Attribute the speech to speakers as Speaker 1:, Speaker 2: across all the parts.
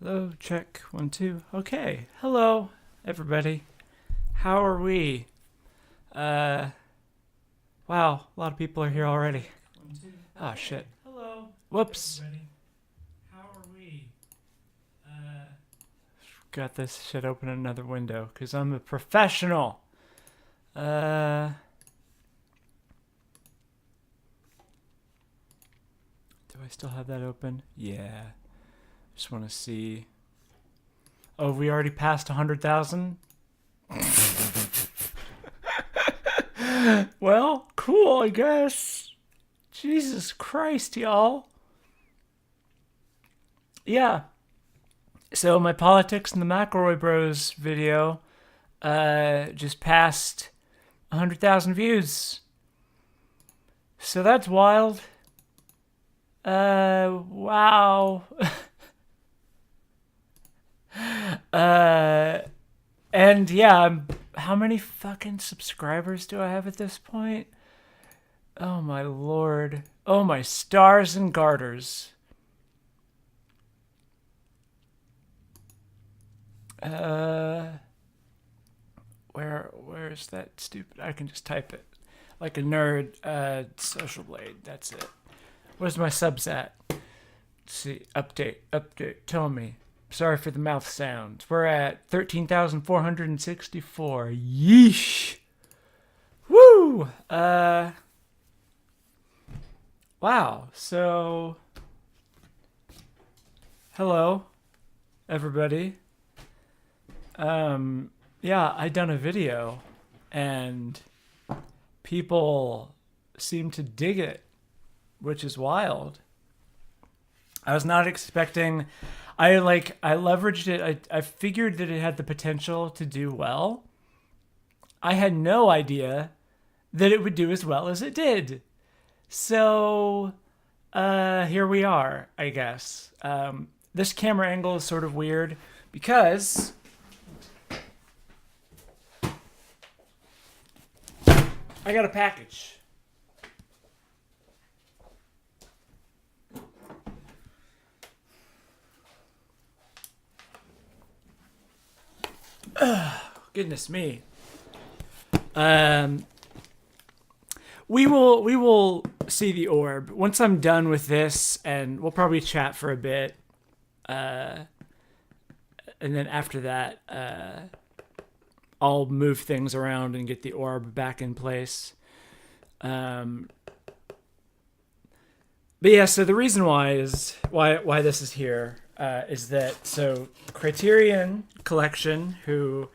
Speaker 1: Hello, check, 1, 2. Okay, hello, everybody. How are we? Uh, wow, a lot of people are here already. Ah, shit. Hello. Whoops. Everybody. How are we? Got this shit open in another window, because I'm a professional. Do I still have that open? Yeah. Just want to see. Oh, we already passed 100,000? Well, cool, I guess. Jesus Christ, y'all. Yeah. So my Politics and the McElroy Bros video just passed 100,000 views. So that's wild. Wow. And yeah, how many fucking subscribers do I have at this point? Oh my lord. Oh my stars and garters. Where's that stupid? I can just type it like a nerd. Social Blade. That's it. Where's my subs at? Let's see. Update. Tell me. Sorry for the mouth sounds. We're at 13,464. Yeesh. Woo. Wow. So, hello, everybody. Yeah, I done a video, and people seem to dig it, which is wild. I was not expecting. I leveraged it. I figured that it had the potential to do well. I had no idea that it would do as well as it did. So, here we are, I guess. This camera angle is sort of weird because I got a package. Goodness me. We will see the orb once I'm done with this, and we'll probably chat for a bit. And then after that, I'll move things around and get the orb back in place. But yeah, so the reason why this is here is that Criterion Collection, who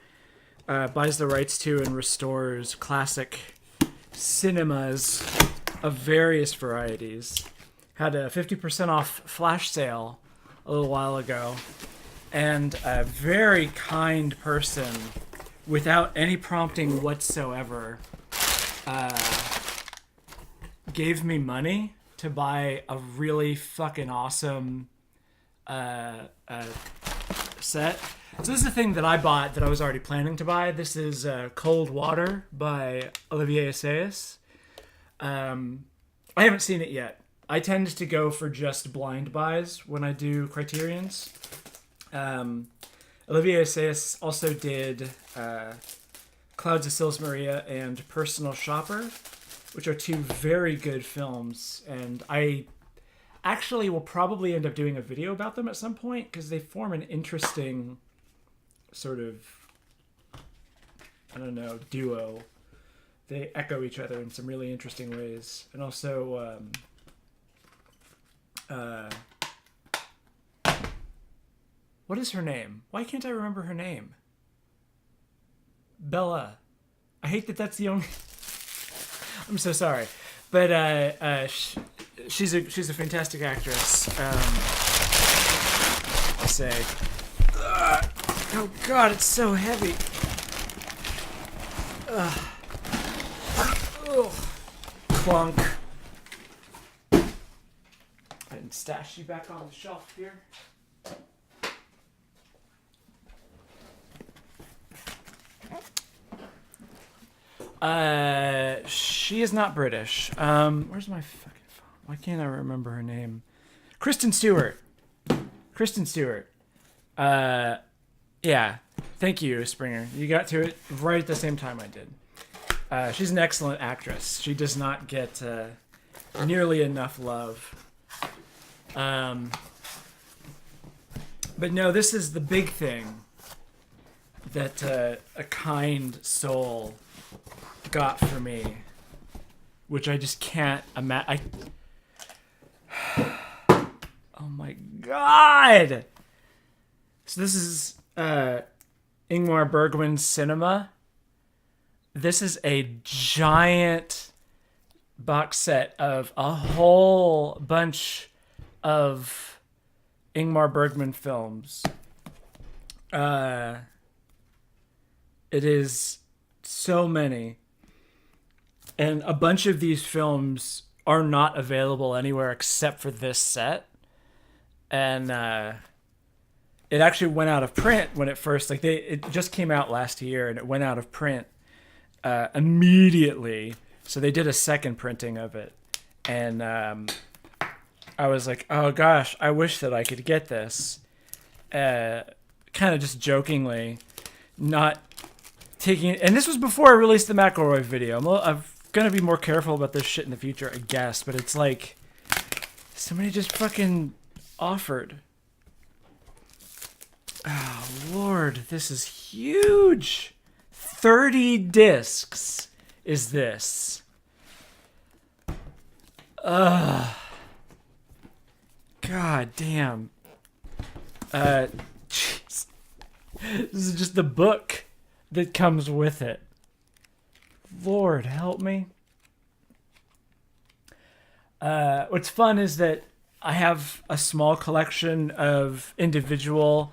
Speaker 1: buys the rights to and restores classic cinemas of various varieties, had a 50% off flash sale a little while ago, and a very kind person, without any prompting whatsoever, gave me money to buy a really fucking awesome set. So this is the thing that I bought that I was already planning to buy. This is Cold Water by Olivier Assayas. I haven't seen it yet. I tend to go for just blind buys when I do Criterions. Olivier Assayas also did Clouds of Sils Maria and Personal Shopper, which are two very good films, and I actually will probably end up doing a video about them at some point because they form an interesting sort of, I don't know, duo. They echo each other in some really interesting ways. And also, what is her name? Why can't I remember her name? Bella. I hate that that's the only... I'm so sorry. But she's a fantastic actress. I'll say. Oh god, it's so heavy. Clunk. And stash you back on the shelf here. She is not British. Where's my fucking phone? Why can't I remember her name? Kristen Stewart. Yeah. Thank you, Springer. You got to it right at the same time I did. She's an excellent actress. She does not get nearly enough love. But no, this is the big thing that a kind soul got for me, which I just can't imagine. Oh my god! So this is Ingmar Bergman's Cinema. This is a giant box set of a whole bunch of Ingmar Bergman films. It is so many. And a bunch of these films are not available anywhere except for this set. And it actually went out of print when it first, it just came out last year and it went out of print immediately. So they did a second printing of it. And I was like, oh gosh, I wish that I could get this. Kind of just jokingly, not taking it. And this was before I released the McElroy video. I'm going to be more careful about this shit in the future, I guess. But it's like, somebody just fucking offered. Oh, Lord, this is huge. 30 discs is this. God damn. Jeez. This is just the book that comes with it. Lord, help me. What's fun is that I have a small collection of individual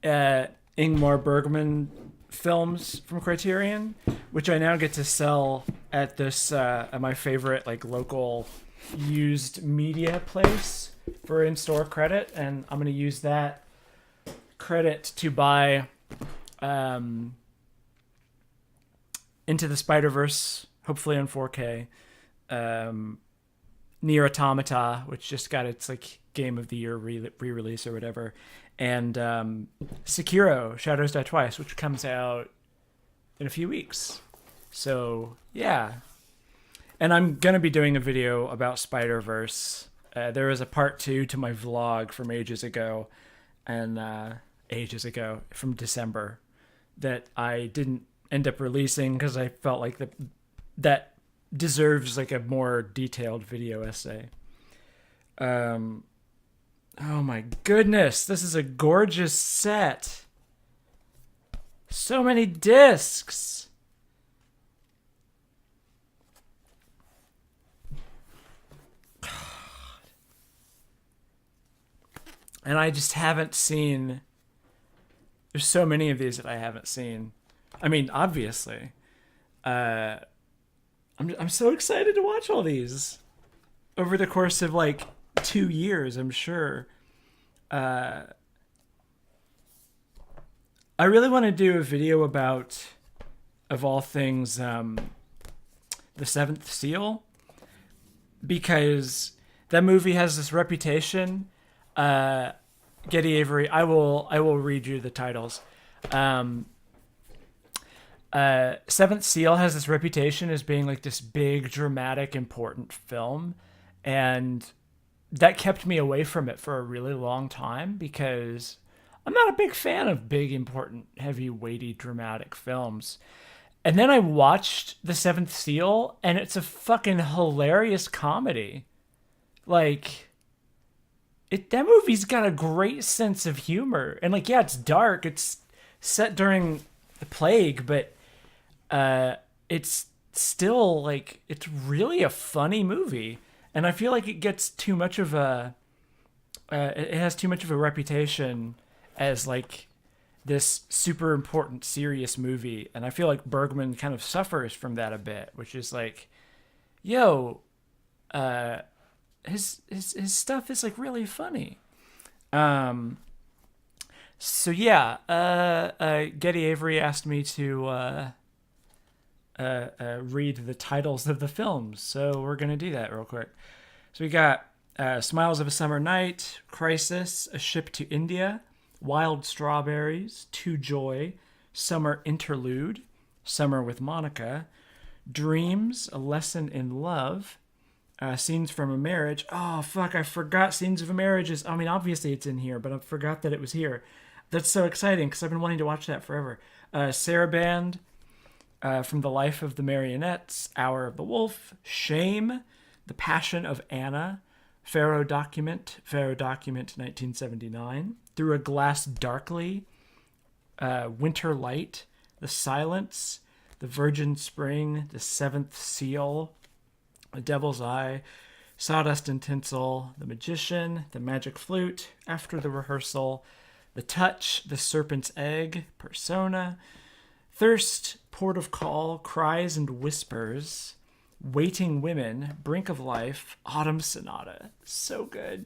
Speaker 1: Ingmar Bergman films from Criterion, which I now get to sell at this at my favorite local used media place for in-store credit, and I'm going to use that credit to buy Into the Spider-Verse, hopefully on 4K, Nier Automata, which just got its Game of the Year re-release or whatever, and Sekiro: Shadows Die Twice, which comes out in a few weeks. So yeah, and I'm gonna be doing a video about Spider-Verse. There is a part 2 to my vlog from ages ago, and from December, that I didn't end up releasing because I felt like that deserves a more detailed video essay. Oh my goodness, this is a gorgeous set. So many discs. And I just haven't seen. There's so many of these that I haven't seen. I mean, obviously. I'm so excited to watch all these over the course of 2 years, I'm sure. I really want to do a video about, of all things, The Seventh Seal, because that movie has this reputation. Getty Avery, I will read you the titles. Seventh Seal has this reputation as being this big, dramatic, important film, and that kept me away from it for a really long time because I'm not a big fan of big, important, heavy, weighty, dramatic films. And then I watched The Seventh Seal, and it's a fucking hilarious comedy. That movie's got a great sense of humor. And yeah, it's dark. It's set during the plague, but it's still it's really a funny movie. And I feel like it gets too much of a it has too much of a reputation as this super important serious movie, and I feel like Bergman kind of suffers from that a bit, which is his stuff is really funny. So yeah, Getty Avery asked me to read the titles of the films, so we're gonna do that real quick. So we got Smiles of a Summer Night, Crisis, A Ship to India, Wild Strawberries, To Joy, Summer Interlude, Summer with Monica, Dreams, A Lesson in Love, Scenes from a Marriage. Oh, fuck, I forgot Scenes of a Marriage is, I mean, obviously it's in here, but I forgot that it was here. That's so exciting because I've been wanting to watch that forever. Saraband, From the Life of the Marionettes, Hour of the Wolf, Shame, The Passion of Anna, Pharaoh Document 1979, Through a Glass Darkly, Winter Light, The Silence, The Virgin Spring, The Seventh Seal, The Devil's Eye, Sawdust and Tinsel, The Magician, The Magic Flute, After the Rehearsal, The Touch, The Serpent's Egg, Persona, Thirst, Port of Call, Cries and Whispers, Waiting Women, Brink of Life, Autumn Sonata. So good.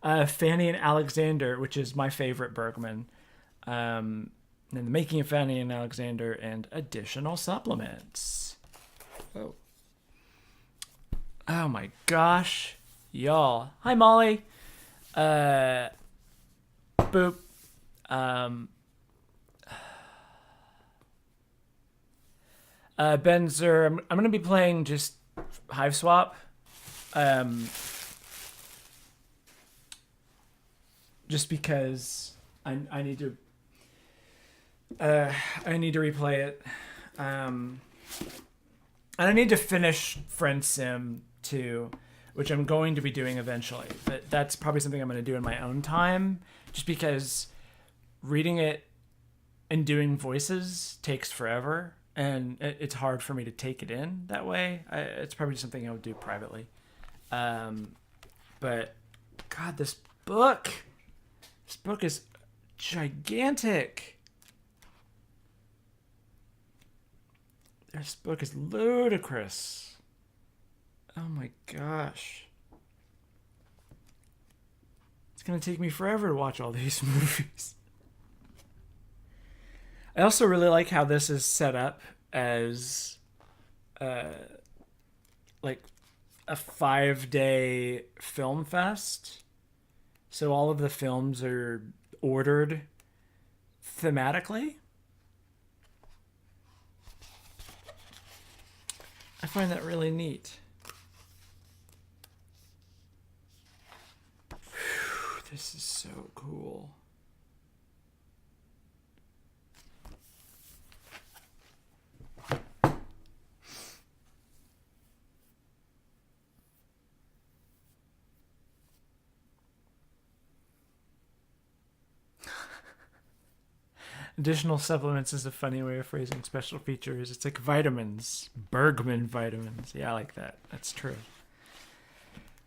Speaker 1: Fanny and Alexander, which is my favorite Bergman. And The Making of Fanny and Alexander, and additional supplements. Oh my gosh. Y'all. Hi, Molly. Boop. Benzer, I'm going to be playing just Hive Swap. Just because I need to replay it. And I need to finish Friend Sim 2, which I'm going to be doing eventually. But that's probably something I'm going to do in my own time, just because reading it and doing voices takes forever. And it's hard for me to take it in that way. It's probably something I would do privately. But, God, this book is gigantic. This book is ludicrous. Oh my gosh. It's going to take me forever to watch all these movies. I also really like how this is set up as like a 5-day film fest. So all of the films are ordered thematically. I find that really neat. Whew, this is so cool. Additional supplements is a funny way of phrasing special features. It's like vitamins. Bergman vitamins. Yeah, I like that. That's true.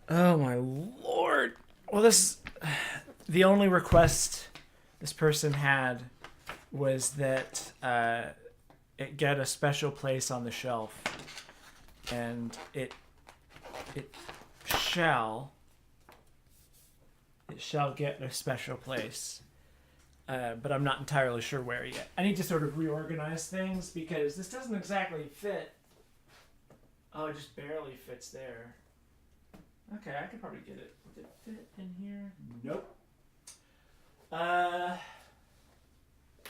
Speaker 1: Oh my lord. Well, the only request this person had was that it get a special place on the shelf. And it shall get a special place. But I'm not entirely sure where yet. I need to sort of reorganize things because this doesn't exactly fit. Oh, it just barely fits there. Okay, I could probably get it. Would it fit in here? Nope.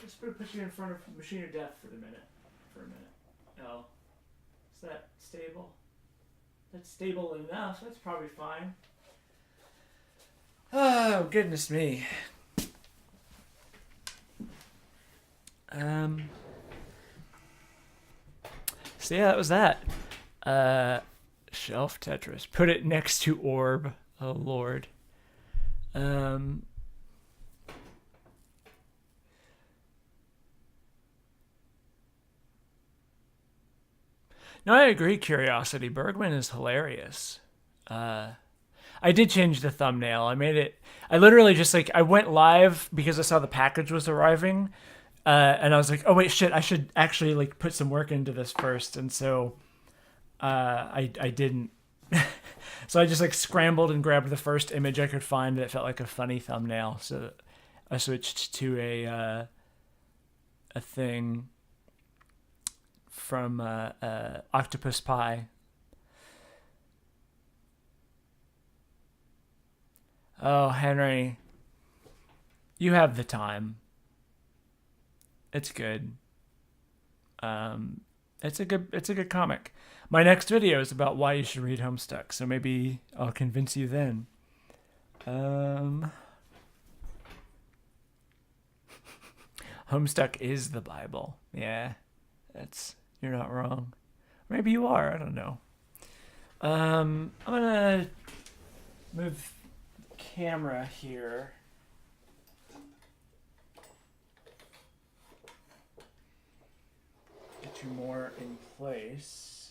Speaker 1: Just put you in front of Machine of Death for a minute. Oh, is that stable? That's stable enough. That's probably fine. Oh, goodness me. So yeah, that was that. Shelf Tetris. Put it next to Orb. Oh lord. No, I agree. Curiosity. Bergman is hilarious. I did change the thumbnail. I literally just I went live because I saw the package was arriving. And I was like, oh wait, shit, I should actually put some work into this first. And so I didn't. So I just scrambled and grabbed the first image I could find that felt like a funny thumbnail. So I switched to a thing from Octopus Pie. Oh, Henry. you have the time. It's good. It's a good comic. My next video is about why you should read Homestuck, so maybe I'll convince you then. Homestuck is the Bible. Yeah, you're not wrong. Maybe you are. I don't know. I'm gonna move the camera here. Get you more in place.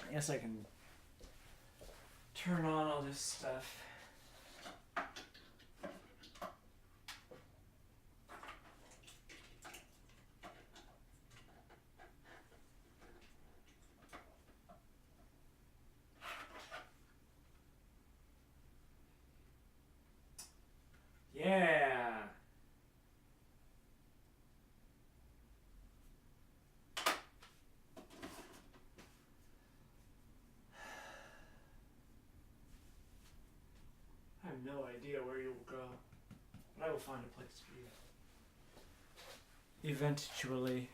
Speaker 1: I guess I can turn on all this stuff. Yeah. I have no idea where you will go, but I will find a place for you. Eventually.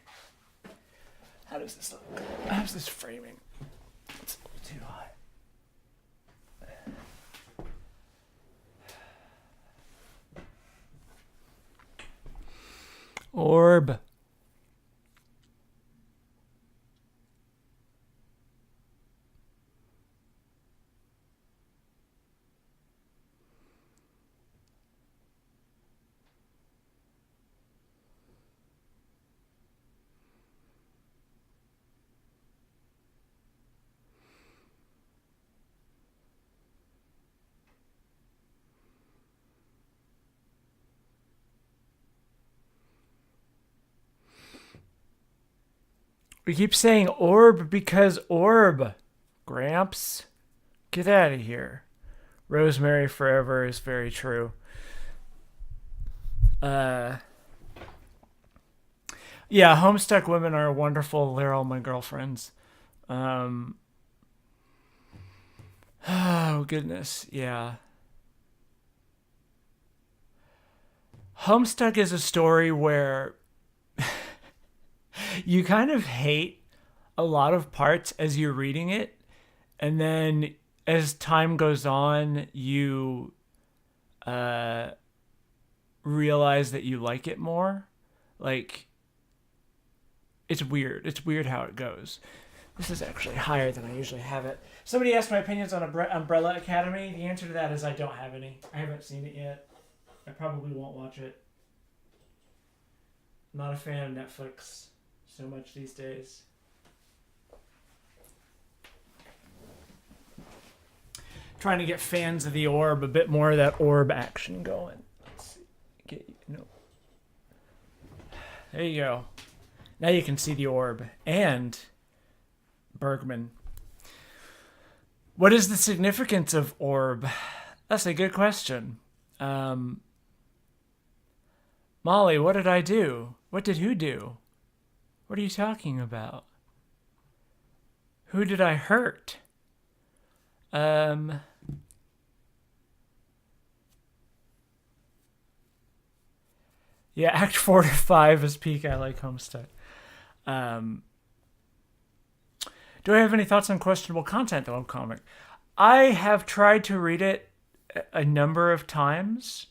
Speaker 1: How does this look? How's this framing? It's a little too high. Orb. We keep saying orb because orb. Gramps, get out of here. Rosemary forever is very true. Yeah, Homestuck women are wonderful. They're all my girlfriends. Oh, goodness. Yeah. Homestuck is a story where you kind of hate a lot of parts as you're reading it, and then as time goes on, you realize that you like it more. Like, it's weird. It's weird how it goes. This is actually higher than I usually have it. Somebody asked my opinions on Umbrella Academy. The answer to that is I don't have any. I haven't seen it yet. I probably won't watch it. Not a fan of Netflix so much these days. Trying to get fans of the Orb, a bit more of that Orb action going. Let's see. There you go. Now you can see the Orb and Bergman. What is the significance of Orb? That's a good question. Molly, what did I do? What did who do? What are you talking about? Who did I hurt? Yeah, Act 4 to 5 is peak. I like Homestuck. Do I have any thoughts on questionable content, the webcomic? I have tried to read it a number of times.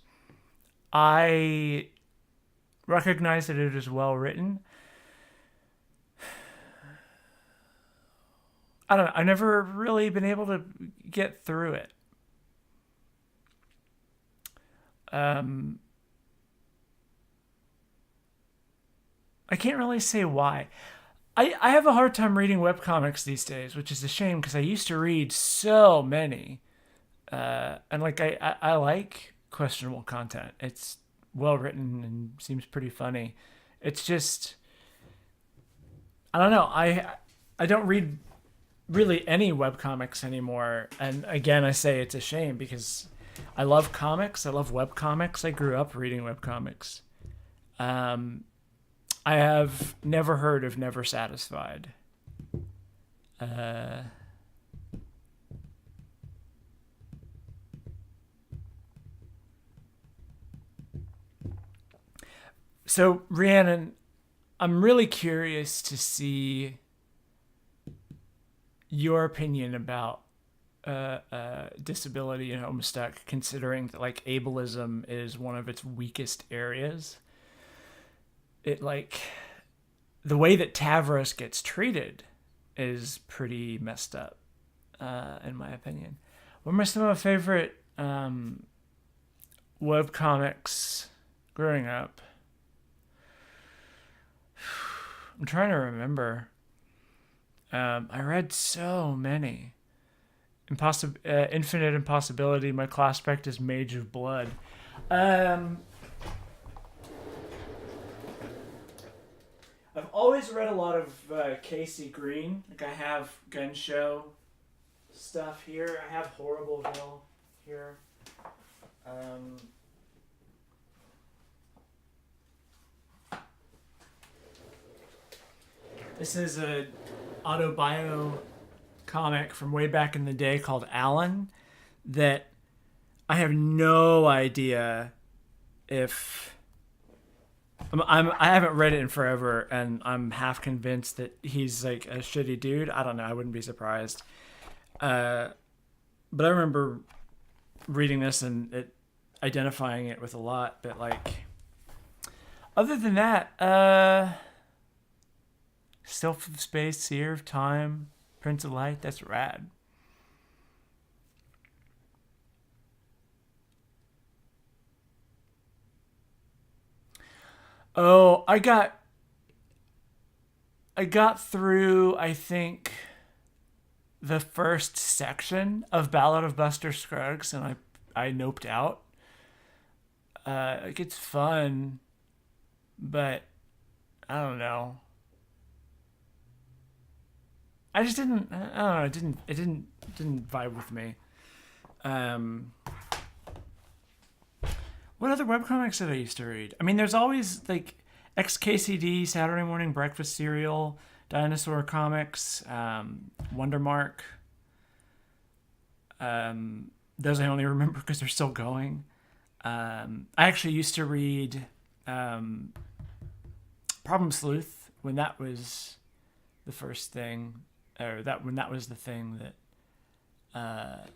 Speaker 1: I recognize that it is well written. I don't know. I've never really been able to get through it. I can't really say why. I have a hard time reading webcomics these days, which is a shame because I used to read so many. And like I like questionable content. It's well written and seems pretty funny. It's just, I don't know. I don't read really any webcomics anymore. And again, I say it's a shame because I love comics. I love webcomics. I grew up reading webcomics. Um, I have never heard of Never Satisfied. Uh, so, Rhiannon, I'm really curious to see your opinion about disability and Homestuck, considering that like ableism is one of its weakest areas. It like the way that Tavros gets treated is pretty messed up, in my opinion. What are some of my favorite web comics growing up? I'm trying to remember. I read so many. Infinite Impossibility. My class spec is Mage of Blood. I've always read a lot of Casey Green. Like I have Gun Show stuff here. I have Horribleville here. This is a autobio comic from way back in the day called Alan that I have no idea if I haven't read it in forever, and I'm half convinced that he's like a shitty dude. I don't know. I wouldn't be surprised. But I remember reading this and identifying it with a lot. But like, other than that, Sylph of Space, Seer of Time, Prince of Light. That's rad. Oh, I got through, I think, the first section of Ballad of Buster Scruggs, and I noped out. Like it's fun, but I don't know. I just didn't. I don't know. It didn't vibe with me. Um, what other webcomics did I used to read? I mean, there's always like XKCD, Saturday Morning Breakfast Cereal, Dinosaur Comics, Wondermark. Those I only remember because they're still going. I actually used to read Problem Sleuth when that was the first thing, or when that was the thing that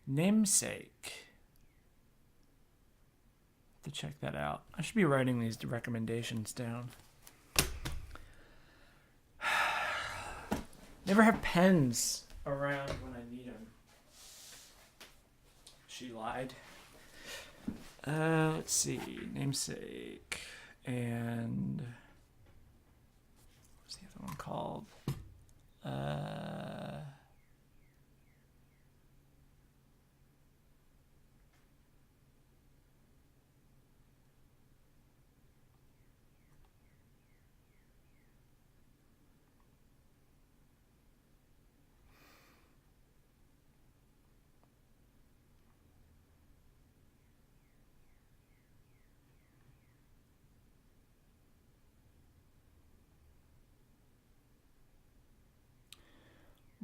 Speaker 1: Namesake. To check that out. I should be writing these recommendations down. Never have pens around when I need them. She lied. Let's see. Namesake. And what's the other one called?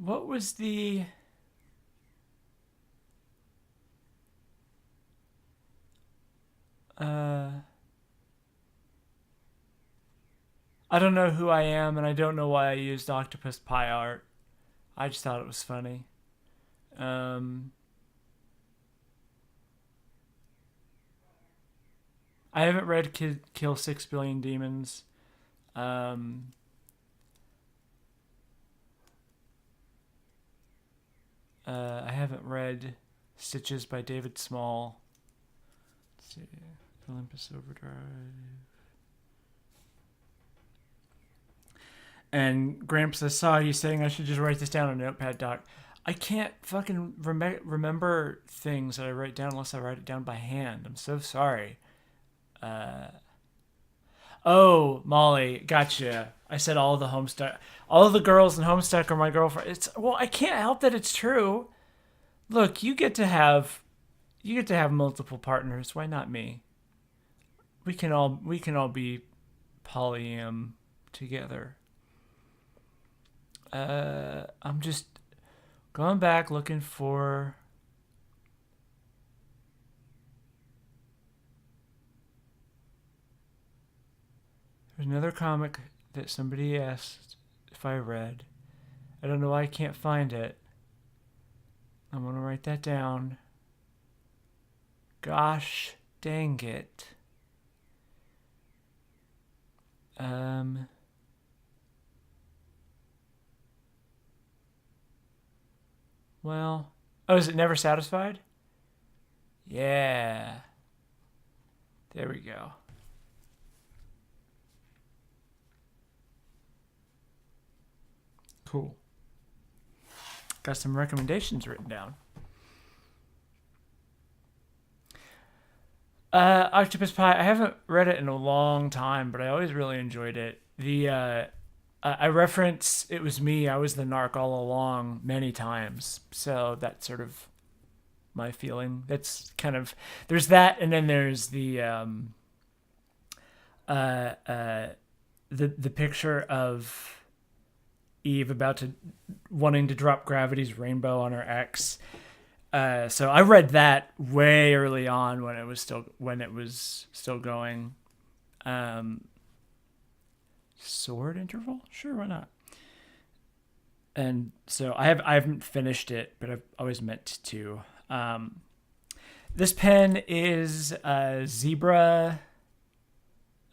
Speaker 1: What was the... I don't know who I am, and I don't know why I used Octopus Pie Art. I just thought it was funny. I haven't read Kill 6 Billion Demons. I haven't read Stitches by David Small. Let's see. Olympus Overdrive. And Gramps, I saw you saying I should just write this down on a notepad, Doc. I can't fucking remember things that I write down unless I write it down by hand. I'm so sorry. Oh, Molly, gotcha. I said all of the girls in Homestuck are my girlfriend. Well, I can't help that it's true. Look, you get to have you get to have multiple partners. Why not me? We can all be polyam together. I'm just going back looking for. There's another comic that somebody asked if I read. I don't know why I can't find it. I'm gonna write that down. Gosh dang it. Well, oh, is it Never Satisfied? Yeah. There we go. Cool. Got some recommendations written down. Octopus Pie. I haven't read it in a long time, but I always really enjoyed it. I reference "It Was Me, I Was the Narc All Along" many times, so that's sort of my feeling. That's kind of there's that, and then there's uh, uh, the picture of Eve about to wanting to drop Gravity's rainbow on her ex. So I read that way early on when it was still going. Sword Interval? Sure, why not? And so I haven't finished it, but I've always meant to. This pen is Zebra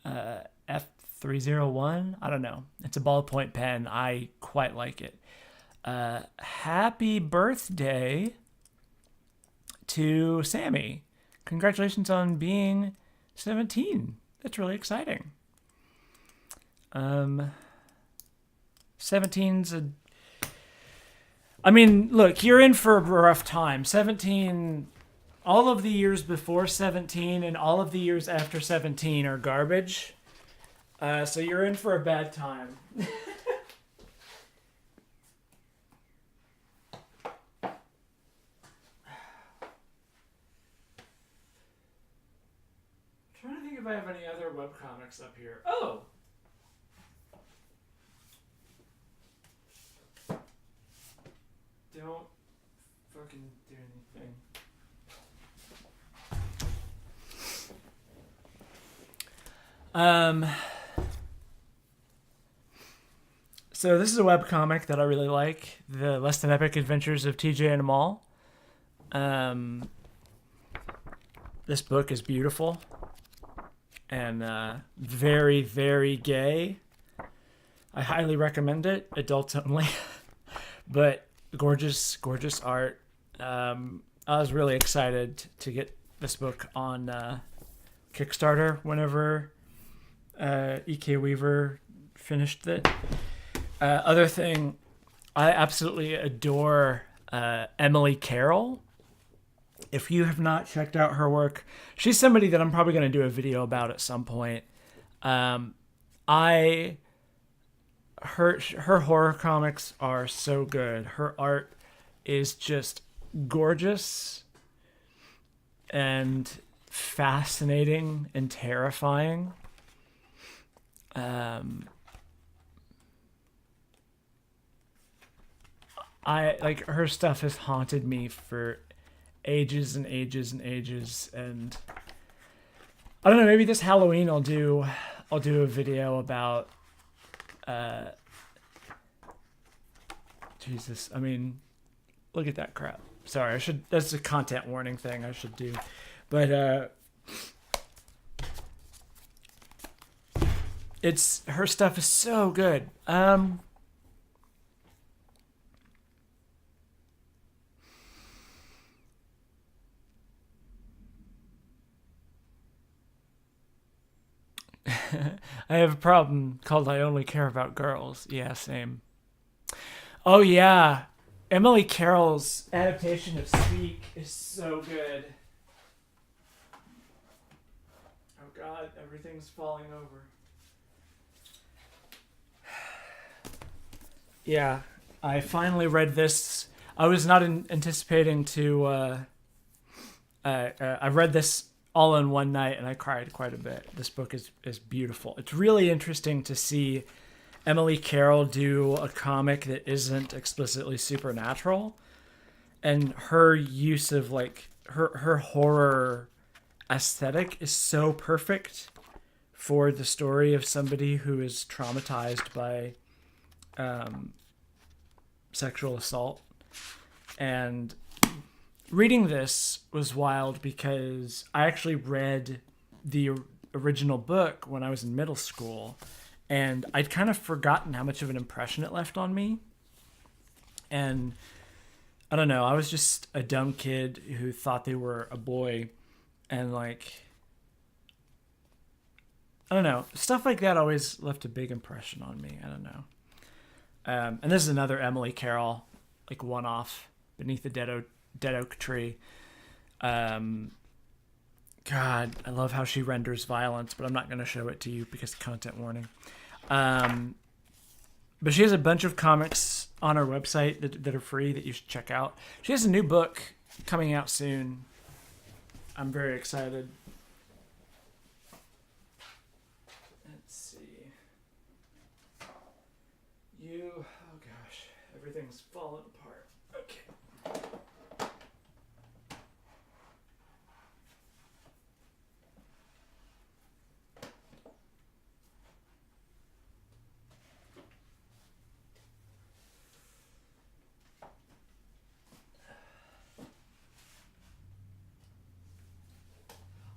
Speaker 1: F301. I don't know. It's a ballpoint pen. I quite like it. Happy birthday to Sammy. Congratulations on being 17. That's really exciting. 17's I mean, look, you're in for a rough time. 17, all of the years before 17 and all of the years after 17 are garbage. So you're in for a bad time. Trying to think if I have any other webcomics up here. Oh! Don't fucking do anything. So this is a webcomic that I really like. The Less Than Epic Adventures of TJ and Amal. This book is beautiful. And very, very gay. I highly recommend it. Adults only. But gorgeous, gorgeous art. I was really excited to get this book on Kickstarter whenever E.K. Weaver finished it. Other thing, I absolutely adore Emily Carroll. If you have not checked out her work, she's somebody that I'm probably going to do a video about at some point. Her horror comics are so good. Her art is just gorgeous and fascinating and terrifying. I like her stuff has haunted me for ages and ages and ages, and I don't know, maybe this Halloween I'll do a video about Jesus, I mean, look at that crap. Sorry, that's a content warning thing I should do. But her stuff is so good. I have a problem called I Only Care About Girls. Yeah, same. Oh, yeah. Emily Carroll's adaptation of Speak is so good. Oh, God. Everything's falling over. Yeah. I finally read this. I was not anticipating to I read this all in one night and I cried quite a bit. This book is beautiful. It's really interesting to see Emily Carroll do a comic that isn't explicitly supernatural, and her use of like her horror aesthetic is so perfect for the story of somebody who is traumatized by sexual assault. And reading this was wild because I actually read the original book when I was in middle school, and I'd kind of forgotten how much of an impression it left on me. And I don't know, I was just a dumb kid who thought they were a boy, and like, I don't know, stuff like that always left a big impression on me. I don't know. And this is another Emily Carroll, like one-off, Beneath the Dead Oak Tree. God, I love how she renders violence, but I'm not going to show it to you because content warning. But she has a bunch of comics on her website that are free that you should check out. She has a new book coming out soon. I'm very excited. Let's see. Oh gosh, everything's falling apart. Okay.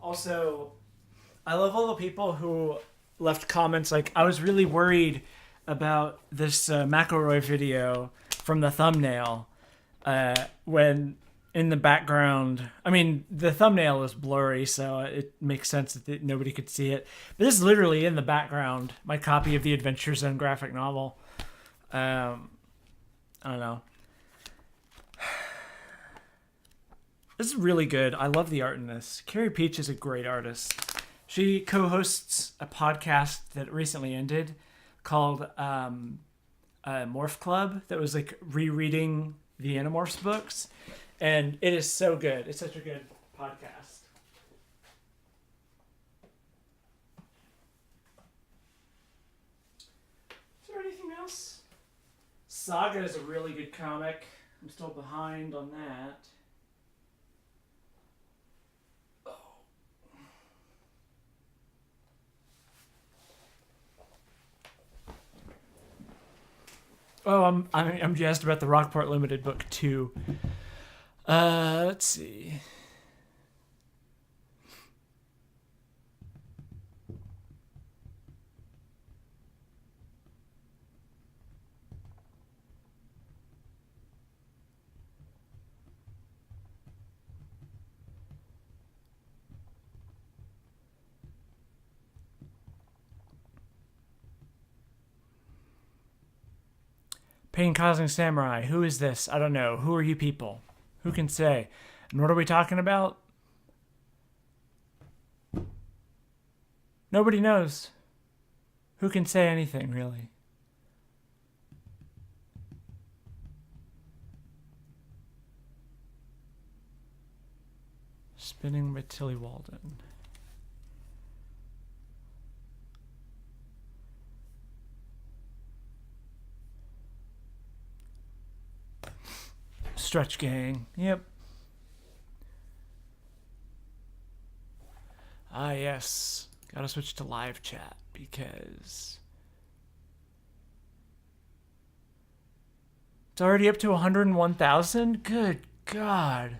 Speaker 1: Also, I love all the people who left comments like, I was really worried about this McElroy video from the thumbnail when in the background, I mean, the thumbnail is blurry, so it makes sense that nobody could see it. But this is literally in the background, my copy of the Adventure Zone graphic novel. I don't know. This is really good. I love the art in this. Carrie Peach is a great artist. She co-hosts a podcast that recently ended called Morph Club that was like rereading the Animorphs books. And it is so good. It's such a good podcast. Is there anything else? Saga is a really good comic. I'm still behind on that. Oh, I'm jazzed about the Rockport Limited book too. Let's see. Pain-causing samurai. Who is this? I don't know. Who are you people? Who can say? And what are we talking about? Nobody knows. Who can say anything, really? Spinning by Tilly Walden. Stretch Gang. Yep. Ah, yes. Gotta switch to live chat because it's already up to 101,000? Good God.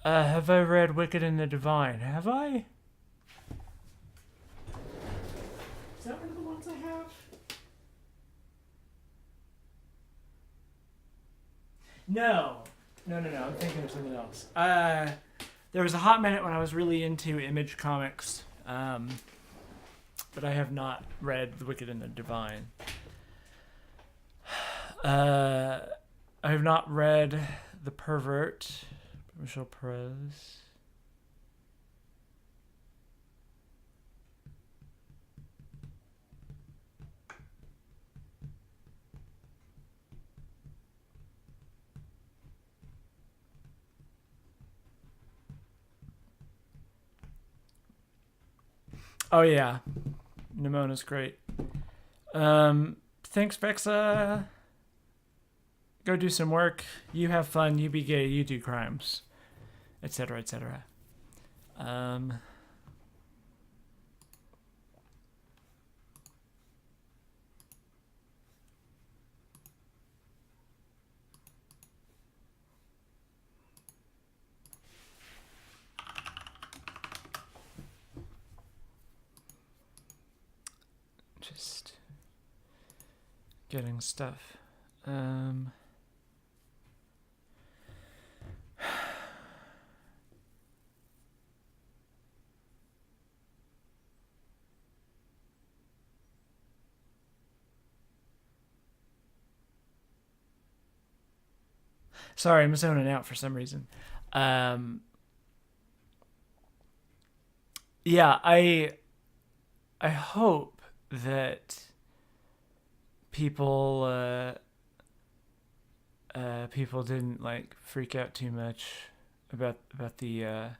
Speaker 1: Have I read Wicked and the Divine? Have I? Is that one of the ones I have? No. I'm thinking of something else. There was a hot minute when I was really into Image Comics, but I have not read The Wicked and the Divine. I have not read The Pervert by Michelle Perez. Oh yeah, Nemona's great. Thanks, Vexa. Go do some work. You have fun. You be gay. You do crimes, etc., etc. Um. Just getting stuff. Sorry, I'm zoning out for some reason. Um, yeah, I hope that people people didn't like freak out too much about the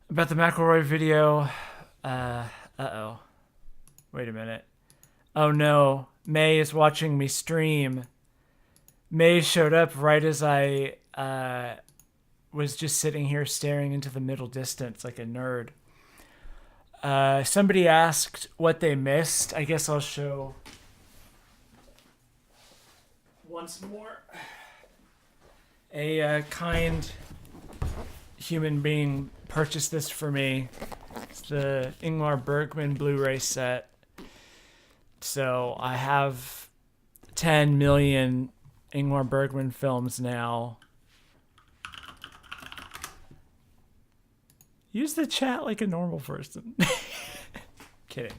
Speaker 1: McElroy video. Oh, wait a minute. Oh no, May is watching me stream. May showed up right as I was just sitting here staring into the middle distance like a nerd. Somebody asked what they missed. I guess I'll show once more. A kind human being purchased this for me. It's the Ingmar Bergman Blu-ray set. So I have 10 million Ingmar Bergman films now. Use the chat like a normal person. Kidding.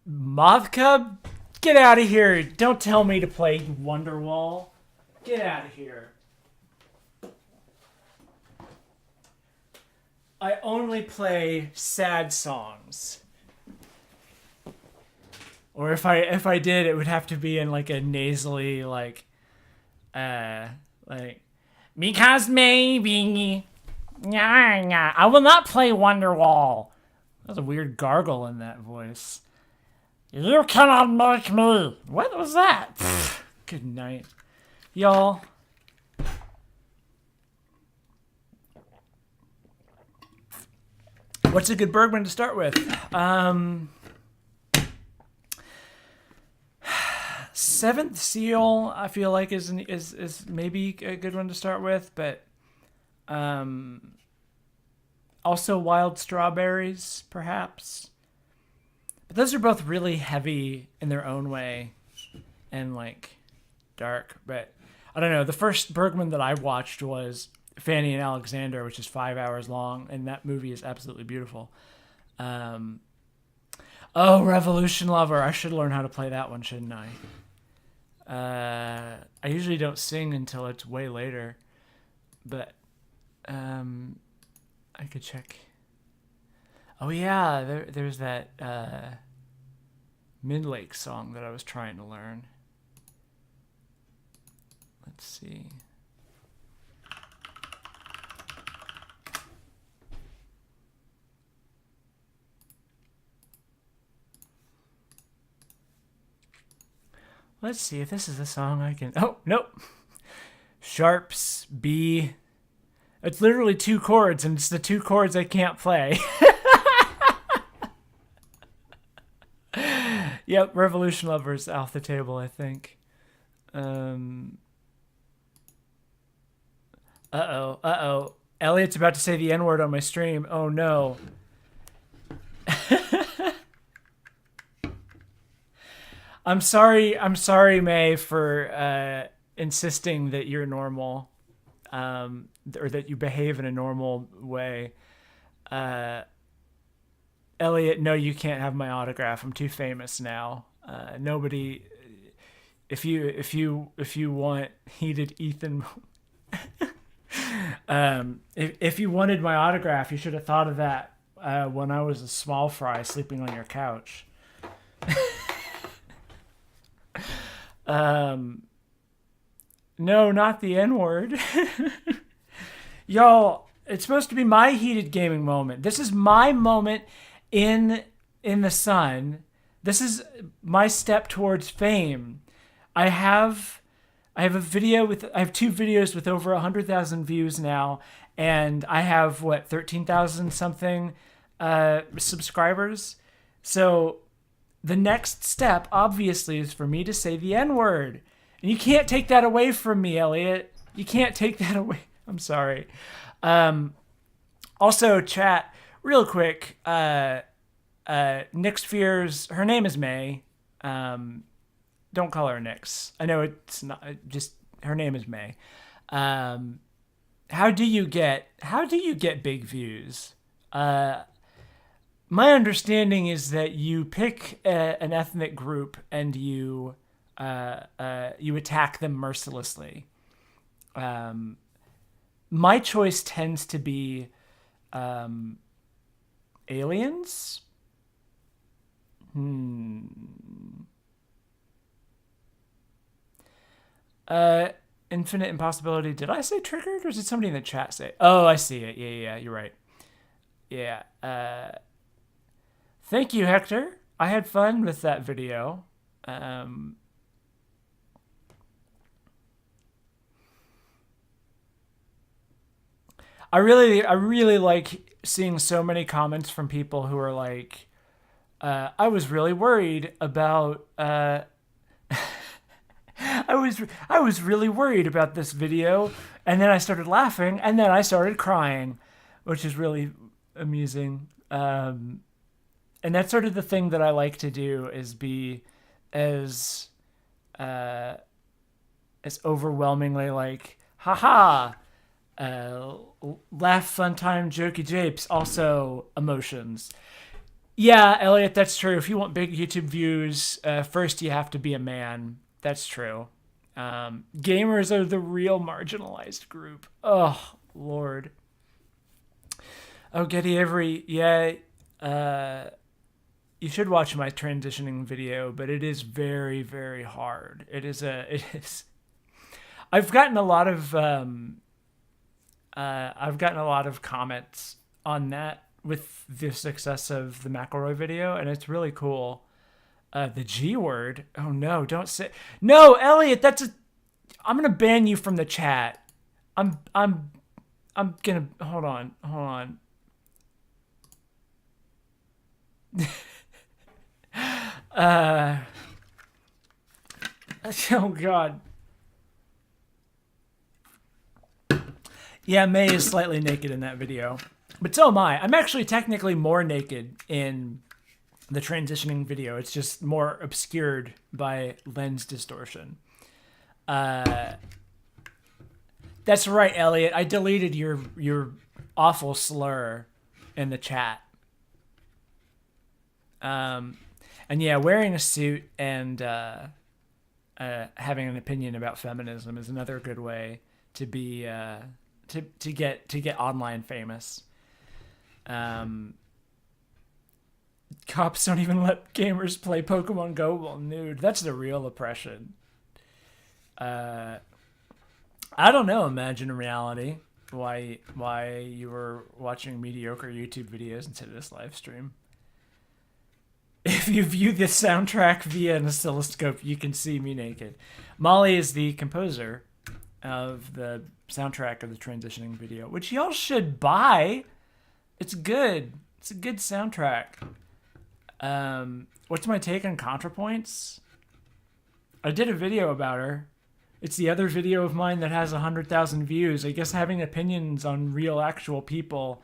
Speaker 1: Mothcub, get out of here. Don't tell me to play Wonderwall. Get out of here. I only play sad songs. Or if I did, it would have to be in like a nasally like because maybe I will not play Wonderwall. There's a weird gargle in that voice. You cannot make me. What was that? Good night, y'all. What's a good Bergman to start with? Seventh Seal, I feel like is maybe a good one to start with, but also Wild Strawberries, perhaps. But those are both really heavy in their own way and like dark. But I don't know. The first Bergman that I watched was Fanny and Alexander, which is 5 hours long, and that movie is absolutely beautiful. Oh, Revolution Lover. I should learn how to play that one, shouldn't I? I usually don't sing until it's way later, but I could check. Oh yeah, there's that Midlake song that I was trying to learn. Let's see. Let's see if this is a song I can... Oh, nope. Sharps, B. It's literally 2 chords, and it's the 2 chords I can't play. Yep, Revolution Lover's off the table, I think. Uh-oh. Elliot's about to say the N-word on my stream. Oh, no. I'm sorry, May, for insisting that you're normal, or that you behave in a normal way. Elliot, no, you can't have my autograph. I'm too famous now. Nobody. If you want heated Ethan, if you wanted my autograph, you should have thought of that when I was a small fry sleeping on your couch. No, not the N-word. Y'all, It's supposed to be my heated gaming moment. This is my moment in the sun. This is my step towards fame. I have I have two videos with over 100,000 views now, and I have 13,000 something subscribers. So the next step obviously is for me to say the N-word. And you can't take that away from me, Elliot. You can't take that away. I'm sorry. Also, chat, real quick, Nyx Fears, her name is May. Don't call her Nyx. I know it's not, just, her name is May. How do you get big views? My understanding is that you pick an ethnic group and you attack them mercilessly. My choice tends to be aliens. Infinite Impossibility. Did I say triggered, or did somebody in the chat say? Oh, I see it. Yeah, you're right. Yeah. Thank you, Hector. I had fun with that video. I really like seeing so many comments from people who are like, I was really worried about I was really worried about this video, and then I started laughing, and then I started crying, which is really amusing. And that's sort of the thing that I like to do, is be as overwhelmingly like, haha, laugh, fun time, jokey japes, also emotions. Yeah, Elliot, that's true. If you want big YouTube views, first you have to be a man. That's true. Gamers are the real marginalized group. Oh, Lord. Oh, Getty Avery, yeah. You should watch my transitioning video, but it is very, very hard. It is. I've gotten a lot of comments on that with the success of the McElroy video, and it's really cool. The G word. Oh no, don't say. No, Elliot, I'm gonna ban you from the chat. I'm gonna hold on. Oh God. Yeah, May is slightly naked in that video, but so am I. I'm actually technically more naked in the transitioning video. It's just more obscured by lens distortion. That's right, Elliot. I deleted your awful slur in the chat. And yeah, wearing a suit and having an opinion about feminism is another good way to be to get online famous. Cops don't even let gamers play Pokemon Go while nude. That's the real oppression. I don't know, Imagine Reality, why you were watching mediocre YouTube videos instead of this live stream. If you view the soundtrack via an oscilloscope, you can see me naked. Molly is the composer of the soundtrack of the transitioning video, which y'all should buy. It's good. It's a good soundtrack. What's my take on ContraPoints? I did a video about her. It's the other video of mine that has 100,000 views. I guess having opinions on real, actual people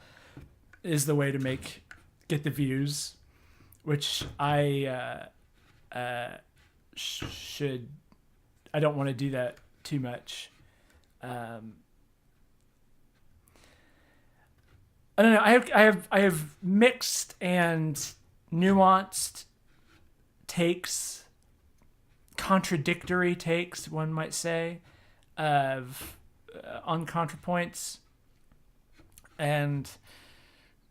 Speaker 1: is the way to get the views, which I should. I don't want to do that too much. I don't know. I have mixed and nuanced takes, contradictory takes, one might say, on ContraPoints, and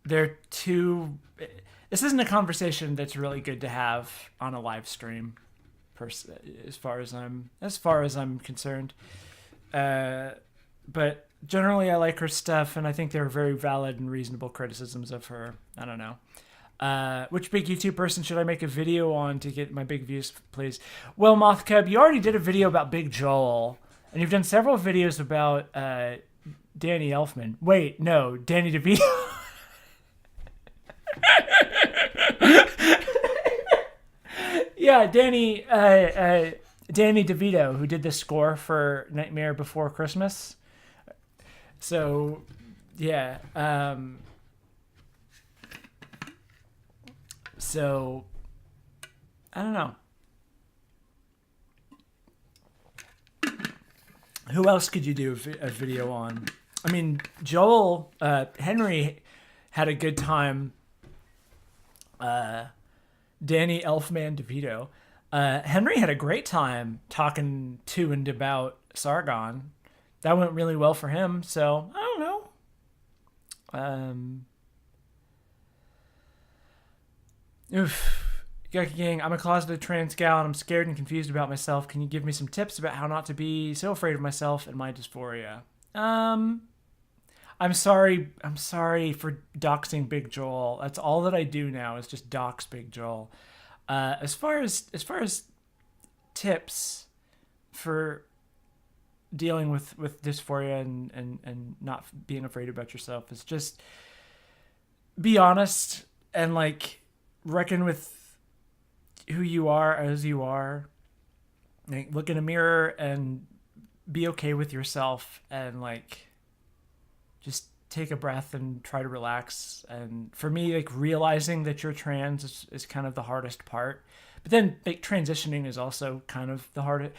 Speaker 1: they're two. This isn't a conversation that's really good to have on a live stream, as far as I'm concerned. But generally I like her stuff, and I think they're very valid and reasonable criticisms of her. I don't know. Which big YouTube person should I make a video on to get my big views, please? Well, Mothcub, you already did a video about Big Joel, and you've done several videos about Danny Elfman. Wait, no, Danny DeVito. Yeah, Danny DeVito, who did the score for Nightmare Before Christmas. So, yeah. So, I don't know. Who else could you do a video on? I mean, Joel, Henry had a good time. Danny Elfman DeVito. Henry had a great time talking to and about Sargon. That went really well for him, so I don't know. Yucky Gang, I'm a closeted trans gal and I'm scared and confused about myself. Can you give me some tips about how not to be so afraid of myself and my dysphoria? I'm sorry for doxing Big Joel. That's all that I do now is just dox Big Joel. As far as tips for dealing with dysphoria and not being afraid about yourself is just be honest and like reckon with who you are as you are. Like, look in a mirror and be okay with yourself and like just take a breath and try to relax. And for me, like realizing that you're trans is kind of the hardest part. But then like transitioning is also kind of the hardest.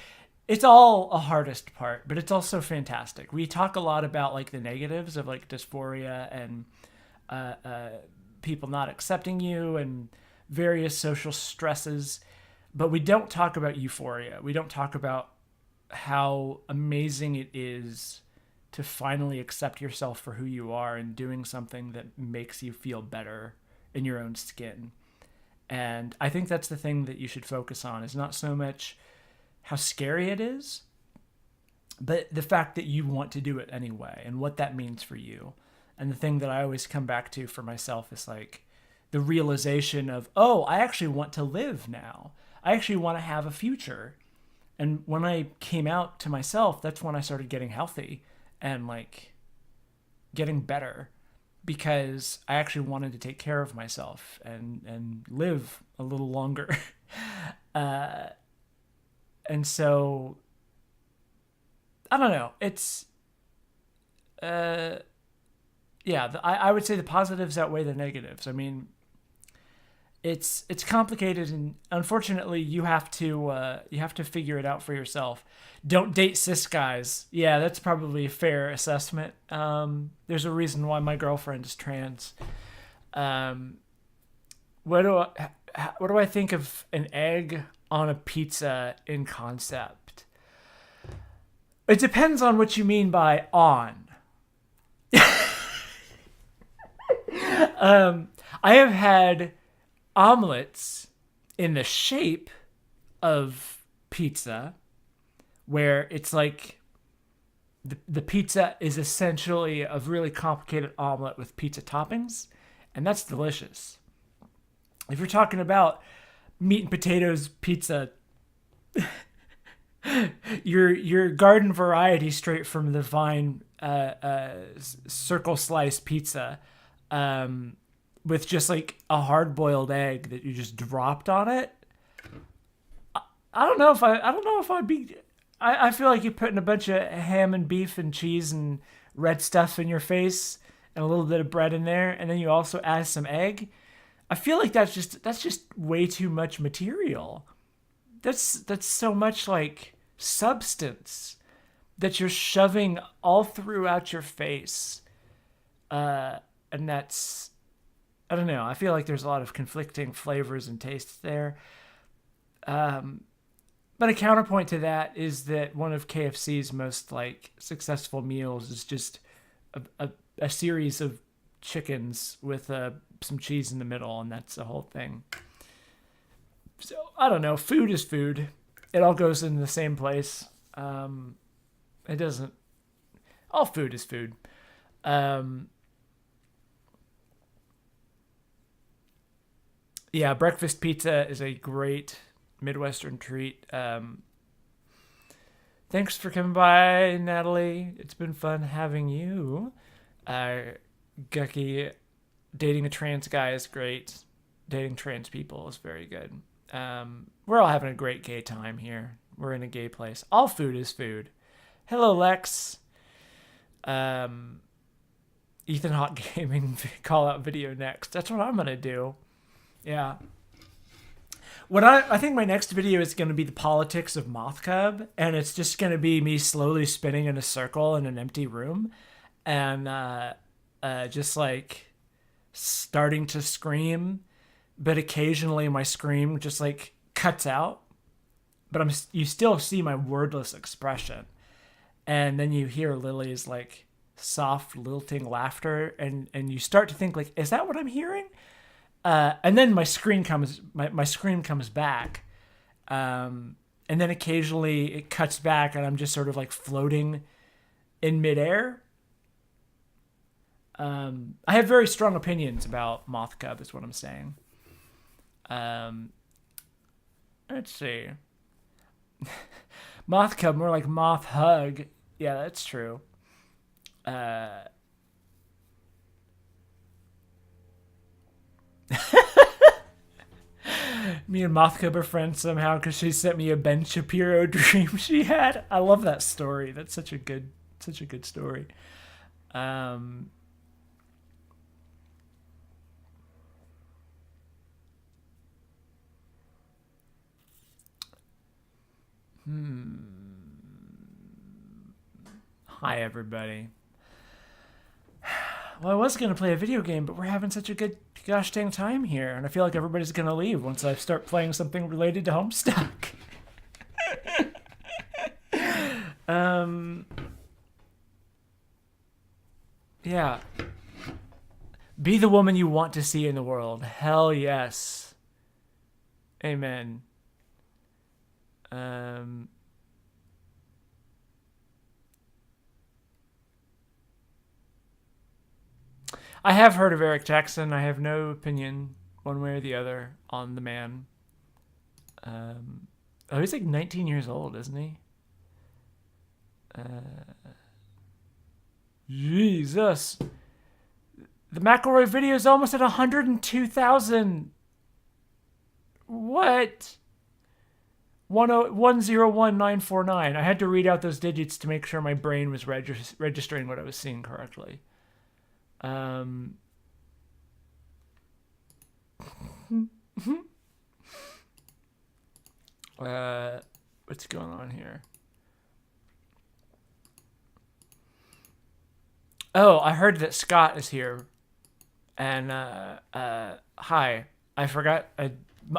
Speaker 1: It's all a hardest part, but it's also fantastic. We talk a lot about like the negatives of like dysphoria and people not accepting you and various social stresses, but we don't talk about euphoria. We don't talk about how amazing it is to finally accept yourself for who you are and doing something that makes you feel better in your own skin. And I think that's the thing that you should focus on, is not so much how scary it is, but the fact that you want to do it anyway and what that means for you. And the thing that I always come back to for myself is like the realization of, oh, I actually want to live now. I actually want to have a future. And when I came out to myself, that's when I started getting healthy and like getting better, because I actually wanted to take care of myself and live a little longer. And so I don't know. It's I would say the positives outweigh the negatives. I mean, it's complicated, and unfortunately, you have to figure it out for yourself. Don't date cis guys. Yeah, that's probably a fair assessment. There's a reason why my girlfriend is trans. What do I think of an egg on a pizza in concept? It depends on what you mean by on. I have had omelets in the shape of pizza where it's like the pizza is essentially a really complicated omelet with pizza toppings, and that's delicious. If you're talking about meat and potatoes pizza, your garden variety straight from the vine circle slice pizza, with just like a hard-boiled egg that you just dropped on it. I don't know if I'd be. I feel like you're putting a bunch of ham and beef and cheese and red stuff in your face and a little bit of bread in there, and then you also add some egg. I feel like that's just way too much material. That's so much like substance that you're shoving all throughout your face. And that's, I don't know. I feel like there's a lot of conflicting flavors and tastes there. But a counterpoint to that is that one of KFC's most like successful meals is just a series of chickens with some cheese in the middle, and that's the whole thing. So I don't know. Food is food. It all goes in the same place. It doesn't. All food is food. Yeah, breakfast pizza is a great Midwestern treat. Thanks for coming by, Natalie. It's been fun having you. Gucky, dating a trans guy is great. Dating trans people is very good. We're all having a great gay time here. We're in a gay place. All food is food. Hello, Lex. Ethan Hawk Gaming call out video next. That's what I'm gonna do. Yeah. What I think my next video is going to be the politics of Moth Cub, and it's just going to be me slowly spinning in a circle in an empty room, and just like starting to scream, but occasionally my scream just like cuts out, but you still see my wordless expression, and then you hear Lily's like soft lilting laughter, and you start to think like, is that what I'm hearing? And then my scream comes back, and then occasionally it cuts back, and I'm just sort of like floating in midair. I have very strong opinions about Moth Cub, is what I'm saying. Let's see. Moth Cub, more like Moth Hug. Yeah, that's true. Me and Moth Cub are friends somehow because she sent me a Ben Shapiro dream she had. I love that story. That's such a good story. Hi, everybody. Well, I was going to play a video game, but we're having such a good gosh dang time here, and I feel like everybody's going to leave once I start playing something related to Homestuck. Yeah. Be the woman you want to see in the world. Hell yes. Amen. I have heard of Eric Jackson. I have no opinion one way or the other on the man. He's like 19 years old, isn't he? Jesus. The McElroy video is almost at 102,000. What? 101949. I had to read out those digits to make sure my brain was registering what I was seeing correctly. What's going on here? Oh, I heard that Scott is here. And, hi. I forgot.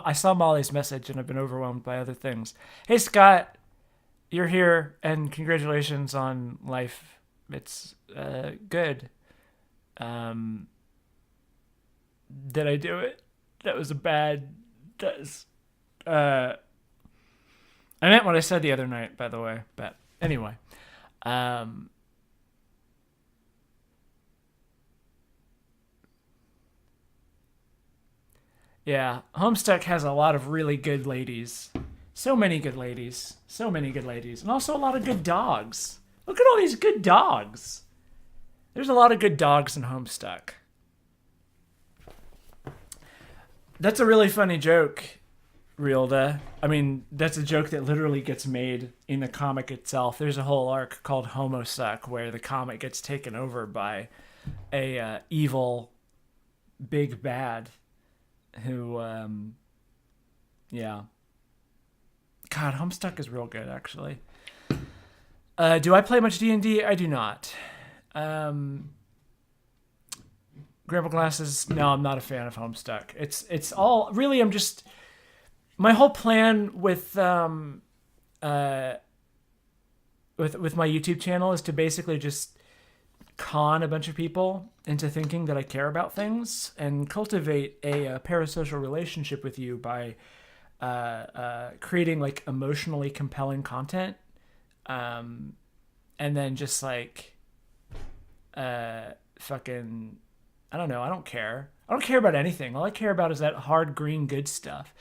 Speaker 1: I saw Molly's message and I've been overwhelmed by other things. Hey, Scott. You're here, and congratulations on life. It's, good. Did I do it? That was a bad... I meant what I said the other night, by the way. But anyway. Yeah, Homestuck has a lot of really good ladies. So many good ladies. So many good ladies. And also a lot of good dogs. Look at all these good dogs. There's a lot of good dogs in Homestuck. That's a really funny joke, Realda. I mean, that's a joke that literally gets made in the comic itself. There's a whole arc called Homosuck where the comic gets taken over by a evil big bad who, yeah. God, Homestuck is real good, actually. Do I play much D&D? I do not. Grandpa Glasses, no, I'm not a fan of Homestuck. It's all, really, I'm just, my whole plan with my YouTube channel is to basically just con a bunch of people into thinking that I care about things and cultivate a parasocial relationship with you by creating like emotionally compelling content, and then just like fucking, I don't know. I don't care. I don't care about anything. All I care about is that hard green good stuff.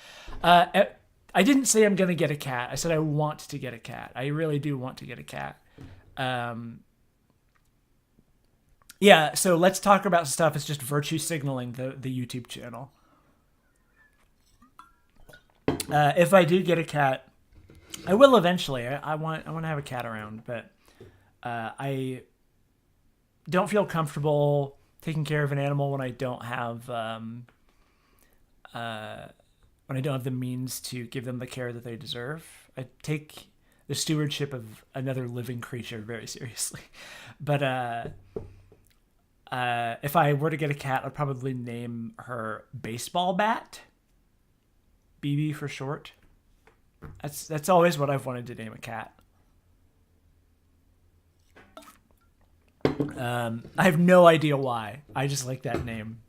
Speaker 1: I didn't say I'm gonna get a cat. I said I want to get a cat. I really do want to get a cat. Yeah, so let's talk about stuff. It's just virtue signaling the YouTube channel. If I do get a cat, I will eventually. I want to have a cat around, but I don't feel comfortable taking care of an animal when I don't have the means to give them the care that they deserve. I take the stewardship of another living creature very seriously. But if I were to get a cat, I'd probably name her Baseball Bat. BB for short. That's always what I've wanted to name a cat. I have no idea why. I just like that name.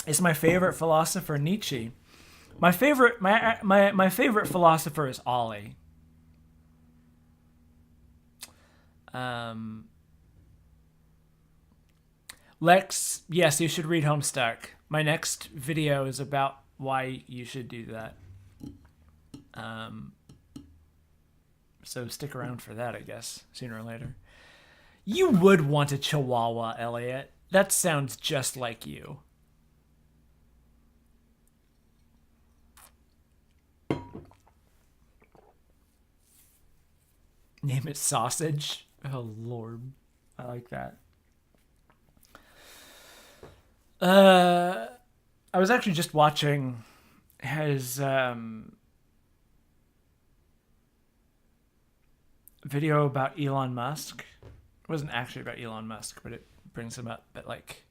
Speaker 1: It's my favorite philosopher, Nietzsche. My favorite philosopher is Ollie. Lex, yes, you should read Homestuck. My next video is about why you should do that. So stick around for that, I guess, sooner or later. You would want a Chihuahua, Elliot. That sounds just like you. Name it Sausage. Oh, Lord. I like that. I was actually just watching his video about Elon Musk. It wasn't actually about Elon Musk, but it brings him up. But like,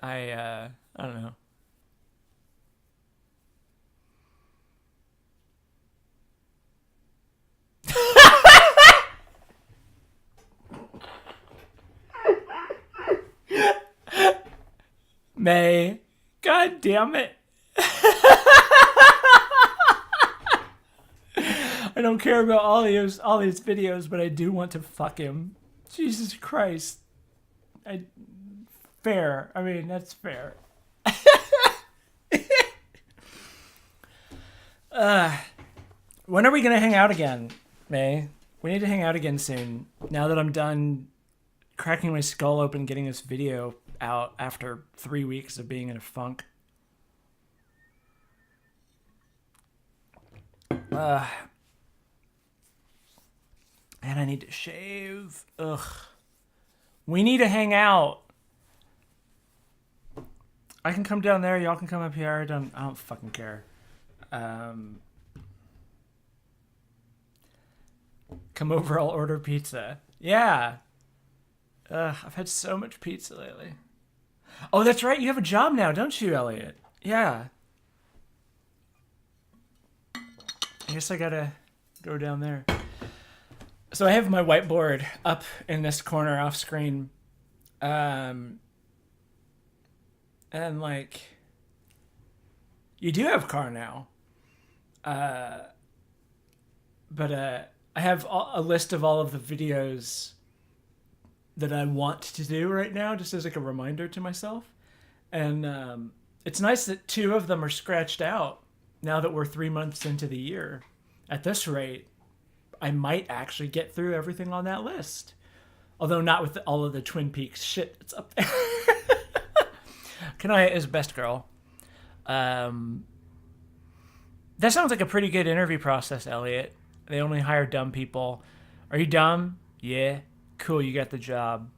Speaker 1: I don't know. May, God damn it. I don't care about all these videos, but I do want to fuck him. Jesus Christ. Fair. I mean, that's fair. When are we gonna hang out again, May? We need to hang out again soon. Now that I'm done cracking my skull open getting this video out after 3 weeks of being in a funk. And I need to shave. Ugh. We need to hang out. I can come down there. Y'all can come up here. I don't fucking care. Come over. I'll order pizza. Yeah. I've had so much pizza lately. Oh, that's right. You have a job now, don't you, Elliot? Yeah. I guess I gotta go down there. So I have my whiteboard up in this corner off screen. And like, you do have a car now. But I have a list of all of the videos that I want to do right now, just as like a reminder to myself. And it's nice that 2 of them are scratched out now that we're 3 months into the year. At this rate, I might actually get through everything on that list. Although not with all of the Twin Peaks shit that's up there. Kanaya is best girl. That sounds like a pretty good interview process, Elliot. They only hire dumb people. Are you dumb? Yeah. Cool, you got the job.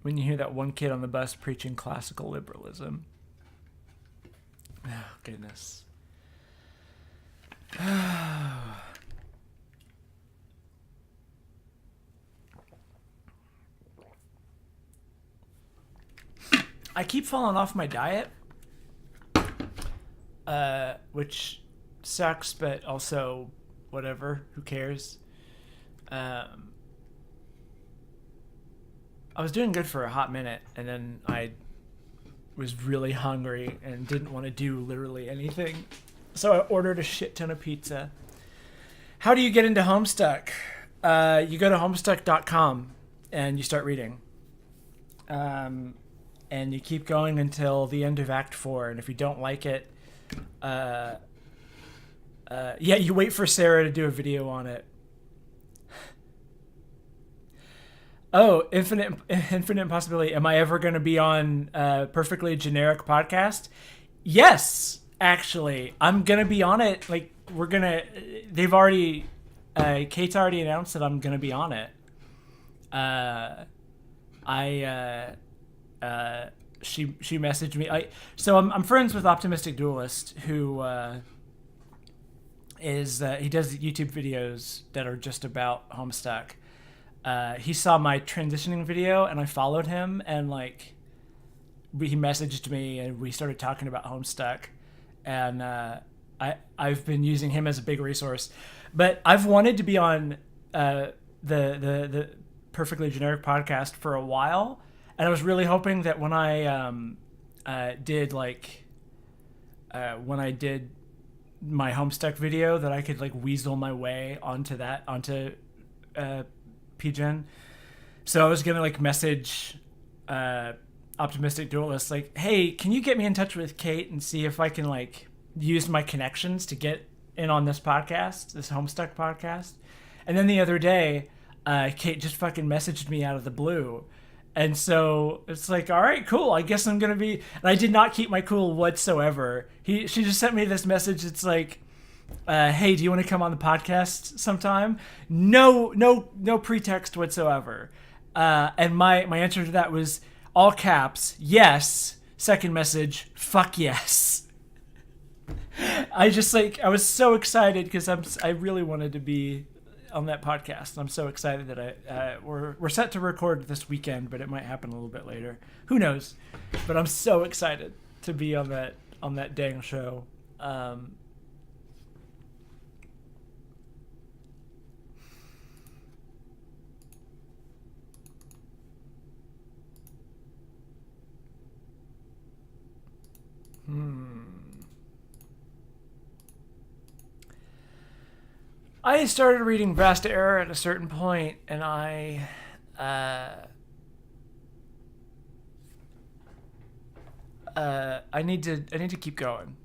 Speaker 1: When you hear that one kid on the bus preaching classical liberalism. Oh, goodness. I keep falling off my diet, which sucks, but also whatever. Who cares? I was doing good for a hot minute, and then I was really hungry and didn't want to do literally anything. So I ordered a shit ton of pizza. How do you get into Homestuck? You go to homestuck.com and you start reading. And you keep going until the end of Act 4. And if you don't like it, you wait for Sarah to do a video on it. Oh, infinite possibility. Am I ever going to be on Perfectly Generic Podcast? Yes, actually. I'm going to be on it. Like, they've already, Kate's already announced that I'm going to be on it. She messaged me. So I'm friends with Optimistic Duelist, who he does YouTube videos that are just about Homestuck. He saw my transitioning video and I followed him, and like he messaged me and we started talking about Homestuck, and I've been using him as a big resource. But I've wanted to be on the Perfectly Generic Podcast for a while, and I was really hoping that when I did my Homestuck video, that I could like weasel my way onto PGen. So I was gonna like message Optimistic Duelist like, hey, can you get me in touch with Kate and see if I can like use my connections to get in on this podcast, this Homestuck podcast. And then the other day, Kate just fucking messaged me out of the blue. And so it's like, all right, cool. I guess I'm gonna be. And I did not keep my cool whatsoever. She just sent me this message. It's like, hey, do you want to come on the podcast sometime? No pretext whatsoever. And my answer to that was all caps, yes. Second message, fuck yes. I was so excited because I really wanted to be on that podcast. I'm so excited that we're set to record this weekend, but it might happen a little bit later. Who knows? But I'm so excited to be on that dang show. I started reading Vast Error at a certain point, and I need to keep going.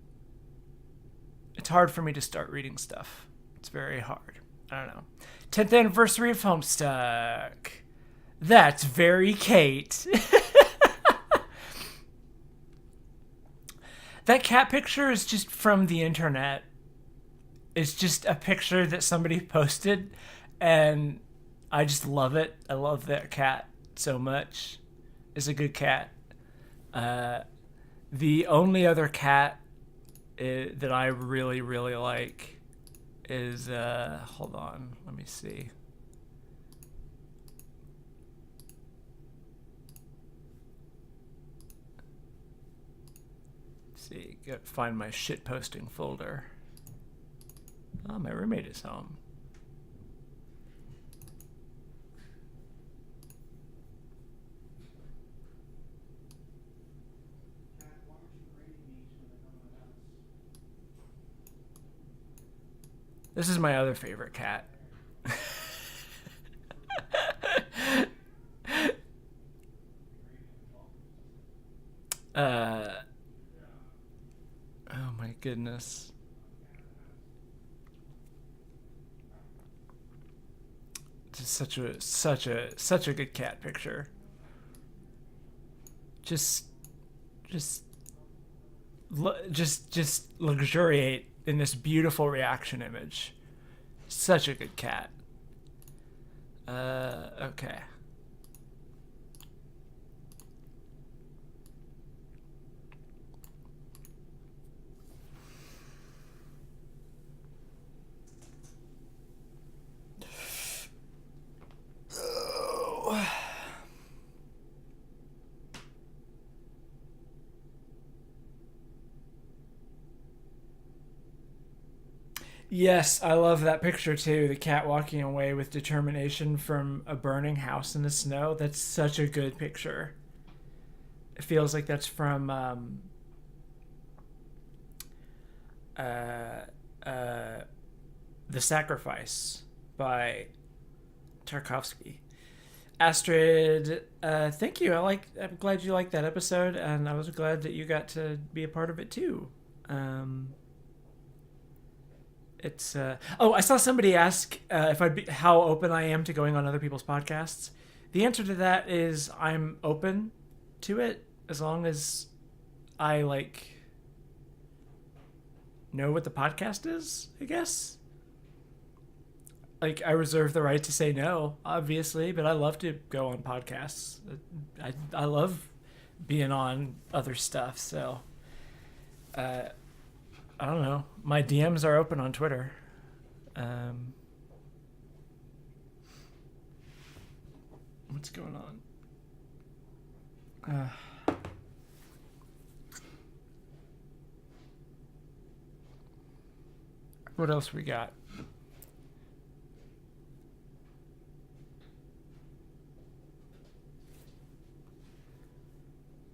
Speaker 1: It's hard for me to start reading stuff. It's very hard. I don't know. 10th anniversary of Homestuck. That's very Kate. That cat picture is just from the internet. It's just a picture that somebody posted, and I just love it. I love that cat so much. It's a good cat. The only other cat that I really, really like is, hold on, let me see. Gotta find my shit posting folder. Oh, my roommate is home. This is my other favorite cat. Oh my goodness. Just such a good cat picture. Just luxuriate in this beautiful reaction image. Such a good cat. Okay. Yes, I love that picture too. The cat walking away with determination from a burning house in the snow. That's such a good picture. It feels like that's from uh, uh, The Sacrifice by Tarkovsky. Astrid, thank you. I'm glad you liked that episode, and I was glad that you got to be a part of it too. Um, it's oh, I saw somebody ask if how open I am to going on other people's podcasts. The answer to that is I'm open to it as long as I like know what the podcast is, I guess. Like, I reserve the right to say no, obviously, but I love to go on podcasts. I love being on other stuff, so uh, I don't know. My DMs are open on Twitter. Um, what's going on? What else we got?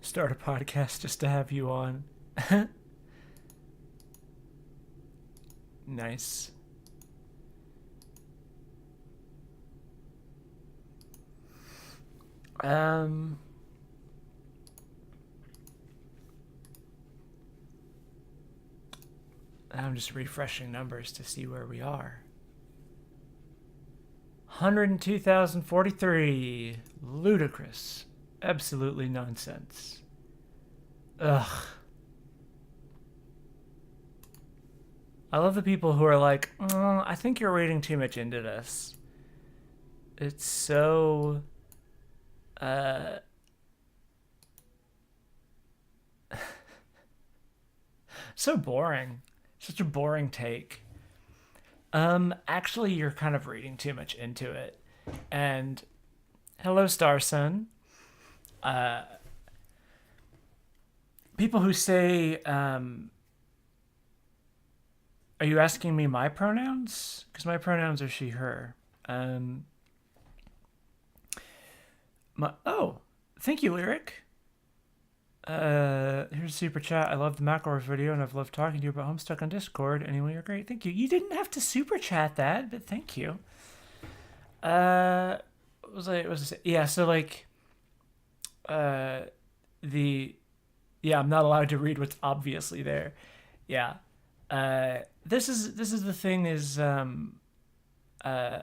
Speaker 1: Start a podcast just to have you on. Nice. Um, I'm just refreshing numbers to see where we are. 102,043. Ludicrous. Absolutely nonsense. Ugh. I love the people who are like, I think you're reading too much into this. It's so uh so boring. Such a boring take. Actually you're kind of reading too much into it. And hello, Starson. Uh People who say, are you asking me my pronouns? Because my pronouns are she, her. Um, oh, thank you, Lyric. Here's a super chat. I love the McElroy video, and I've loved talking to you about Homestuck on Discord. Anyway, you're great. Thank you. You didn't have to super chat that, but thank you. What was I? Yeah. So like, the yeah, I'm not allowed to read what's obviously there. Yeah. This is the thing is uh, uh,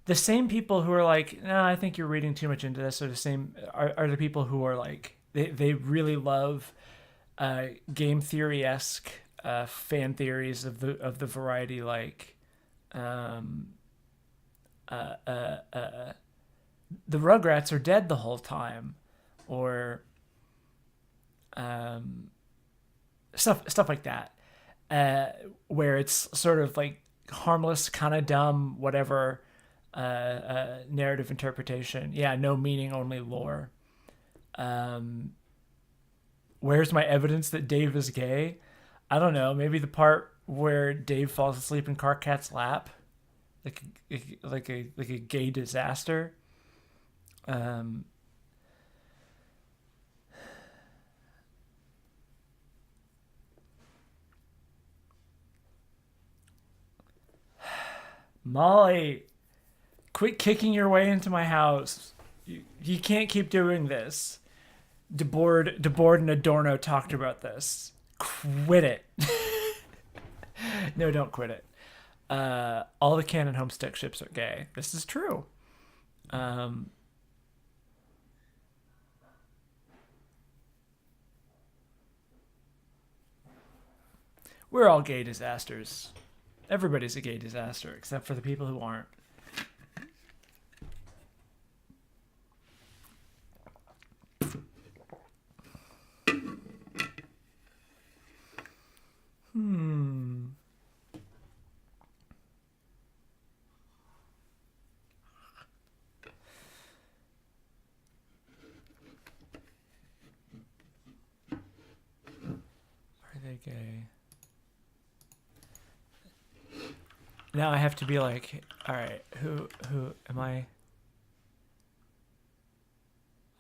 Speaker 1: the same people who are like, no, I think you're reading too much into this, are the same are the people who are like they really love game theory esque fan theories of the variety like um, uh, uh, uh, the Rugrats are dead the whole time, or um, stuff like that, where it's sort of like harmless, kind of dumb, whatever narrative interpretation. Yeah, no meaning, only lore. Um, where's my evidence that Dave is gay? I don't know. Maybe the part where Dave falls asleep in Carcat's lap, like a gay disaster. Um, Molly, quit kicking your way into my house. You can't keep doing this. DeBoard and Adorno talked about this. Quit it. No, don't quit it. All the canon Homestuck ships are gay. This is true. Um, we're all gay disasters. Everybody's a gay disaster, except for the people who aren't. Hmm. Are they gay? Now I have to be like, all right, who am I?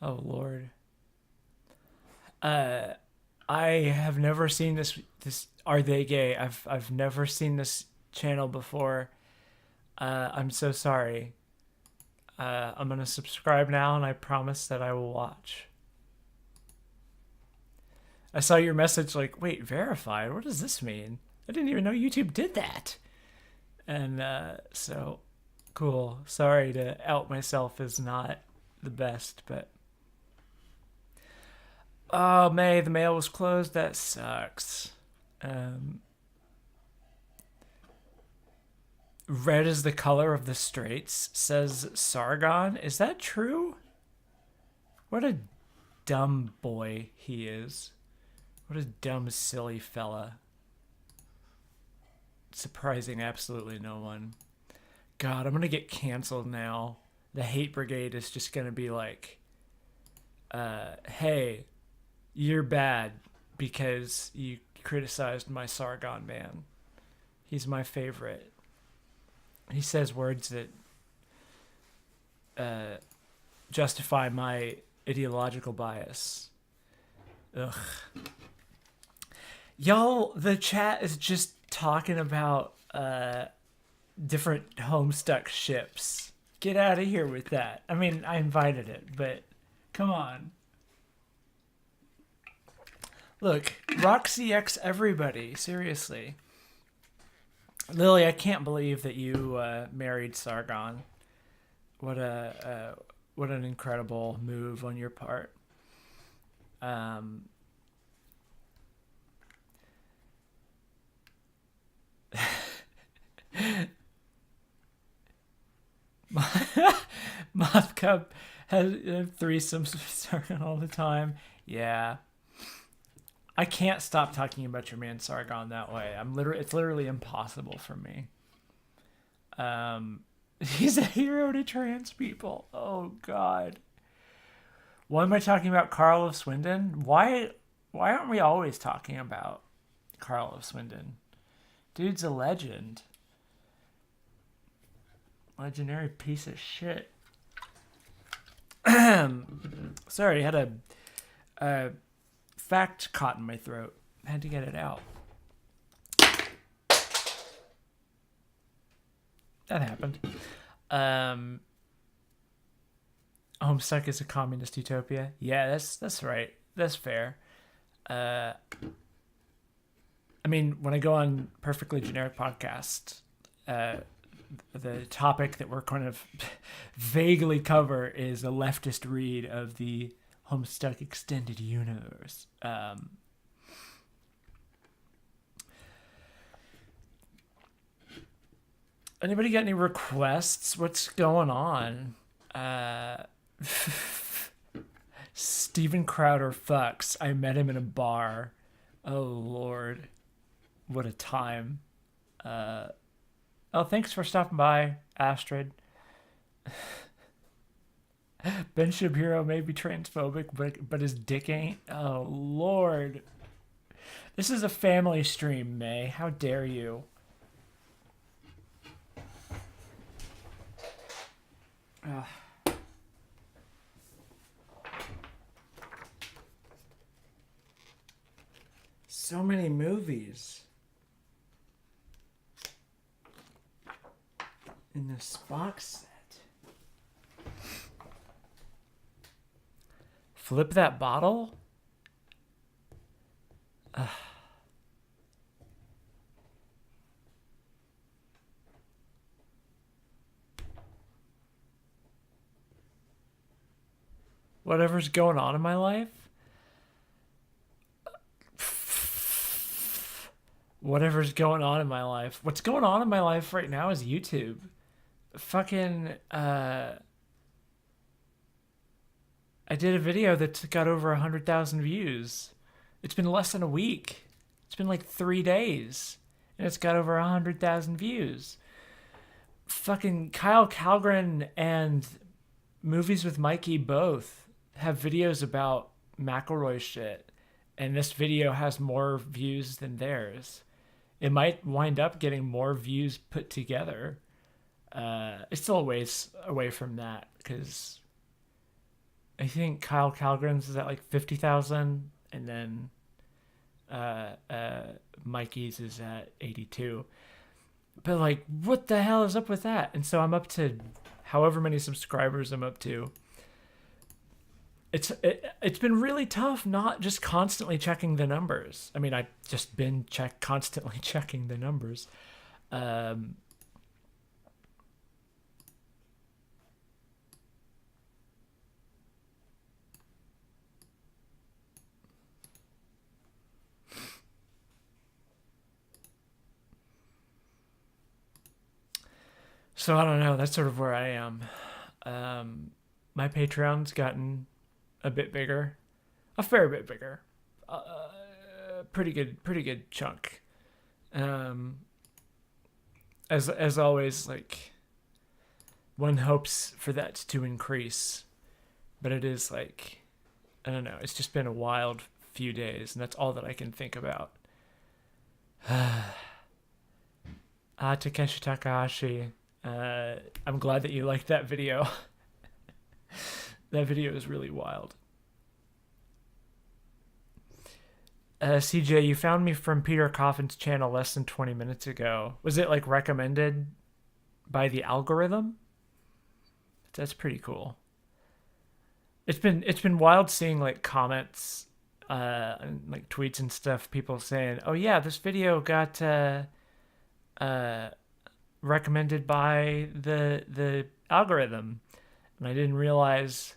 Speaker 1: Oh Lord. Uh, I have never seen this Are They Gay? I've never seen this channel before. I'm so sorry. I'm gonna subscribe now, and I promise that I will watch. I saw your message like, wait, verified? What does this mean? I didn't even know YouTube did that. And so, cool. Sorry to out myself as not the best, but... Oh, May, the mail was closed? That sucks. Red is the color of the Straits, says Sargon. Is that true? What a dumb boy he is. What a dumb, silly fella. Surprising absolutely no one. God, I'm gonna get canceled now. The hate brigade is just gonna be like, hey, you're bad because you criticized my Sargon man. He's my favorite. He says words that justify my ideological bias. Ugh. Y'all, the chat is just talking about different Homestuck ships. Get out of here with that. I mean, I invited it, but come on. Look, Roxy X everybody, seriously. Lily, I can't believe that you married Sargon. What an incredible move on your part. Moth Cup has threesomes with Sargon all the time. Yeah. I can't stop talking about your man Sargon that way. It's literally impossible for me. He's a hero to trans people. Oh God. Why am I talking about Carl of Swindon? Why aren't we always talking about Carl of Swindon? Dude's a legend. Legendary piece of shit. Sorry, I had a fact caught in my throat. I had to get it out. That happened. Homestuck is a communist utopia. Yeah, that's right. That's fair. I mean, when I go on Perfectly Generic Podcast, the topic that we're kind of vaguely cover is a leftist read of the Homestuck Extended Universe. Anybody got any requests? What's going on? Steven Crowder fucks. I met him in a bar. Oh Lord, what a time. Oh, thanks for stopping by, Astrid. Ben Shapiro may be transphobic, but his dick ain't. Oh Lord, this is a family stream, May. How dare you? So many movies in this box set. Flip that bottle? Whatever's going on in my life? Whatever's going on in my life. What's going on in my life right now is YouTube. Fucking, I did a video that got over 100,000 views. It's been less than a week. It's been like 3 days. And it's got over 100,000 views. Fucking Kyle Calgren and Movies with Mikey both have videos about McElroy shit. And this video has more views than theirs. It might wind up getting more views put together. It's still a ways away from that because I think Kyle Calgren's is at like 50,000 and then Mikey's is at 82. But like, what the hell is up with that? And so I'm up to however many subscribers I'm up to. It's been really tough not just constantly checking the numbers. I mean, I've just been constantly checking the numbers. So I don't know. That's sort of where I am. My Patreon's gotten a bit bigger, a fair bit bigger, pretty good chunk. As always, like, one hopes for that to increase, but it is like, I don't know. It's just been a wild few days, and that's all that I can think about. Takeshi Takahashi. I'm glad that you liked that video. That video is really wild. CJ, you found me from Peter Coffin's channel less than 20 minutes ago. Was it like recommended by the algorithm? That's pretty cool. It's been wild seeing like comments, and like tweets and stuff. People saying, "Oh yeah, this video got recommended by the algorithm," and I didn't realize.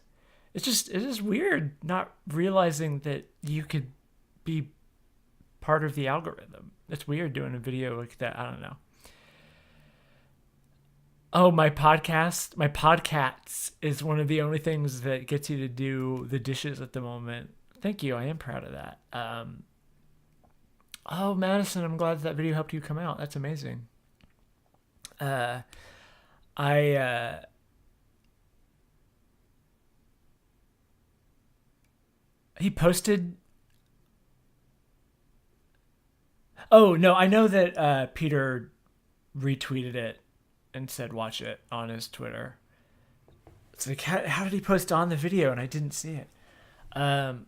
Speaker 1: It is weird not realizing that you could be part of the algorithm. It's weird doing a video like that. I don't know. Oh, my podcasts is one of the only things that gets you to do the dishes at the moment. Thank you. I am proud of that. Oh, Madison, I'm glad that video helped you come out. That's amazing. He posted. Oh no, I know that Peter retweeted it and said watch it on his Twitter. It's like, how did he post on the video and I didn't see it? The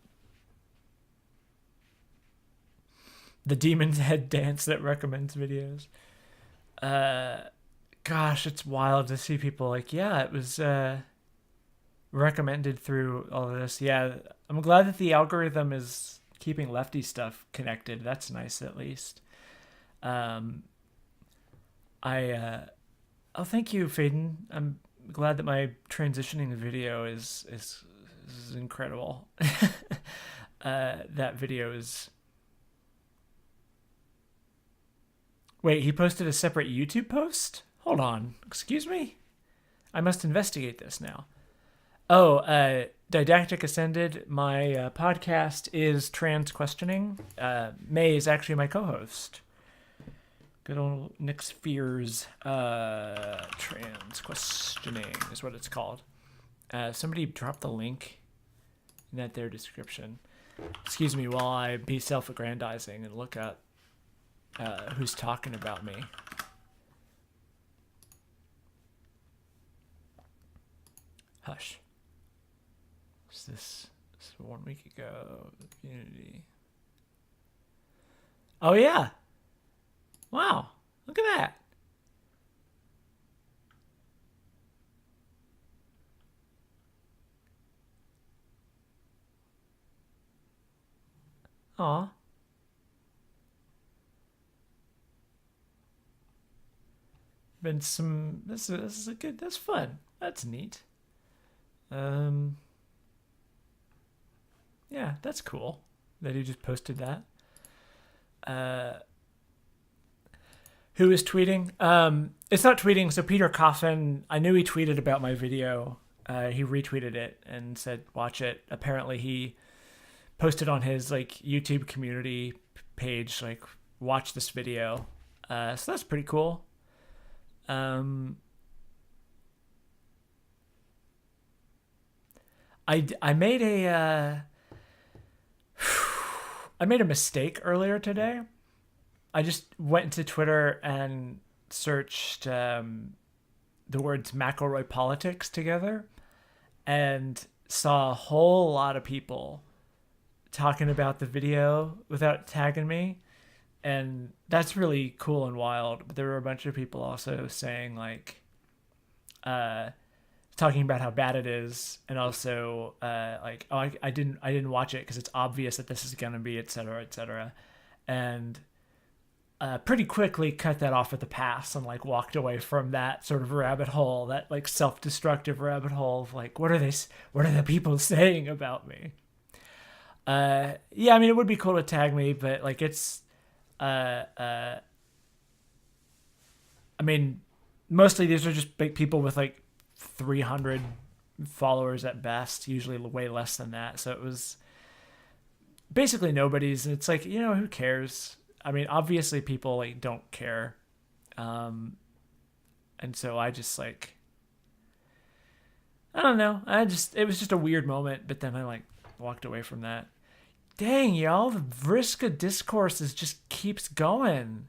Speaker 1: Demon's Head dance that recommends videos. Gosh, it's wild to see people like, yeah, it was recommended through all of this. Yeah, I'm glad that the algorithm is keeping lefty stuff connected. That's nice, at least. Oh, thank you, Faden. I'm glad that my transitioning video is incredible. That video is. Wait, he posted a separate YouTube post? Hold on. Excuse me? I must investigate this now. Oh, Didactic Ascended, my podcast is Trans Questioning. May is actually my co-host. Good old Nick Spheres. Trans Questioning is what it's called. Somebody dropped the link in their description. Excuse me while I be self-aggrandizing and look up who's talking about me. Hush. This 1 week ago, the community. Oh yeah. Wow. Look at that. Aw. Been some. This is a good. That's fun. That's neat. Yeah, that's cool that he just posted that. Who is tweeting? It's not tweeting. So Peter Coffin, I knew he tweeted about my video. He retweeted it and said, "Watch it." Apparently, he posted on his like YouTube community page, like, "Watch this video." So that's pretty cool. I made a I made a mistake earlier today. I just went into Twitter and searched the words McElroy politics together and saw a whole lot of people talking about the video without tagging me, and that's really cool and wild. But there were a bunch of people also saying like, talking about how bad it is, and also like, oh, I didn't watch it because it's obvious that this is gonna be, etc., etc., and pretty quickly cut that off at the pass and like walked away from that sort of rabbit hole, that like self-destructive rabbit hole of like, what are the people saying about me? Yeah, I mean, it would be cool to tag me, but like it's I mean, mostly these are just big people with like 300 followers at best, usually way less than that. So it was basically nobody's. It's like, who cares? I mean, obviously people like don't care. And so I just like, I don't know. It was just a weird moment, but then I like walked away from that. Dang, y'all, the Vriska discourse just keeps going.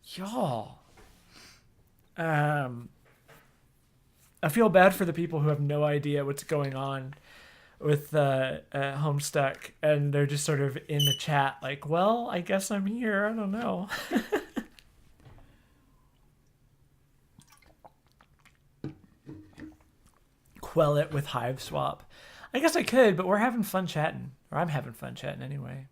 Speaker 1: Y'all. I feel bad for the people who have no idea what's going on with Homestuck, and they're just sort of in the chat like, well, I guess I'm here. I don't know. Quell it with Hive Swap. I guess I could, but we're having fun chatting. Or I'm having fun chatting anyway.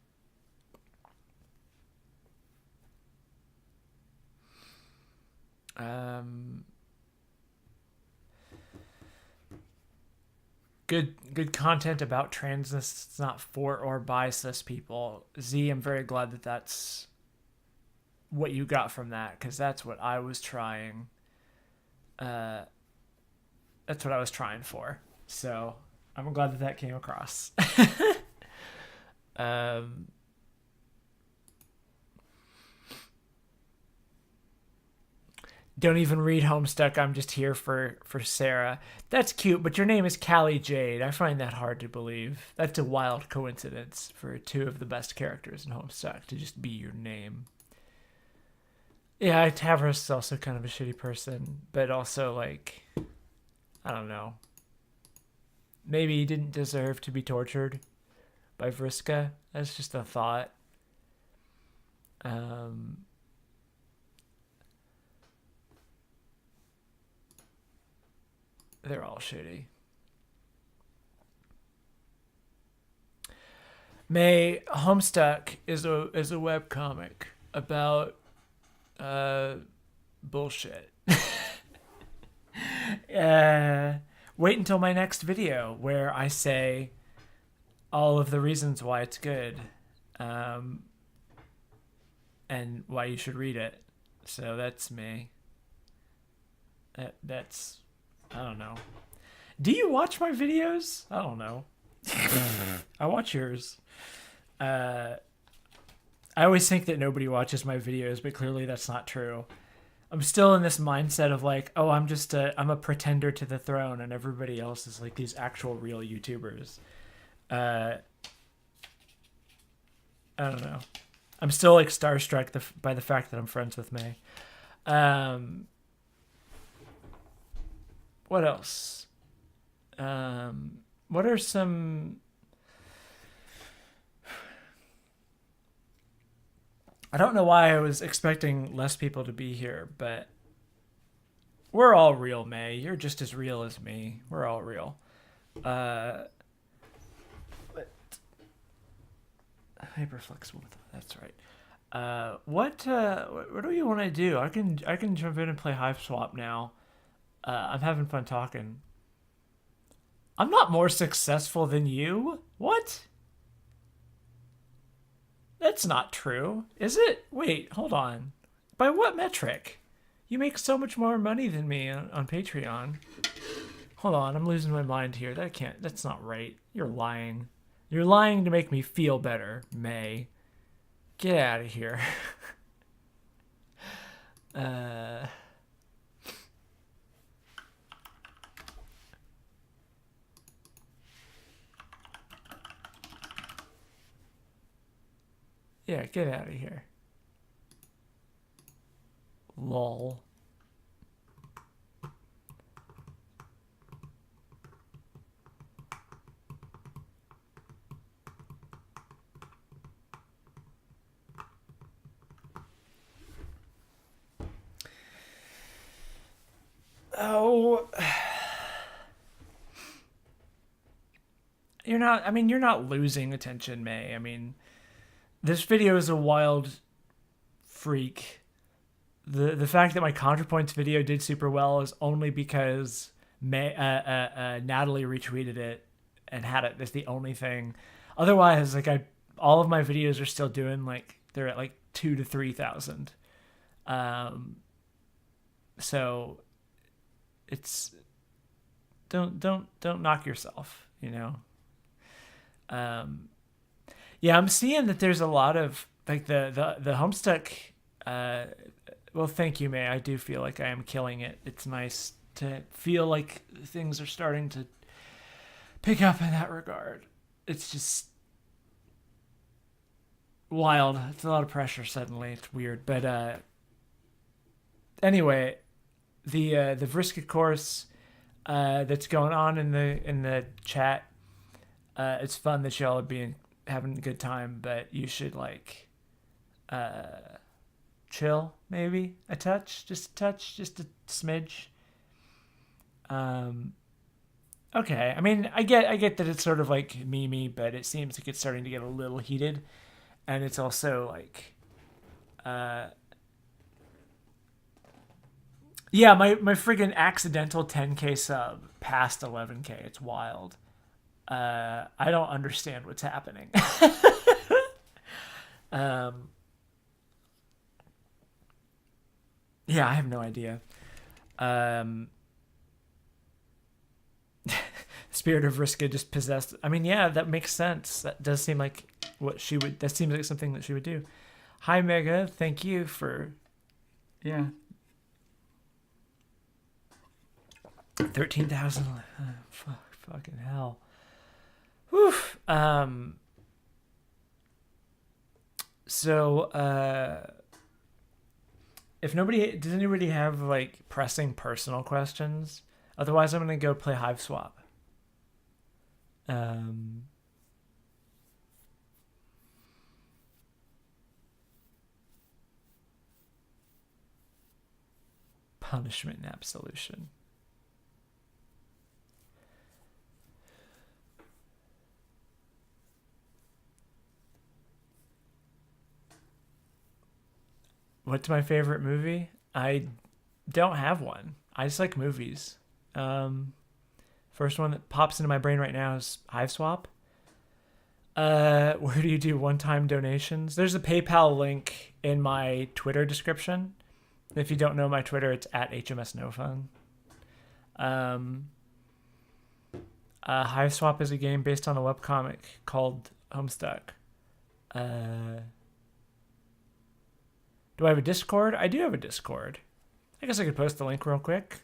Speaker 1: Good content about transness. It's not for or by cis people. Z, I'm very glad that that's what you got from that, because that's what I was trying. That's what I was trying for. So I'm glad that that came across. Don't even read Homestuck. I'm just here for Sarah. That's cute, but your name is Callie Jade. I find that hard to believe. That's a wild coincidence for two of the best characters in Homestuck to just be your name. Yeah, Tavros is also kind of a shitty person, but also like, I don't know. Maybe he didn't deserve to be tortured by Vriska. That's just a thought. They're all shitty. May, Homestuck is a webcomic about bullshit. Wait until my next video where I say all of the reasons why it's good, and why you should read it. So that's me. That's, I don't know. Do you watch my videos? I don't know. I watch yours. I always think that nobody watches my videos, but clearly that's not true. I'm still in this mindset of like, oh, I'm a pretender to the throne, and everybody else is like these actual real YouTubers. I don't know. I'm still like starstruck by the fact that I'm friends with May. What else? What are some... I don't know why I was expecting less people to be here, but we're all real, May. You're just as real as me. We're all real. But hyper flexible. That's right. What do you want to do? I can jump in and play Hive Swap now. I'm having fun talking. I'm not more successful than you. What? That's not true, is it? Wait, hold on. By what metric? You make so much more money than me on Patreon. Hold on, I'm losing my mind here. That's not right. You're lying. You're lying to make me feel better, May. Get out of here. Yeah, get out of here. Lol. Oh, you're not losing attention, May. I mean, this video is a wild freak. The fact that my ContraPoints video did super well is only because Natalie retweeted it and had it. That's the only thing. Otherwise, like all of my videos are still doing like they're at like 2,000 to 3,000. So it's don't knock yourself, you know. Yeah, I'm seeing that there's a lot of like the Homestuck. Well, thank you, May. I do feel like I am killing it. It's nice to feel like things are starting to pick up in that regard. It's just wild. It's a lot of pressure suddenly. It's weird, but anyway, the Vriska course that's going on in the chat. It's fun that y'all are having a good time, but you should like chill, maybe just a smidge. Okay, I mean, I get that it's sort of like memey, but it seems like it's starting to get a little heated, and it's also like, yeah, my friggin' accidental 10K sub past 11K. It's wild. I don't understand what's happening. Yeah, I have no idea. Spirit of Vriska just possessed. I mean, yeah, that makes sense. That does seem like what she would. That seems like something that she would do. Hi, Mega. Thank you for. Yeah. 13,000. Fucking hell. Whew. So, if does anybody have like pressing personal questions? Otherwise, I'm gonna go play Hive Swap. Punishment and absolution. What's my favorite movie? I don't have one. I just like movies. First one that pops into my brain right now is Hive Swap. Where do you do one-time donations? There's a PayPal link in my Twitter description. If you don't know my Twitter, it's at HMSNoFun. Hive Swap is a game based on a webcomic called Homestuck. Do I have a Discord? I do have a Discord. I guess I could post the link real quick.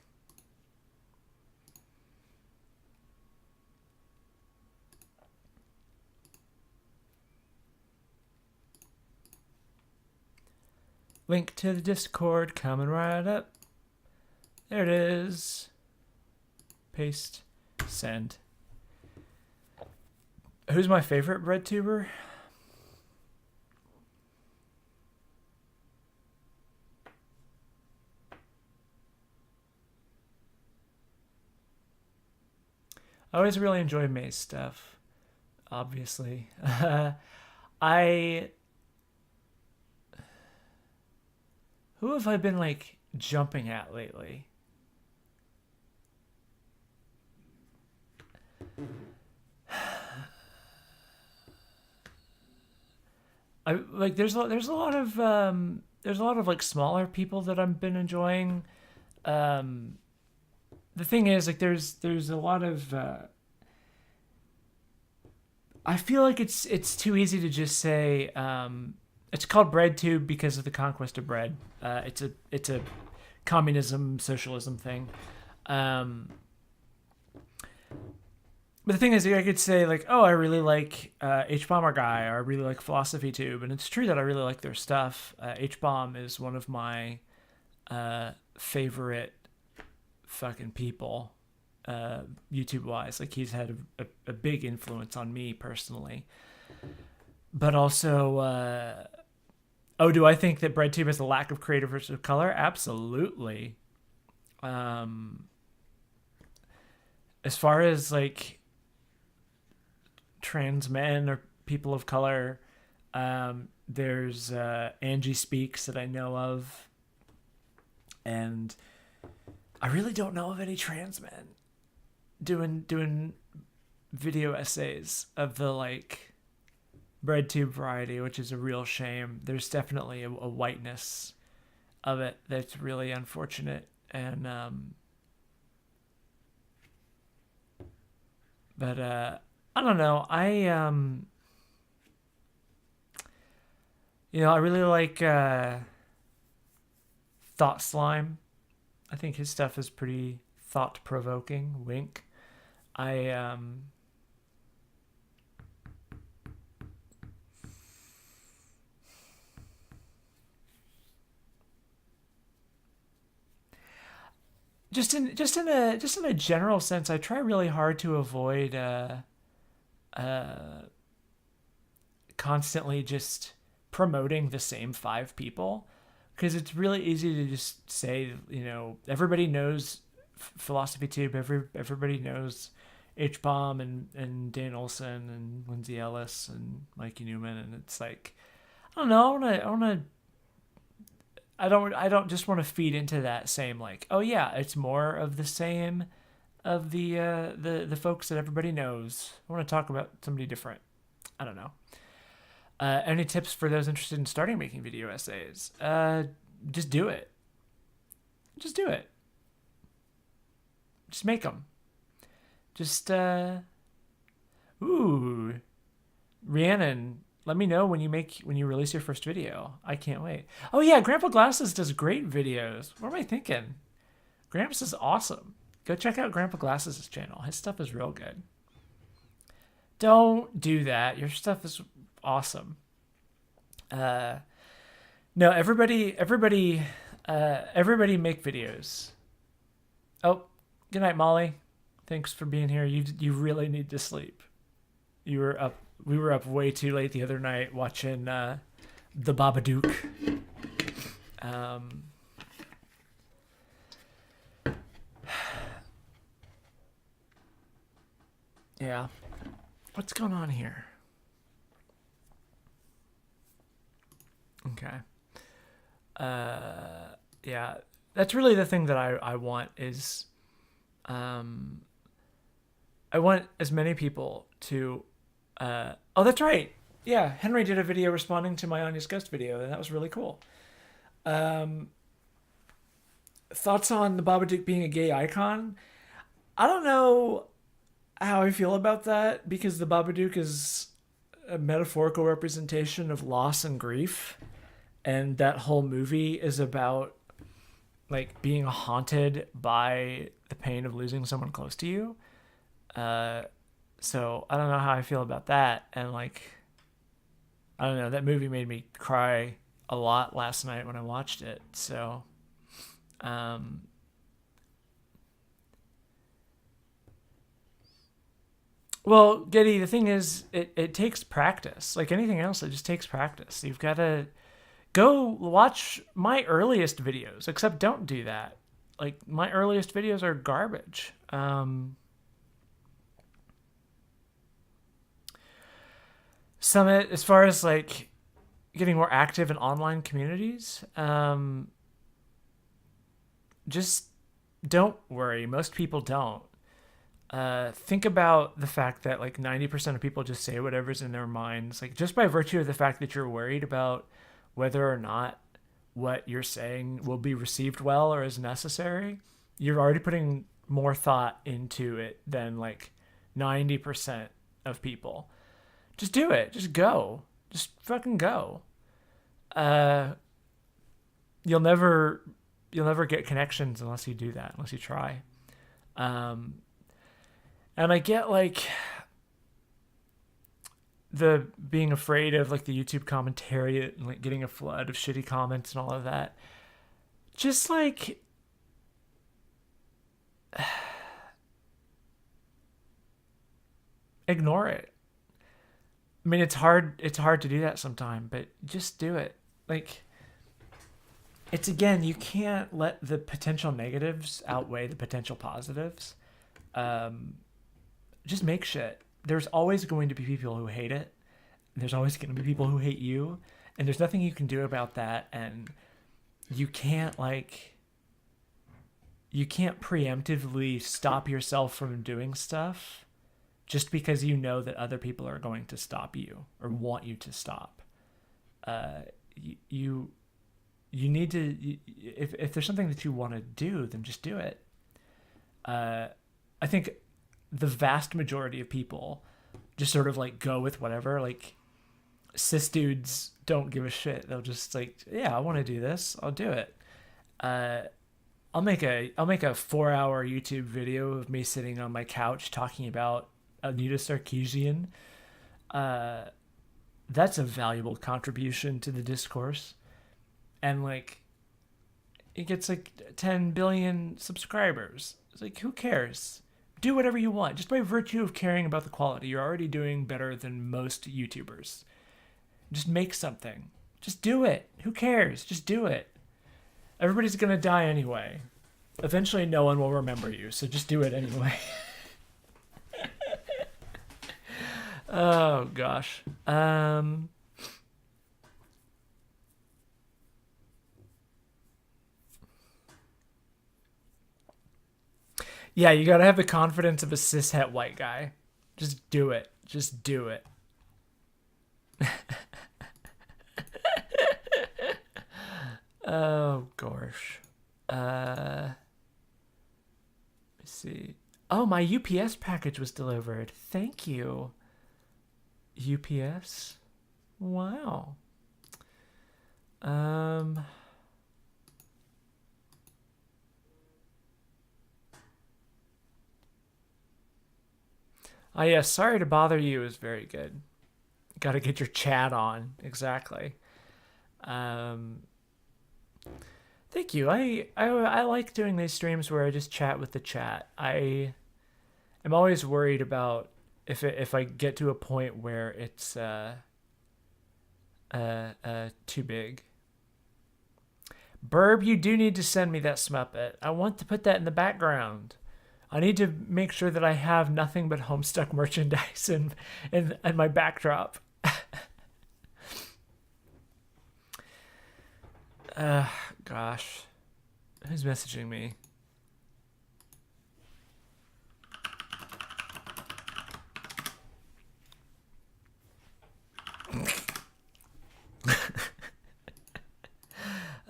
Speaker 1: Link to the Discord coming right up. There it is. Paste. Send. Who's my favorite bread tuber? I always really enjoy May's stuff, obviously. Who have I been like jumping at lately? I like there's a lot of like smaller people that I've been enjoying. The thing is, like, there's a lot of. I feel like it's too easy to just say. It's called BreadTube because of the conquest of bread. It's a communism socialism thing. But the thing is, I could say like, oh, I really like H-Bomber Guy, or I really like Philosophy Tube, and it's true that I really like their stuff. H-Bomb is one of my favorite fucking people, YouTube wise. Like, he's had a big influence on me personally. But also, do I think that BreadTube has a lack of creative versus color? Absolutely. Um, as far as like trans men or people of color, there's Angie Speaks that I know of, and I really don't know of any trans men doing video essays of the like breadtube variety, which is a real shame. There's definitely a whiteness of it that's really unfortunate, and but I don't know. I really like Thought Slime. I think his stuff is pretty thought provoking. Wink. I just in a general sense, I try really hard to avoid uh, constantly just promoting the same five people, because it's really easy to just say, everybody knows Philosophy Tube, everybody knows H Bomb and Dan Olson and Lindsay Ellis and Mikey Newman, and it's like, I don't know, I don't just want to feed into that same like, oh yeah, it's more of the same of the folks that everybody knows. I want to talk about somebody different. I don't know. Any tips for those interested in starting making video essays? Just do it. Just do it. Just make them. Just Rhiannon, let me know when you release your first video. I can't wait. Oh yeah, Grandpa Glasses does great videos. What am I thinking? Gramps is awesome. Go check out Grandpa Glasses' channel. His stuff is real good. Don't do that. Your stuff is awesome. No, everybody make videos. Oh, good night, Molly. Thanks for being here. You really need to sleep. We were up way too late the other night watching The Babadook. Yeah. What's going on here? Okay. Yeah. That's really the thing that I want is, I want as many people to, oh, that's right. Yeah. Henry did a video responding to my Anya's Ghost video, and that was really cool. Thoughts on the Babadook being a gay icon? I don't know how I feel about that, because the Babadook is a metaphorical representation of loss and grief, and that whole movie is about like being haunted by the pain of losing someone close to you. So I don't know how I feel about that, and like, I don't know, that movie made me cry a lot last night when I watched it. So well, Getty, the thing is, it takes practice. Like anything else, it just takes practice. You've got to go watch my earliest videos, except don't do that. Like, my earliest videos are garbage. Summit, as far as like getting more active in online communities, just don't worry. Most people don't. Think about the fact that like 90% of people just say whatever's in their minds. Like, just by virtue of the fact that you're worried about whether or not what you're saying will be received well or is necessary, you're already putting more thought into it than like 90% of people. Just do it. Just go. Just fucking go. Uh, you'll never get connections unless you do that, unless you try. Um, and I get like the being afraid of like the YouTube commentary and like getting a flood of shitty comments and all of that. Just like ignore it. I mean, it's hard to do that sometimes, but just do it. Like, it's again, you can't let the potential negatives outweigh the potential positives. Um, just make shit. There's always going to be people who hate it. There's always going to be people who hate you, and there's nothing you can do about that. And you can't you can't preemptively stop yourself from doing stuff just because you know that other people are going to stop you or want you to stop. Uh, you you need to if there's something that you want to do, then just do it. Uh, I think the vast majority of people just sort of like go with whatever. Like cis dudes don't give a shit. They'll just like, yeah, I want to do this. I'll do it. Uh, I'll make a 4 hour YouTube video of me sitting on my couch talking about Anita Sarkeesian. Uh, that's a valuable contribution to the discourse, and like it gets like 10 billion subscribers. It's like, who cares? Do whatever you want. Just by virtue of caring about the quality, you're already doing better than most YouTubers. Just make something. Just do it. Who cares? Just do it. Everybody's gonna die anyway. Eventually, no one will remember you, so just do it anyway. Oh gosh. Yeah, you gotta have the confidence of a cishet white guy. Just do it. Just do it. Oh gosh. Let's see. Oh, my UPS package was delivered. Thank you, UPS. Wow. Um. Oh yeah, sorry to bother you is very good. Got to get your chat on. Exactly. Um. Thank you. I like doing these streams where I just chat with the chat. I am always worried about if I get to a point where it's too big. Burb, you do need to send me that Smuppet. I want to put that in the background. I need to make sure that I have nothing but Homestuck merchandise in my backdrop. Uh, Gosh. Who's messaging me?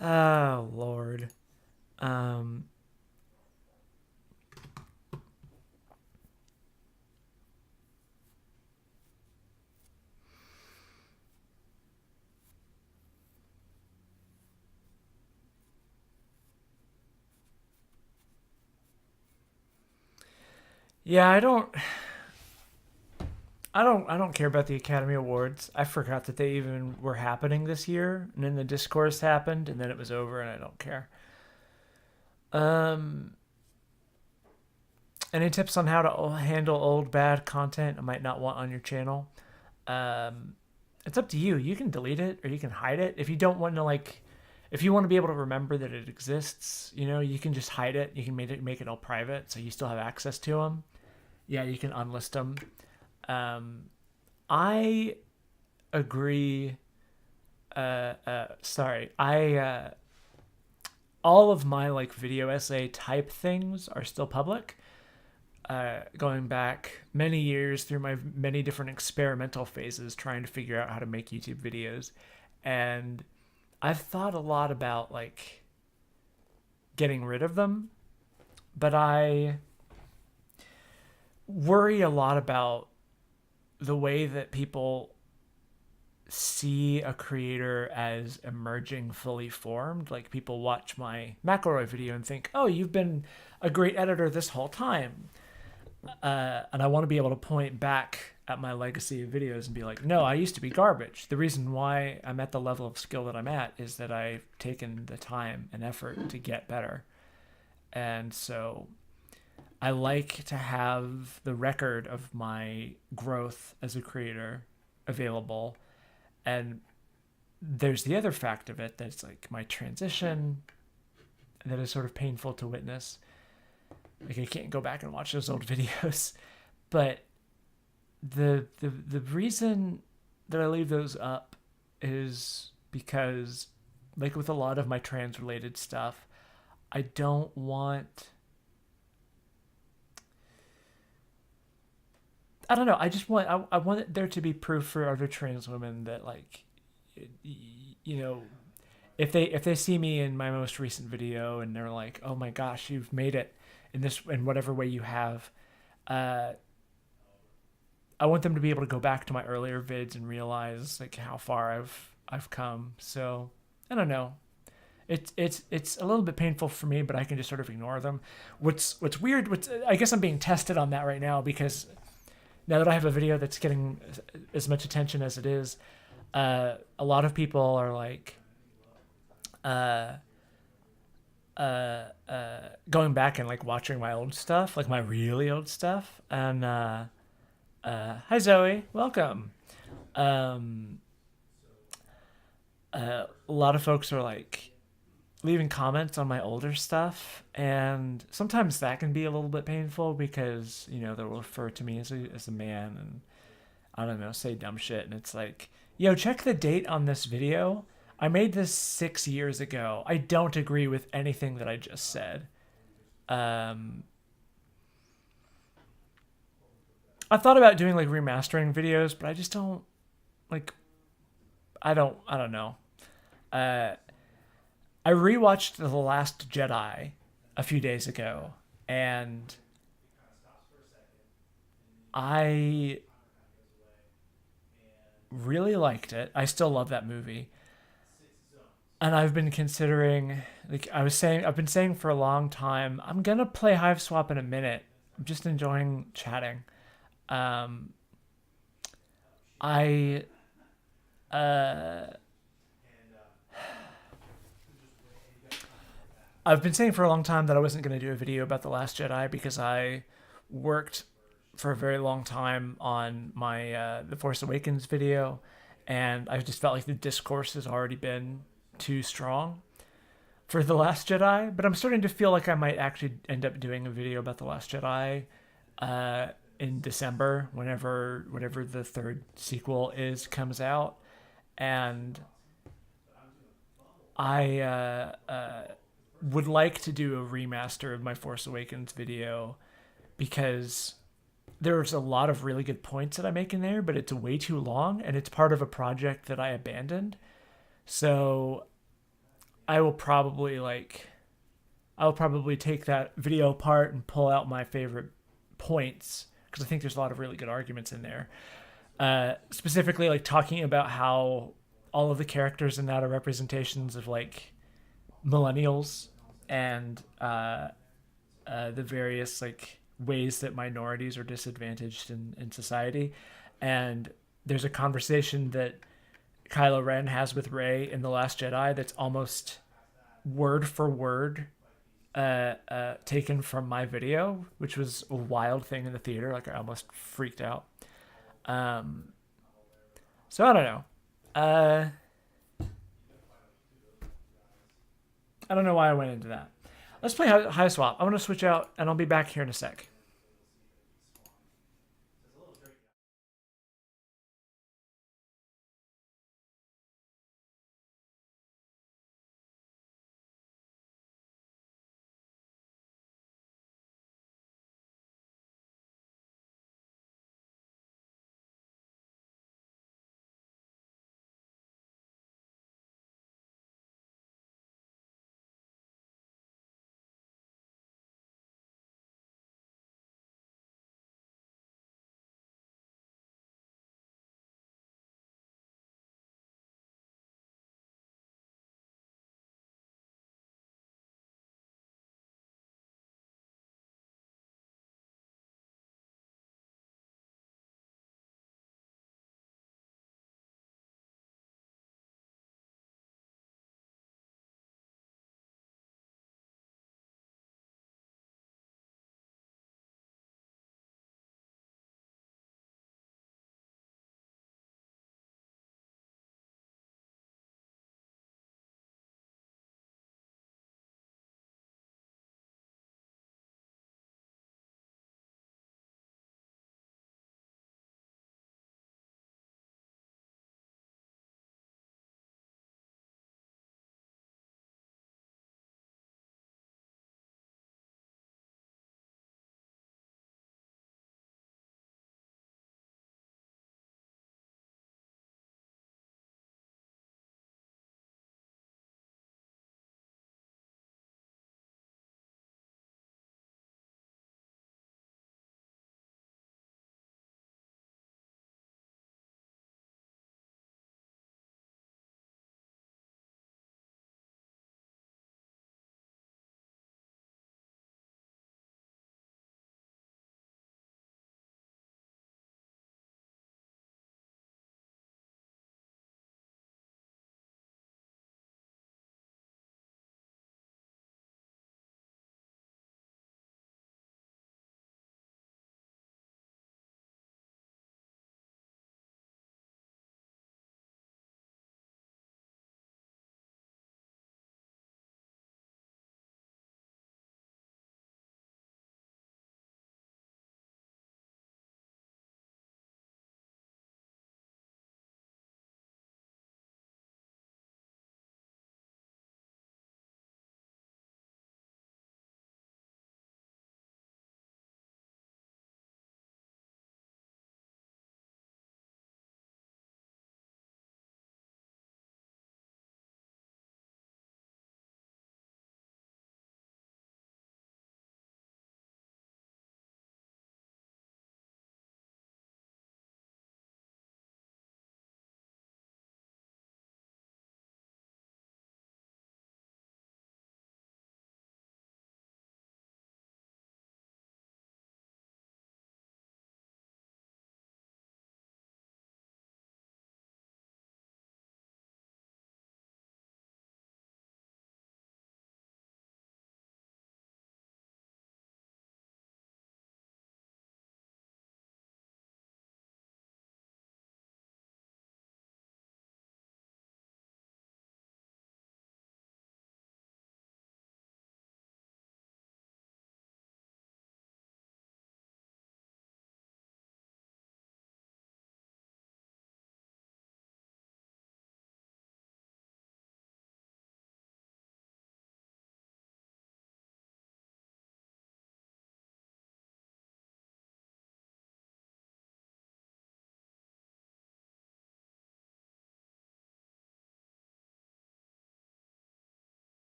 Speaker 1: Oh, Lord. Um, yeah, I don't care about the Academy Awards. I forgot that they even were happening this year, and then the discourse happened, and then it was over, and I don't care. Um, any tips on how to handle old bad content I might not want on your channel? Um, it's up to you. You can delete it or you can hide it. If you don't want to like, if you want to be able to remember that it exists, you know, you can just hide it. You can make it all private, so you still have access to them. Yeah, you can unlist them. Um, I agree. Sorry, I all of my like video essay type things are still public. Going back many years through my many different experimental phases trying to figure out how to make YouTube videos. And I've thought a lot about like getting rid of them, but I worry a lot about the way that people see a creator as emerging fully formed. Like people watch my McElroy video and think, oh, you've been a great editor this whole time. And I want to be able to point back at my legacy of videos and be like, no, I used to be garbage. The reason why I'm at the level of skill that I'm at is that I've taken the time and effort to get better. And so I like to have the record of my growth as a creator available. And there's the other fact of it that's like my transition that is sort of painful to witness. Like I can't go back and watch those old videos, but the reason that I leave those up is because, like with a lot of my trans related stuff, I don't want. I don't know. I just want. I want there to be proof for other trans women that, like, you know, if they see me in my most recent video and they're like, oh my gosh, you've made it in whatever way you have. Uh, I want them to be able to go back to my earlier vids and realize like how far I've come. So I don't know. It's a little bit painful for me, but I can just sort of ignore them. What's weird? I guess I'm being tested on that right now because now that I have a video that's getting as much attention as it is, a lot of people are like, uh, going back and like watching my old stuff, like my really old stuff, and hi Zoe, welcome. Um, a lot of folks are like leaving comments on my older stuff, and sometimes that can be a little bit painful because they'll refer to me as a man and I don't know, say dumb shit, and it's like, yo, check the date on this video. I made this 6 years ago. I don't agree with anything that I just said. Um, I thought about doing like remastering videos, but I just don't like. I don't know. Uh, I rewatched The Last Jedi a few days ago, and I really liked it. I still love that movie. And I've been considering, like I've been saying for a long time, I'm gonna play Hive Swap in a minute. I'm just enjoying chatting. Um, I uh, I've been saying for a long time that I wasn't gonna do a video about The Last Jedi because I worked for a very long time on my The Force Awakens video, and I just felt like the discourse has already been too strong for The Last Jedi, but I'm starting to feel like I might actually end up doing a video about The Last Jedi uh, in December, whenever the third sequel is comes out, and I would like to do a remaster of my Force Awakens video because there's a lot of really good points that I make in there, but it's way too long and it's part of a project that I abandoned. So I will probably like I'll probably take that video apart and pull out my favorite points because I think there's a lot of really good arguments in there. Specifically, like talking about how all of the characters in that are representations of like millennials and the various like ways that minorities are disadvantaged in society. And there's a conversation that Kylo Ren has with Rey in The Last Jedi that's almost word for word taken from my video, which was a wild thing in the theater. Like I almost freaked out. Um, so I don't know. Uh, I don't know why I went into that. Let's play high swap. I want to switch out, and I'll be back here in a sec.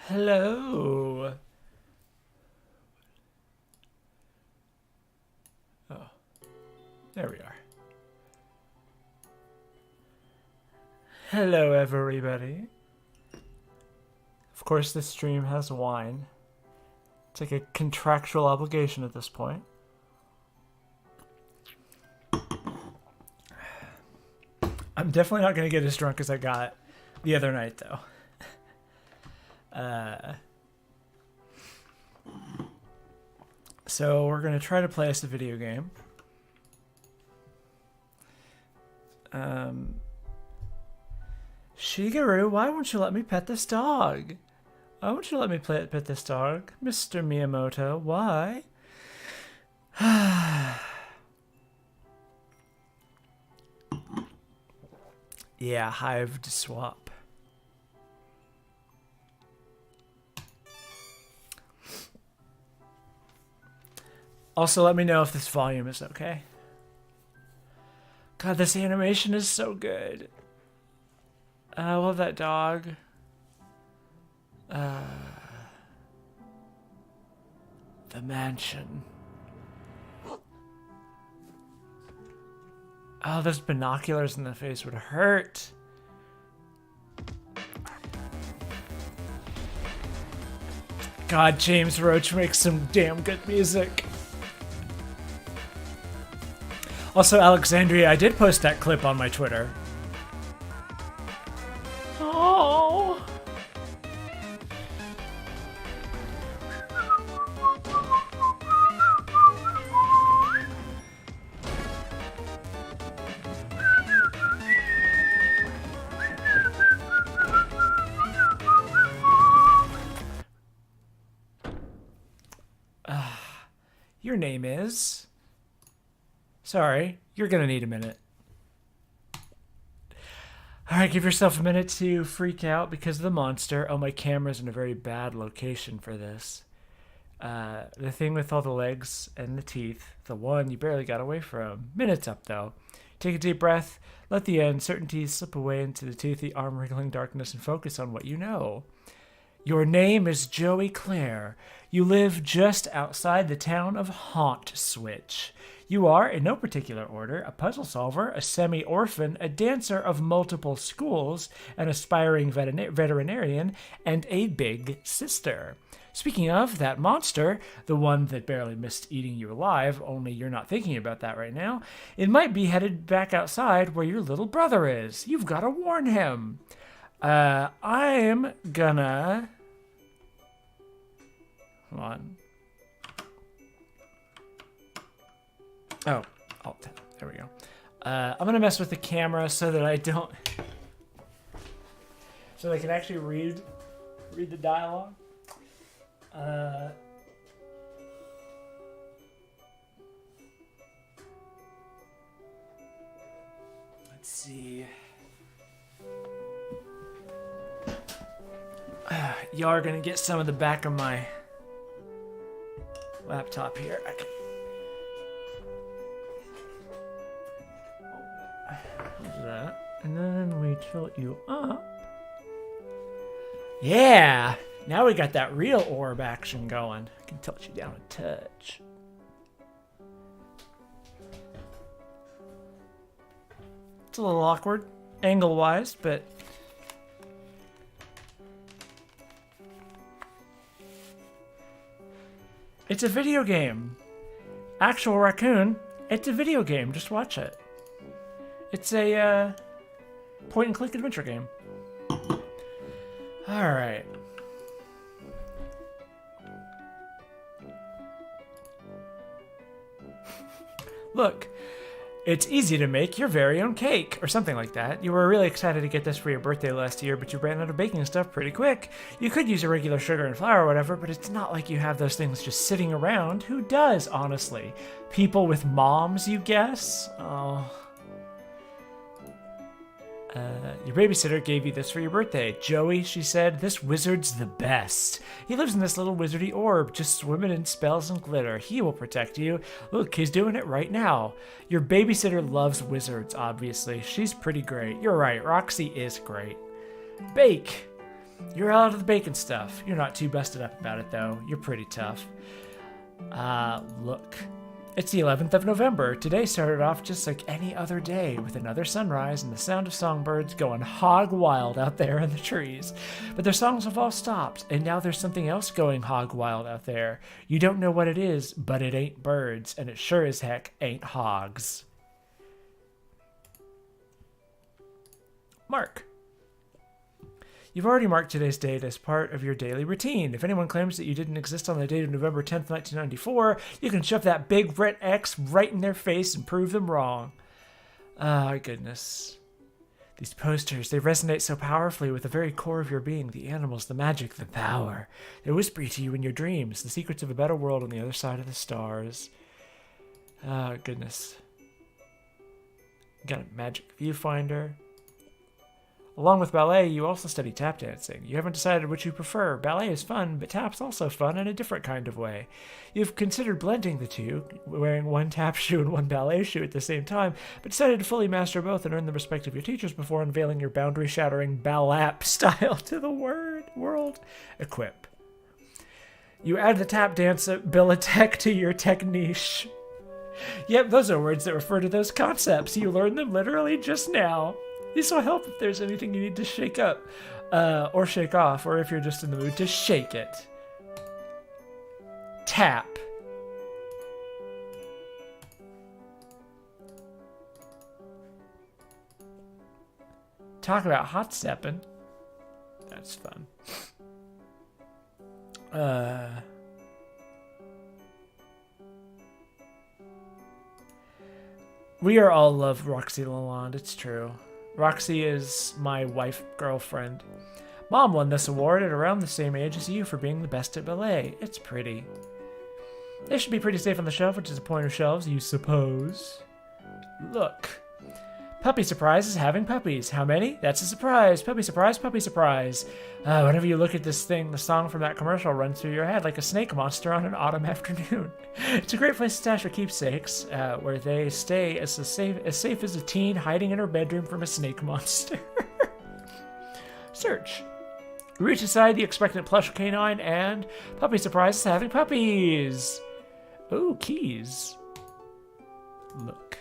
Speaker 1: Hello. Oh, there we are. Hello, everybody. Of course, this stream has wine. It's like a contractual obligation at this point. I'm definitely not going to get as drunk as I got the other night, though. So we're going to try to play us a video game. Shigeru, why won't you let me pet this dog? Why won't you let me pet this dog? Mr. Miyamoto, why? Yeah, hived swap. Also, let me know if this volume is okay. God, this animation is so good. I love that dog. The mansion. Oh, those binoculars in the face would hurt. God, James Roach makes some damn good music. Also, Alexandria, I did post that clip on my Twitter. Oh. Your name is... Sorry, you're gonna need a minute. Alright, give yourself a minute to freak out because of the monster. Oh, my camera's in a very bad location for this. The thing with all the legs and the teeth, the one you barely got away from. Minute's up, though. Take a deep breath, let the uncertainties slip away into the toothy, arm-wriggling darkness and focus on what you know. Your name is Joey Clare. You live just outside the town of Haunt Switch. You are, in no particular order, a puzzle solver, a semi-orphan, a dancer of multiple schools, an aspiring veterinarian, and a big sister. Speaking of that monster, the one that barely missed eating you alive, only you're not thinking about that right now, it might be headed back outside where your little brother is. You've got to warn him. I'm gonna... Hold on. Oh, Alt 10. There we go. I'm gonna mess with the camera so that I don't... so I can actually read the dialogue. Let's see. Y'all are gonna get some of the back of my laptop here. That, and then we tilt you up. Yeah, now we got that real orb action going. I can tilt you down a touch. It's a little awkward, angle-wise, but it's a video game. Actual Raccoon, it's a video game. Just watch it. It's a point-and-click adventure game. All right. Look, it's easy to make your very own cake, or something like that. You were really excited to get this for your birthday last year, but you ran out of baking stuff pretty quick. You could use a regular sugar and flour or whatever, but it's not like you have those things just sitting around. Who does, honestly? People with moms, you guess? Oh... your babysitter gave you this for your birthday. Joey, she said, this wizard's the best. He lives in this little wizardy orb, just swimming in spells and glitter. He will protect you. Look, he's doing it right now. Your babysitter loves wizards, obviously. She's pretty great. You're right, Roxy is great. Bake. You're out of the bacon stuff. You're not too busted up about it, though. You're pretty tough. Look. It's the 11th of November. Today started off just like any other day, with another sunrise and the sound of songbirds going hog wild out there in the trees. But their songs have all stopped, and now there's something else going hog wild out there. You don't know what it is, but it ain't birds, and it sure as heck ain't hogs. Mark. You've already marked today's date as part of your daily routine. If anyone claims that you didn't exist on the date of November 10th, 1994, you can shove that big red X right in their face and prove them wrong. Ah, goodness. These posters, they resonate so powerfully with the very core of your being, the animals, the magic, the power. They whisper to you in your dreams, the secrets of a better world on the other side of the stars. Ah, goodness. Got a magic viewfinder. Along with ballet, you also study tap dancing. You haven't decided which you prefer. Ballet is fun, but tap's also fun in a different kind of way. You've considered blending the two, wearing one tap shoe and one ballet shoe at the same time, but decided to fully master both and earn the respect of your teachers before unveiling your boundary-shattering ballap style to the world. Equip. You add the tap dance abilitech to your techniche. Yep, those are words that refer to those concepts. You learned them literally just now. These will help if there's anything you need to shake up, or shake off, or if you're just in the mood to shake it. Tap. Talk about hot stepping. That's fun. We are all love Roxy Lalonde, it's true. Roxy is my wife-girlfriend. Mom won this award at around the same age as you for being the best at ballet. It's pretty. They should be pretty safe on the shelf, which is a point of shelves, you suppose. Look. Puppy Surprise is having puppies. How many? That's a surprise. Puppy surprise, puppy surprise. Whenever you look at this thing, the song from that commercial runs through your head like a snake monster on an autumn afternoon. It's a great place to stash your keepsakes, where they stay as safe as a teen hiding in her bedroom from a snake monster. Search. Reach aside the expectant plush canine, and Puppy Surprise is having puppies. Ooh, keys. Look.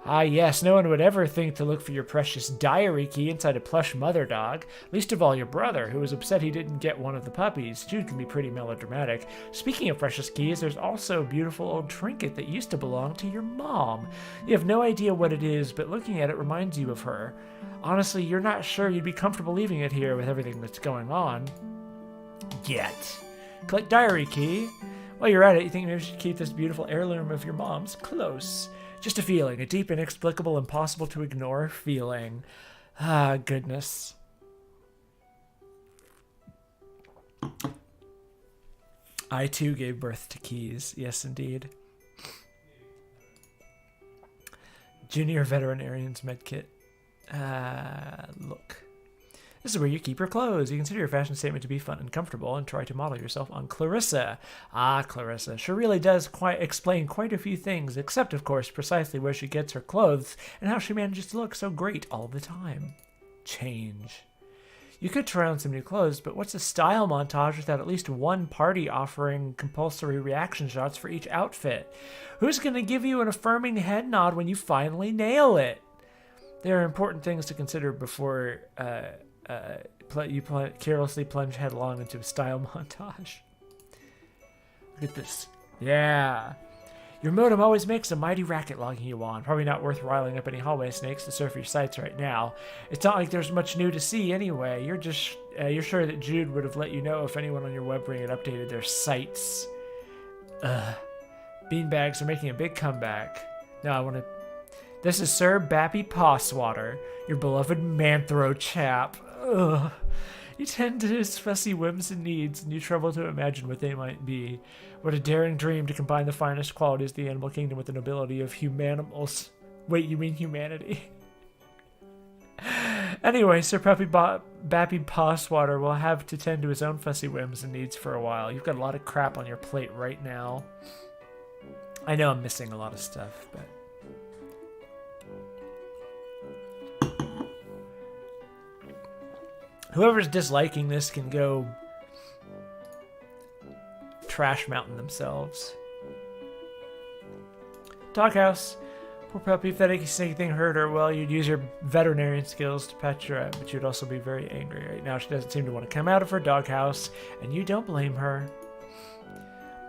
Speaker 1: Ah, yes, no one would ever think to look for your precious diary key inside a plush mother dog. Least of all your brother, who was upset he didn't get one of the puppies. Jude can be pretty melodramatic. Speaking of precious keys, there's also a beautiful old trinket that used to belong to your mom. You have no idea what it is, but looking at it reminds you of her. Honestly, you're not sure you'd be comfortable leaving it here with everything that's going on. Yet. Collect diary key. While you're at it, you think maybe you should keep this beautiful heirloom of your mom's close. Just a feeling, a deep, inexplicable, impossible to ignore feeling. Ah, goodness. I too gave birth to keys. Yes, indeed. Junior Veterinarian's Medkit. Look. This is where you keep your clothes. You consider your fashion statement to be fun and comfortable and try to model yourself on Clarissa. Ah, Clarissa. She really does explain quite a few things, except, of course, precisely where she gets her clothes and how she manages to look so great all the time. Change. You could try on some new clothes, but what's a style montage without at least one party offering compulsory reaction shots for each outfit? Who's going to give you an affirming head nod when you finally nail it? There are important things to consider before you carelessly plunge headlong into a style montage. Look at this. Yeah. Your modem always makes a mighty racket logging you on. Probably not worth riling up any hallway snakes to surf your sites right now. It's not like there's much new to see anyway. You're sure that Jude would have let you know if anyone on your web ring had updated their sites. Beanbags are making a big comeback. Now This is Sir Bappy Pawswater, your beloved Manthro chap. Ugh. You tend to his fussy whims and needs, and you trouble to imagine what they might be. What a daring dream to combine the finest qualities of the animal kingdom with the nobility of humanimals. Wait, you mean humanity? Anyway, Sir Bappy Pawswater will have to tend to his own fussy whims and needs for a while. You've got a lot of crap on your plate right now. I know I'm missing a lot of stuff, but... Whoever's disliking this can go trash mountain themselves. Doghouse. Poor puppy, if that achy snake thing hurt her, well, you'd use your veterinarian skills to patch her up, but you'd also be very angry. Right now, she doesn't seem to want to come out of her doghouse, and you don't blame her.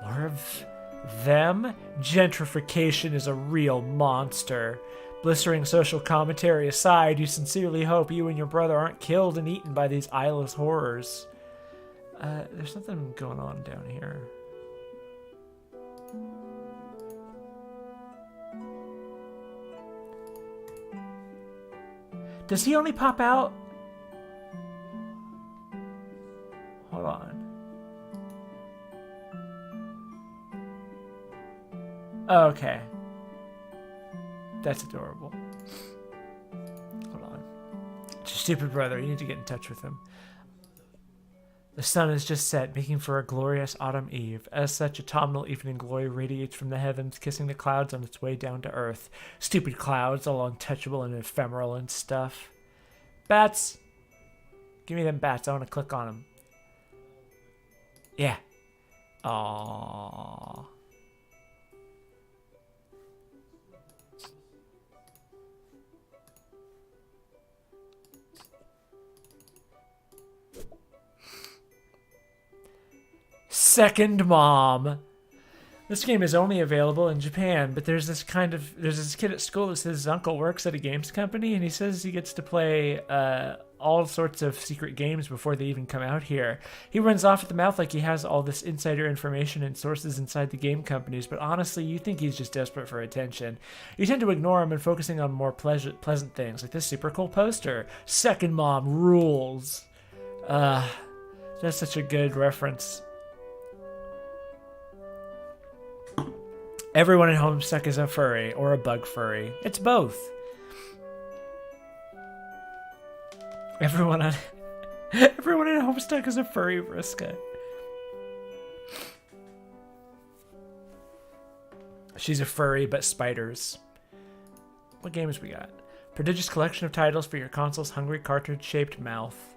Speaker 1: More of them? Gentrification is a real monster. Blistering social commentary aside, you sincerely hope you and your brother aren't killed and eaten by these eyeless horrors. There's something going on down here. Does he only pop out? Hold on. Okay. That's adorable. Hold on. It's your stupid brother. You need to get in touch with him. The sun has just set, making for a glorious autumn eve. As such, autumnal evening glory radiates from the heavens, kissing the clouds on its way down to earth. Stupid clouds, all untouchable and ephemeral and stuff. Bats! Give me them bats. I want to click on them. Yeah. Aww. Second Mom. This game is only available in Japan, but there's this kid at school that says his uncle works at a games company, and he says he gets to play all sorts of secret games before they even come out here. He runs off at the mouth like he has all this insider information and sources inside the game companies, but honestly, you think he's just desperate for attention. You tend to ignore him and focusing on more pleasant things, like this super cool poster. Second Mom rules. That's such a good reference. Everyone at Homestuck is a furry, or a bug furry. It's both. Everyone at Homestuck is a furry, Vriska. She's a furry, but spiders. What games we got? Prodigious collection of titles for your console's hungry cartridge-shaped mouth.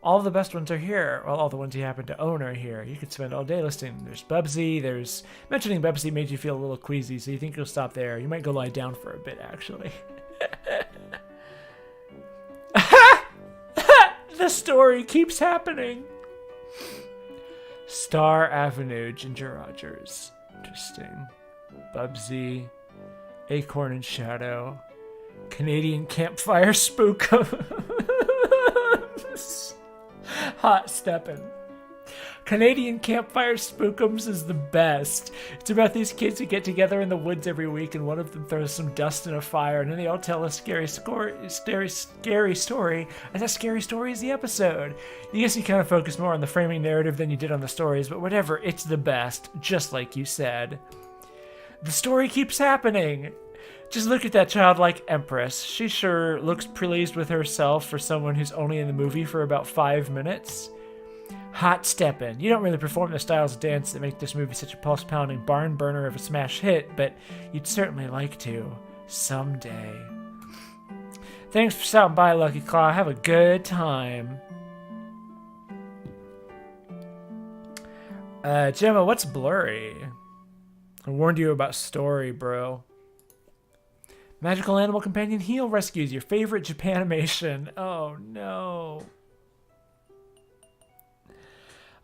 Speaker 1: All the best ones are here. Well, all the ones you happen to own are here. You could spend all day listing. There's Bubsy. Mentioning Bubsy made you feel a little queasy, so you think you'll stop there. You might go lie down for a bit, actually. The story keeps happening. Star Avenue, Ginger Rogers. Interesting. Bubsy. Acorn and Shadow. Canadian Campfire Spook. Hot steppin'. Canadian Campfire Spookums is the best. It's about these kids who get together in the woods every week, and one of them throws some dust in a fire, and then they all tell a scary story, and that scary story is the episode. I guess you kind of focus more on the framing narrative than you did on the stories, but whatever, it's the best, just like you said. The story keeps happening. Just look at that childlike empress. She sure looks pleased with herself for someone who's only in the movie for about 5 minutes. Hot steppin'. You don't really perform the styles of dance that make this movie such a pulse-pounding barn burner of a smash hit, but you'd certainly like to. Someday. Thanks for stopping by, Lucky Claw. Have a good time. Gemma, what's blurry? I warned you about story, bro. Magical Animal Companion Heal rescues your favorite Japanimation. Oh, no.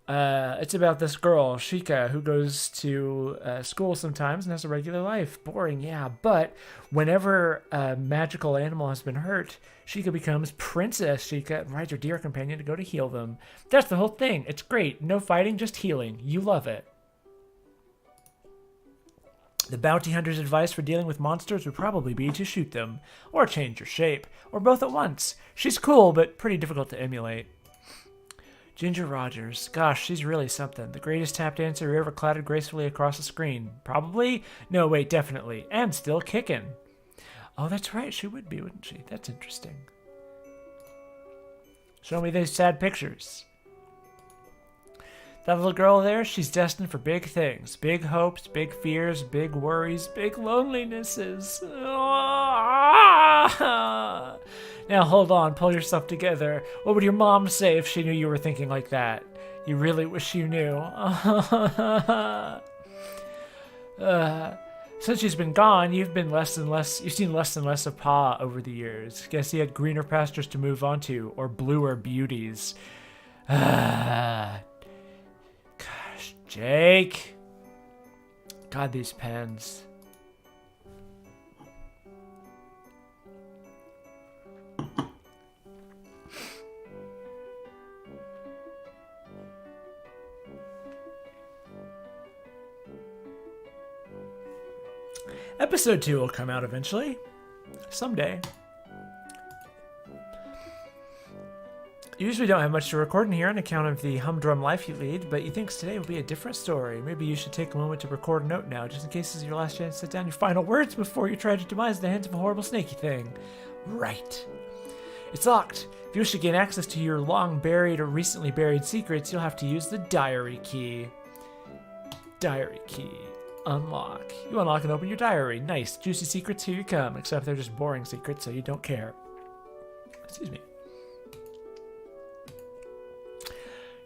Speaker 1: It's about this girl, Shika, who goes to school sometimes and has a regular life. Boring, yeah. But whenever a magical animal has been hurt, Shika becomes Princess Shika and rides her deer companion to go to heal them. That's the whole thing. It's great. No fighting, just healing. You love it. The bounty hunter's advice for dealing with monsters would probably be to shoot them, or change your shape, or both at once. She's cool, but pretty difficult to emulate. Ginger Rogers. Gosh, she's really something. The greatest tap dancer who ever clattered gracefully across the screen. Probably? No, wait, definitely. And still kicking. Oh, that's right. She would be, wouldn't she? That's interesting. Show me these sad pictures. That little girl there, she's destined for big things. Big hopes, big fears, big worries, big lonelinesses. Now hold on, pull yourself together. What would your mom say if she knew you were thinking like that? You really wish you knew. Since she's been gone, you've seen less and less of Pa over the years. Guess he had greener pastures to move on to, or bluer beauties. Gosh, Jake. God, these pens. Episode 2 will come out eventually. Someday. Usually don't have much to record in here on account of the humdrum life you lead, but he thinks today will be a different story. Maybe you should take a moment to record a note now, just in case this is your last chance to set down your final words before you try to demise the hands of a horrible snaky thing. Right. It's locked. If you wish to gain access to your long-buried or recently buried secrets, you'll have to use the diary key. Diary key. Unlock. You unlock and open your diary. Nice. Juicy secrets, here you come. Except they're just boring secrets, so you don't care. Excuse me.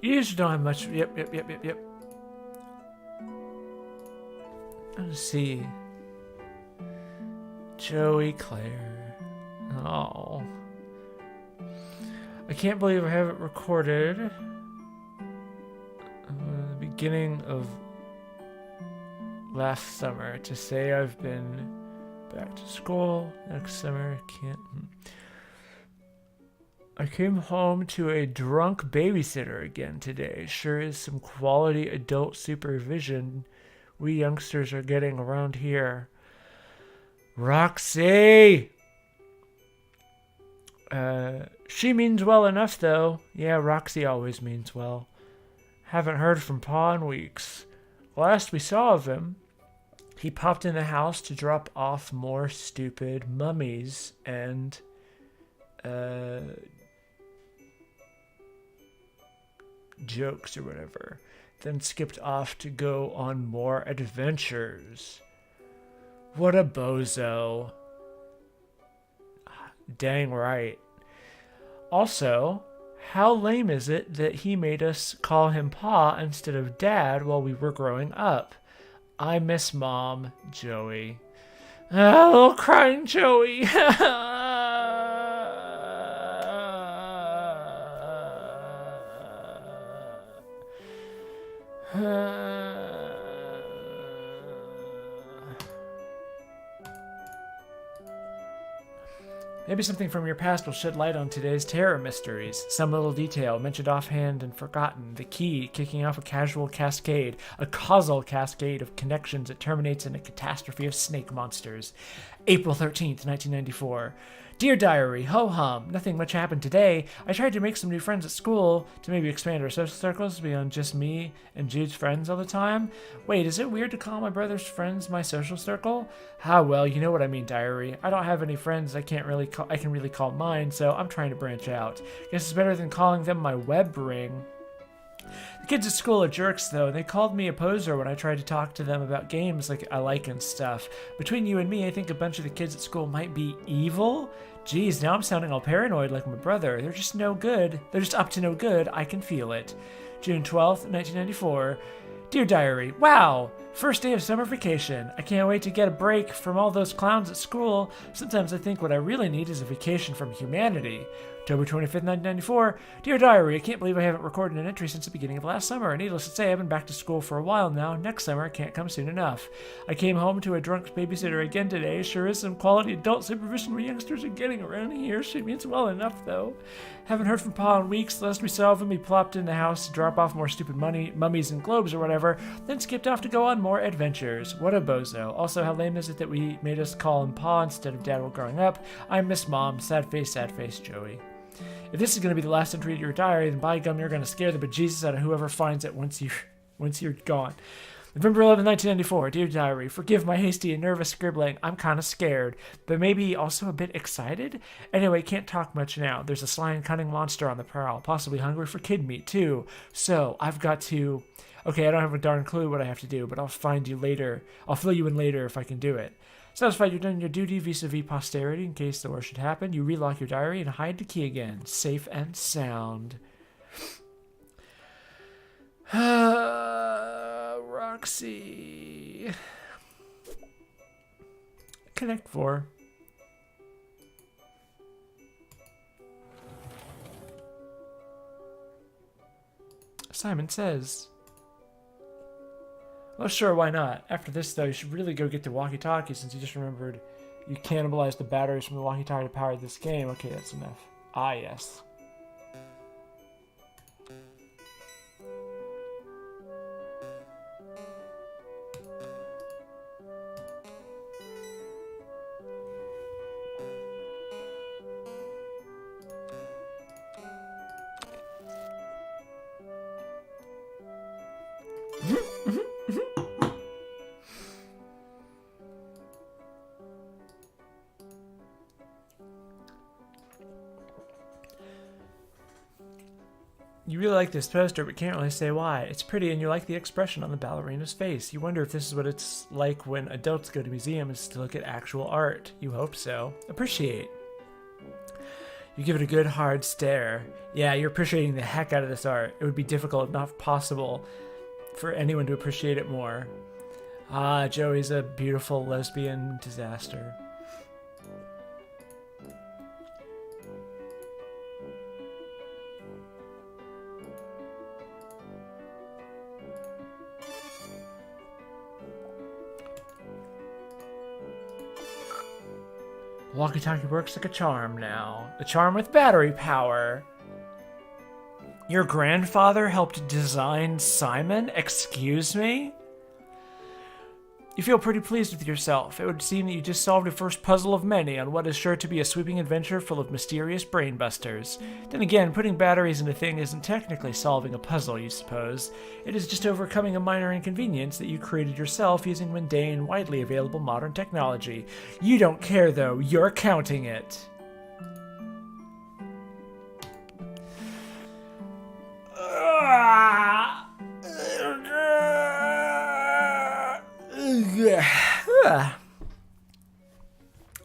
Speaker 1: You usually don't have much. Yep. Let's see. Joey Claire. Oh. I can't believe I haven't recorded. The beginning of last summer to say I've been back to school. Next summer, can't. I came home to a drunk babysitter again today. Sure is some quality adult supervision we youngsters are getting around here. Roxy! She means well enough, though. Yeah, Roxy always means well. Haven't heard from Pa in weeks. Last we saw of him, he popped in the house to drop off more stupid mummies and, jokes or whatever. Then skipped off to go on more adventures. What a bozo. Dang right. Also, how lame is it that he made us call him Pa instead of Dad while we were growing up? I miss Mom, Joey. Oh, crying Joey. Maybe something from your past will shed light on today's terror mysteries. Some little detail mentioned offhand and forgotten. The key kicking off a casual cascade, a causal cascade of connections that terminates in a catastrophe of snake monsters. April 13th, 1994. Dear Diary, ho-hum, nothing much happened today. I tried to make some new friends at school to maybe expand our social circles beyond just me and Jude's friends all the time. Wait, is it weird to call my brother's friends my social circle? Well, you know what I mean, Diary. I don't have any friends I can really call mine, so I'm trying to branch out. Guess it's better than calling them my web ring. The kids at school are jerks, though, and they called me a poser when I tried to talk to them about games like I like and stuff. Between you and me, I think a bunch of the kids at school might be evil. Geez, now I'm sounding all paranoid like my brother. They're just no good. They're just up to no good. I can feel it. June 12th, 1994. Dear Diary, wow! First day of summer vacation. I can't wait to get a break from all those clowns at school. Sometimes I think what I really need is a vacation from humanity. October 25th, 1994. Dear Diary, I can't believe I haven't recorded an entry since the beginning of last summer. Needless to say, I've been back to school for a while now. Next summer can't come soon enough. I came home to a drunk babysitter again today. Sure is some quality adult supervision we youngsters are getting around here. She means well enough, though. Haven't heard from Pa in weeks. Last we saw of him, he plopped in the house to drop off more stupid mummies and globes or whatever, then skipped off to go on more adventures. What a bozo. Also, how lame is it that we made us call him Pa instead of Dad while growing up? I miss Mom. Sad face, Joey. If this is going to be the last entry to your diary, then by gum, you're going to scare the bejesus out of whoever finds it once you're gone. November 11th, 1994. Dear Diary, forgive my hasty and nervous scribbling. I'm kind of scared, but maybe also a bit excited? Anyway, can't talk much now. There's a sly and cunning monster on the prowl, possibly hungry for kid meat, too. So, I've got to... Okay, I don't have a darn clue what I have to do, but I'll find you later. I'll fill you in later if I can do it. Satisfied you've done your duty vis-a-vis posterity in case the worst should happen, you relock your diary and hide the key again. Safe and sound. Roxy. Connect 4. Simon Says. Well, sure, why not? After this, though, you should really go get the walkie-talkie since you just remembered you cannibalized the batteries from the walkie-talkie to power this game. Okay, that's enough. Ah, yes. You really like this poster, but can't really say why. It's pretty, and you like the expression on the ballerina's face. You wonder if this is what it's like when adults go to museums to look at actual art. You hope so. Appreciate. You give it a good, hard stare. Yeah, you're appreciating the heck out of this art. It would be difficult, if not possible, for anyone to appreciate it more. Ah, Joey's a beautiful lesbian disaster. Walkie-talkie works like a charm now. The charm with battery power. Your grandfather helped design Simon? Excuse me? You feel pretty pleased with yourself. It would seem that you just solved your first puzzle of many on what is sure to be a sweeping adventure full of mysterious brainbusters. Then again, putting batteries in a thing isn't technically solving a puzzle, you suppose. It is just overcoming a minor inconvenience that you created yourself using mundane, widely available modern technology. You don't care, though. You're counting it.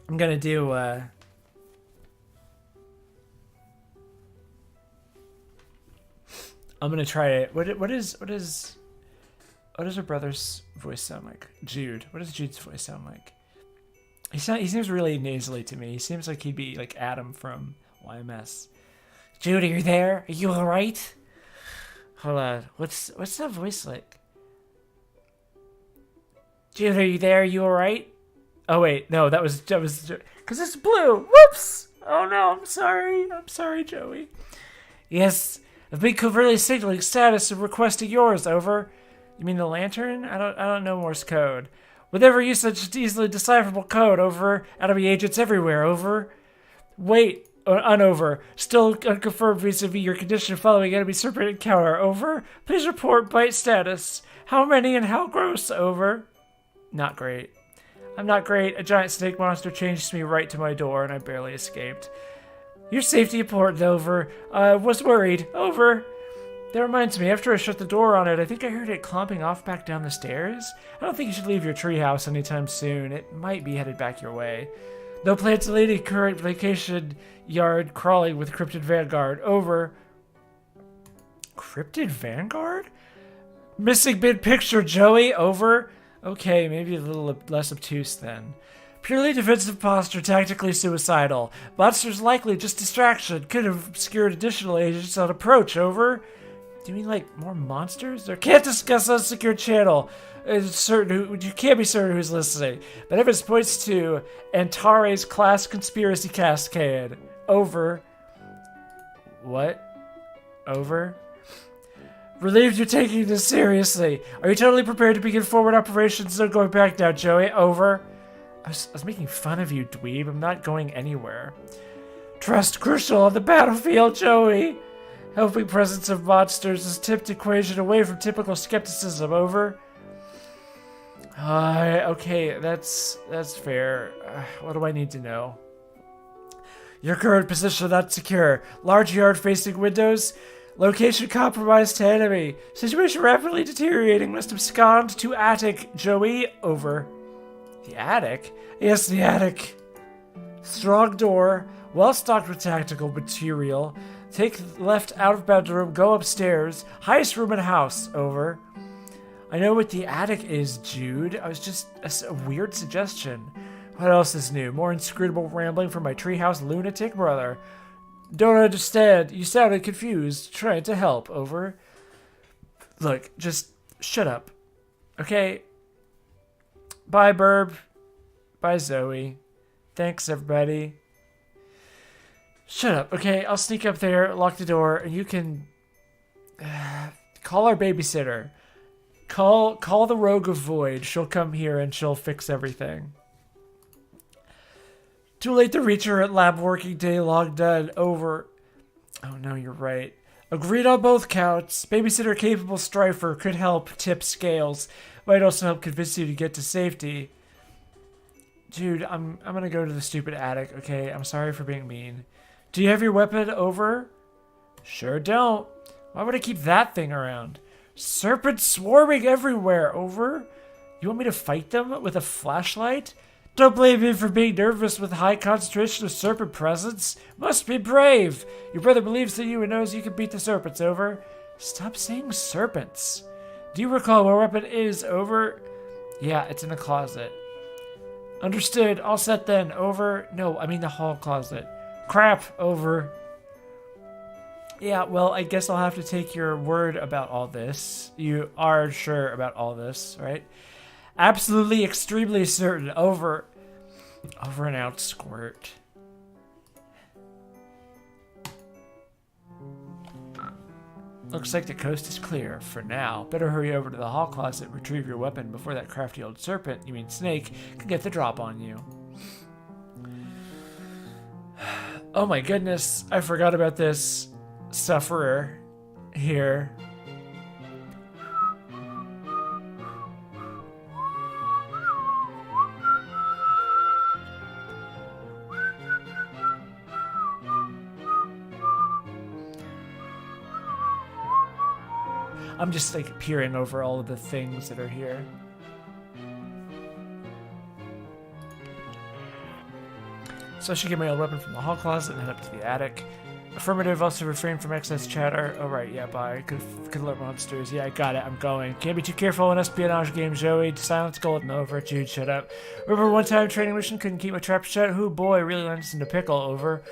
Speaker 1: I'm gonna do I'm gonna try it. What does her brother's voice sound like? Jude. What does Jude's voice sound like? He seems really nasally to me. He seems like he'd be like Adam from YMS. Jude, are you there? Are you alright? Hold on. What's that voice like? Jude, are you there? Are you alright? Oh wait, no, that was because it's blue. Whoops! Oh no, I'm sorry, Joey. Yes, I've been covertly signaling status and requesting yours. Over. You mean the lantern? I don't know Morse code. Whatever use such easily decipherable code. Over. Enemy agents everywhere. Over. Wait. Unover. Still unconfirmed vis-a-vis your condition following enemy serpent encounter. Over. Please report bite status. How many and how gross? Over. Not great. I'm not great. A giant snake monster changed me right to my door, and I barely escaped. Your safety important, over. Was worried. Over. That reminds me, after I shut the door on it, I think I heard it clomping off back down the stairs. I don't think you should leave your treehouse anytime soon. It might be headed back your way. No plan to leave current vacation yard crawling with Cryptid Vanguard. Over. Cryptid Vanguard? Missing bid picture, Joey. Over. Okay, maybe a little less obtuse then. Purely defensive posture, tactically suicidal. Monsters likely just distraction. Could have obscured additional agents on approach. Over. Do you mean like more monsters? Or can't discuss unsecured channel. You can't be certain who's listening. But evidence points to Antares class conspiracy cascade. Over. What? Over? Relieved you're taking this seriously. Are you totally prepared to begin forward operations? No going back now, Joey. Over. I was making fun of you, dweeb. I'm not going anywhere. Trust crucial on the battlefield, Joey. Helping presence of monsters is tipped equation away from typical skepticism. Over. Okay, that's fair. What do I need to know? Your current position not secure. Large yard facing windows. Location compromised to enemy. Situation rapidly deteriorating. Must abscond to attic. Joey, over. The attic? Yes, the attic. Strong door. Well stocked with tactical material. Take left out of bedroom. Go upstairs. Highest room in house. Over. I know what the attic is, Jude. I was just a weird suggestion. What else is new? More inscrutable rambling from my treehouse lunatic brother. Don't understand. You sounded confused. Trying to help. Over. Look, just shut up. Okay? Bye, Burb. Bye, Zoe. Thanks, everybody. Shut up, okay? I'll sneak up there, lock the door, and you can... call our babysitter. Call the Rogue of Void. She'll come here and she'll fix everything. Too late to reach her at lab working day. Log done. Over. Oh no, you're right. Agreed on both counts. Babysitter capable strifer could help tip scales. Might also help convince you to get to safety. Dude, I'm gonna go to the stupid attic, okay? I'm sorry for being mean. Do you have your weapon? Over? Sure don't. Why would I keep that thing around? Serpents swarming everywhere. Over? You want me to fight them with a flashlight? Don't blame me for being nervous with high concentration of serpent presence. Must be brave. Your brother believes in you and knows you can beat the serpents. Over? Stop saying serpents. Do you recall where weapon is? Over? Yeah, it's in the closet. Understood. All set then. Over? No, I mean the hall closet. Crap. Over. Yeah, well, I guess I'll have to take your word about all this. You are sure about all this, right? Absolutely, extremely certain. Over. Over and out, squirt. Looks like the coast is clear, for now. Better hurry over to the hall closet, retrieve your weapon before that crafty old serpent, you mean snake, can get the drop on you. Oh my goodness, I forgot about this sufferer here. I'm just like peering over all of the things that are here. So I should get my old weapon from the hall closet and head up to the attic. Affirmative, also refrain from excess chatter. Oh right, yeah, bye. Could alert monsters. Yeah, I got it, I'm going. Can't be too careful in espionage game, Joey. Silence golden. Over. Jude, shut up. Remember one time training mission, couldn't keep my trap shut? Who boy, really landed us into pickle. Over.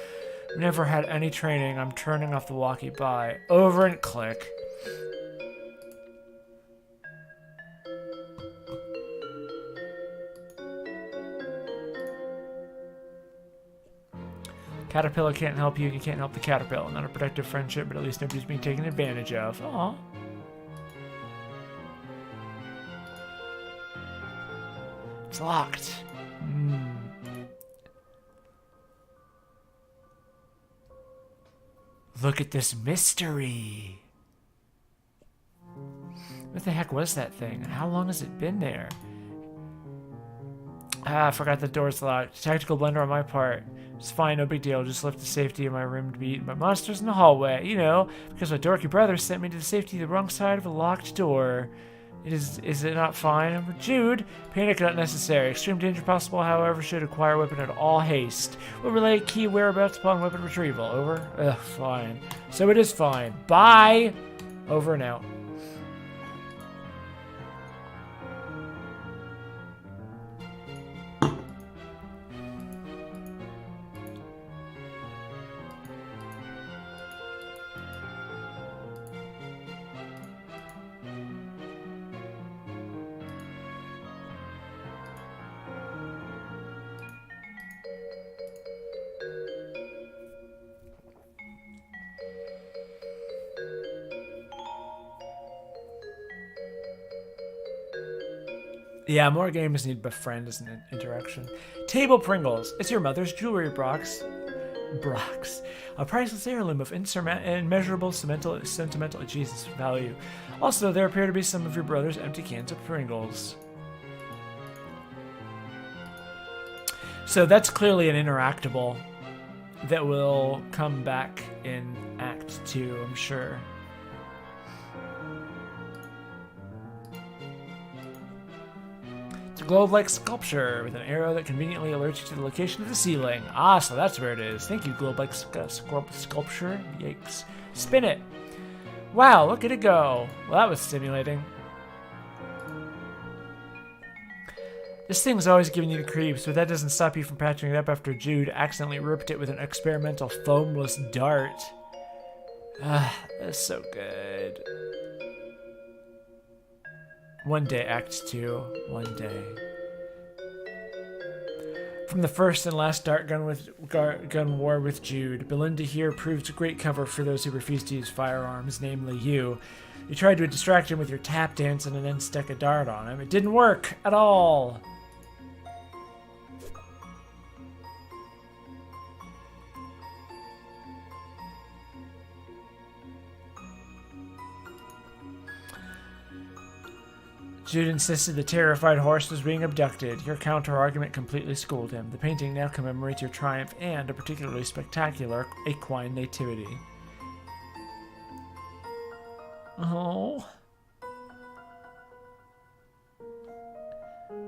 Speaker 1: Never had any training. I'm turning off the walkie. Bye. Over and click. Caterpillar can't help you, you can't help the caterpillar. Not a productive friendship, but at least nobody's being taken advantage of. Aw. It's locked. Look at this mystery. What the heck was that thing? And how long has it been there? Ah, I forgot the door's locked. Tactical blunder on my part. It's fine, no big deal. Just left the safety of my room to be eaten by monsters in the hallway. You know, because my dorky brother sent me to the safety of the wrong side of a locked door. Is it not fine? Over Jude. Panic not necessary. Extreme danger possible, however, should acquire weapon at all haste. Will relay key whereabouts upon weapon retrieval. Over. Ugh, fine. So it is fine. Bye. Over and out. Yeah, more games need befriend as an interaction. Table Pringles. It's your mother's jewelry box. A priceless heirloom of immeasurable sentimental Jesus value. Also, there appear to be some of your brother's empty cans of Pringles. So that's clearly an interactable that will come back in Act 2, I'm sure. It's a globe-like sculpture with an arrow that conveniently alerts you to the location of the ceiling. Ah, so that's where it is. Thank you, globe-like sculpture. Yikes. Spin it. Wow, look at it go. Well, that was stimulating. This thing's always giving you the creeps, but that doesn't stop you from patching it up after Jude accidentally ripped it with an experimental foamless dart. Ah, that's so good. One day, Act 2. One day. From the first and last dart gun war with Jude, Belinda here proves a great cover for those who refuse to use firearms, namely you. You tried to distract him with your tap dancing and then stuck a dart on him. It didn't work at all. Jude insisted the terrified horse was being abducted. Your counter-argument completely schooled him. The painting now commemorates your triumph and a particularly spectacular equine nativity. Oh.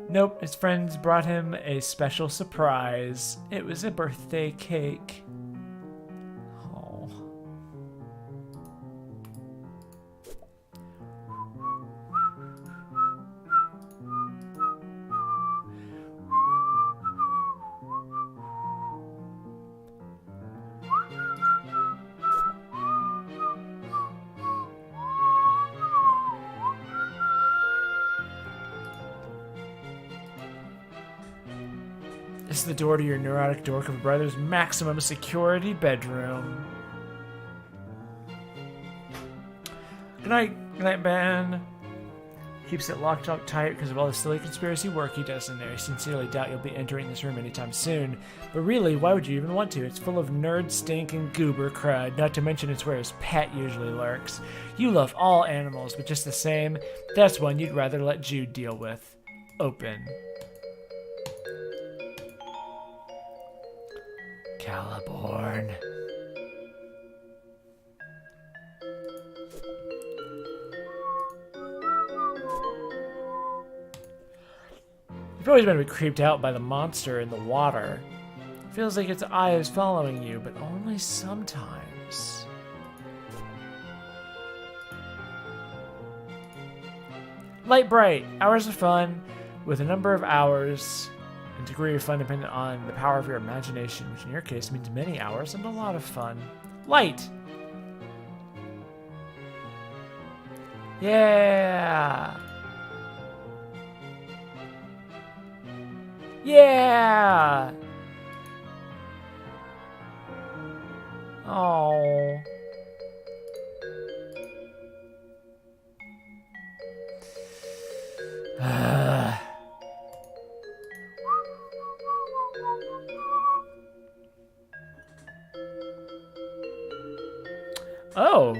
Speaker 1: Nope, his friends brought him a special surprise. It was a birthday cake. Oh. This is the door to your neurotic dork of a brother's maximum security bedroom. Good night, Ben. Keeps it locked up tight because of all the silly conspiracy work he does in there. I sincerely doubt you'll be entering this room anytime soon. But really, why would you even want to? It's full of nerd stink and goober crud, not to mention it's where his pet usually lurks. You love all animals, but just the same, that's one you'd rather let Jude deal with. Open. Caliborn. You've always been creeped out by the monster in the water. It feels like its eye is following you, but only sometimes. Light bright. Hours of fun, with a number of hours and degree of fun dependent on the power of your imagination, which in your case means many hours and a lot of fun. Light! Yeah! Yeah! Oh. Oh.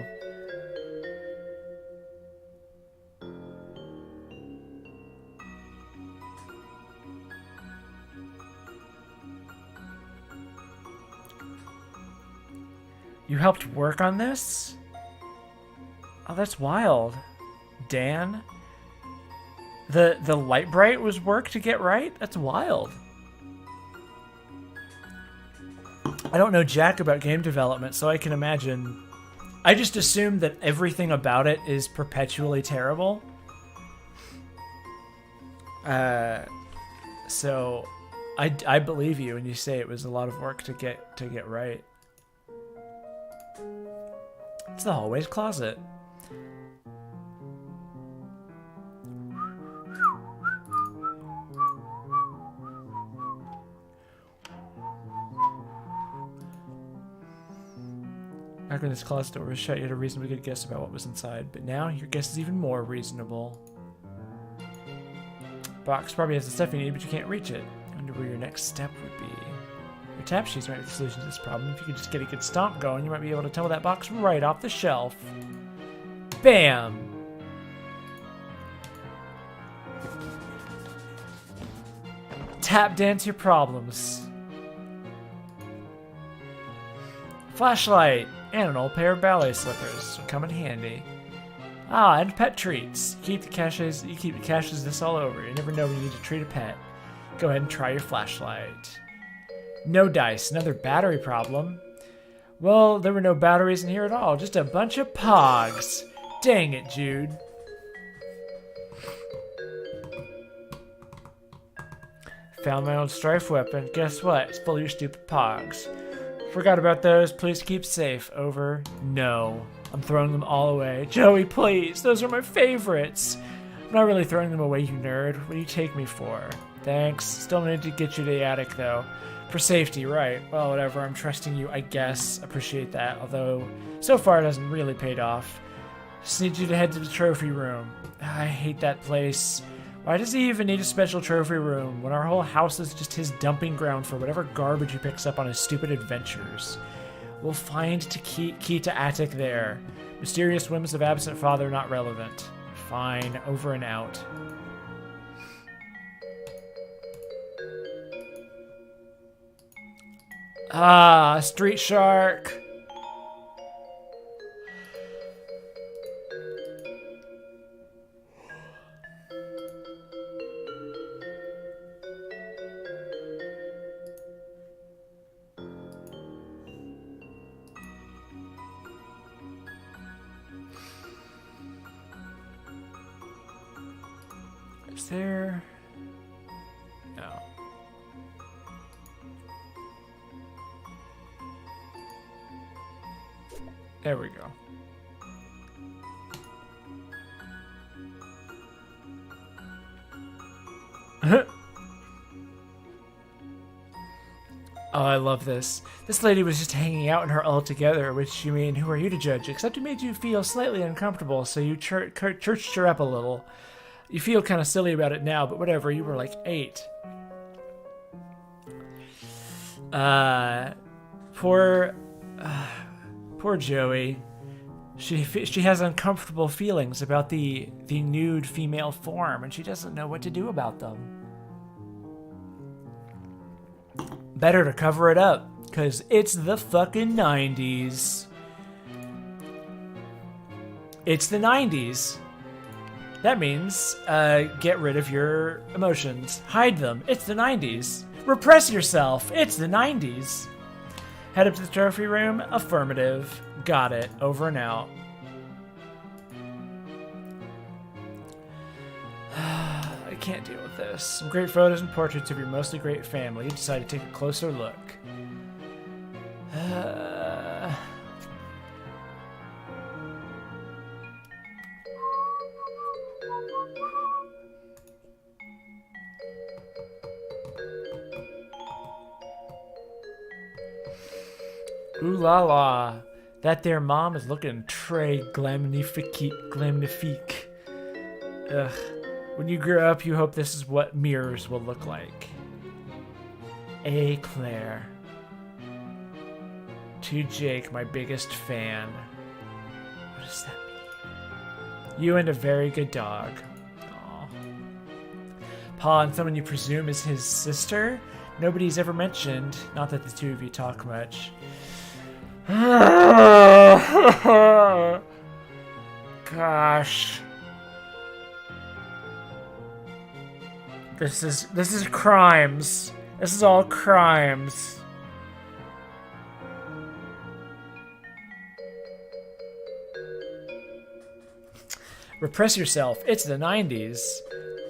Speaker 1: You helped work on this? Oh, that's wild. Dan? The light bright was work to get right? That's wild. I don't know jack about game development, so I can imagine. I just assume that everything about it is perpetually terrible. So I believe you when you say it was a lot of work to get right. It's the hallway's closet. Back when this closet door was shut, you had a reasonably good guess about what was inside, but now your guess is even more reasonable. Box probably has the stuff you need, but you can't reach it. I wonder where your next step would be. Your tap sheets might be the solution to this problem. If you could just get a good stomp going, you might be able to tell that box right off the shelf. Bam! tap dance your problems. Flashlight and an old pair of ballet slippers will come in handy. Ah, and pet treats. You keep the caches this all over. You never know when you need to treat a pet. Go ahead and try your flashlight. No dice, another battery problem. Well, there were no batteries in here at all, just a bunch of pogs. Dang it, Jude. Found my old strife weapon. Guess what? It's full of your stupid pogs. Forgot about those. Please keep safe. Over. No. I'm throwing them all away. Joey, please. Those are my favorites. I'm not really throwing them away, you nerd. What do you take me for? Thanks. Still need to get you to the attic, though. For safety, right. Well, whatever. I'm trusting you, I guess. Appreciate that. Although, so far it hasn't really paid off. Just need you to head to the trophy room. I hate that place. Why does he even need a special trophy room when our whole house is just his dumping ground for whatever garbage he picks up on his stupid adventures? We'll find the key to attic there. Mysterious whims of absent father not relevant. Fine, over and out. Ah, Street Shark. Is there... No. There we go. Oh, I love this. This lady was just hanging out in her all together, which, you mean, who are you to judge? Except it made you feel slightly uncomfortable, so you churched her up a little. You feel kind of silly about it now, but whatever, you were like 8. Poor Joey. She has uncomfortable feelings about the nude female form, and she doesn't know what to do about them. Better to cover it up, because it's the fucking 90s. It's the 90s. That means, get rid of your emotions. Hide them. It's the 90s. Repress yourself. It's the 90s. Head up to the trophy room. Affirmative. Got it. Over and out. I can't deal with this. Some great photos and portraits of your mostly great family. You decide to take a closer look. Ooh la la. That there mom is looking très glamnifique. Ugh. When you grow up, you hope this is what mirrors will look like. A Claire. To Jake, my biggest fan. What does that mean? You and a very good dog. Aww. Pa and someone you presume is his sister? Nobody's ever mentioned. Not that the two of you talk much. Gosh. This is crimes. This is all crimes. Repress yourself. It's the 90s.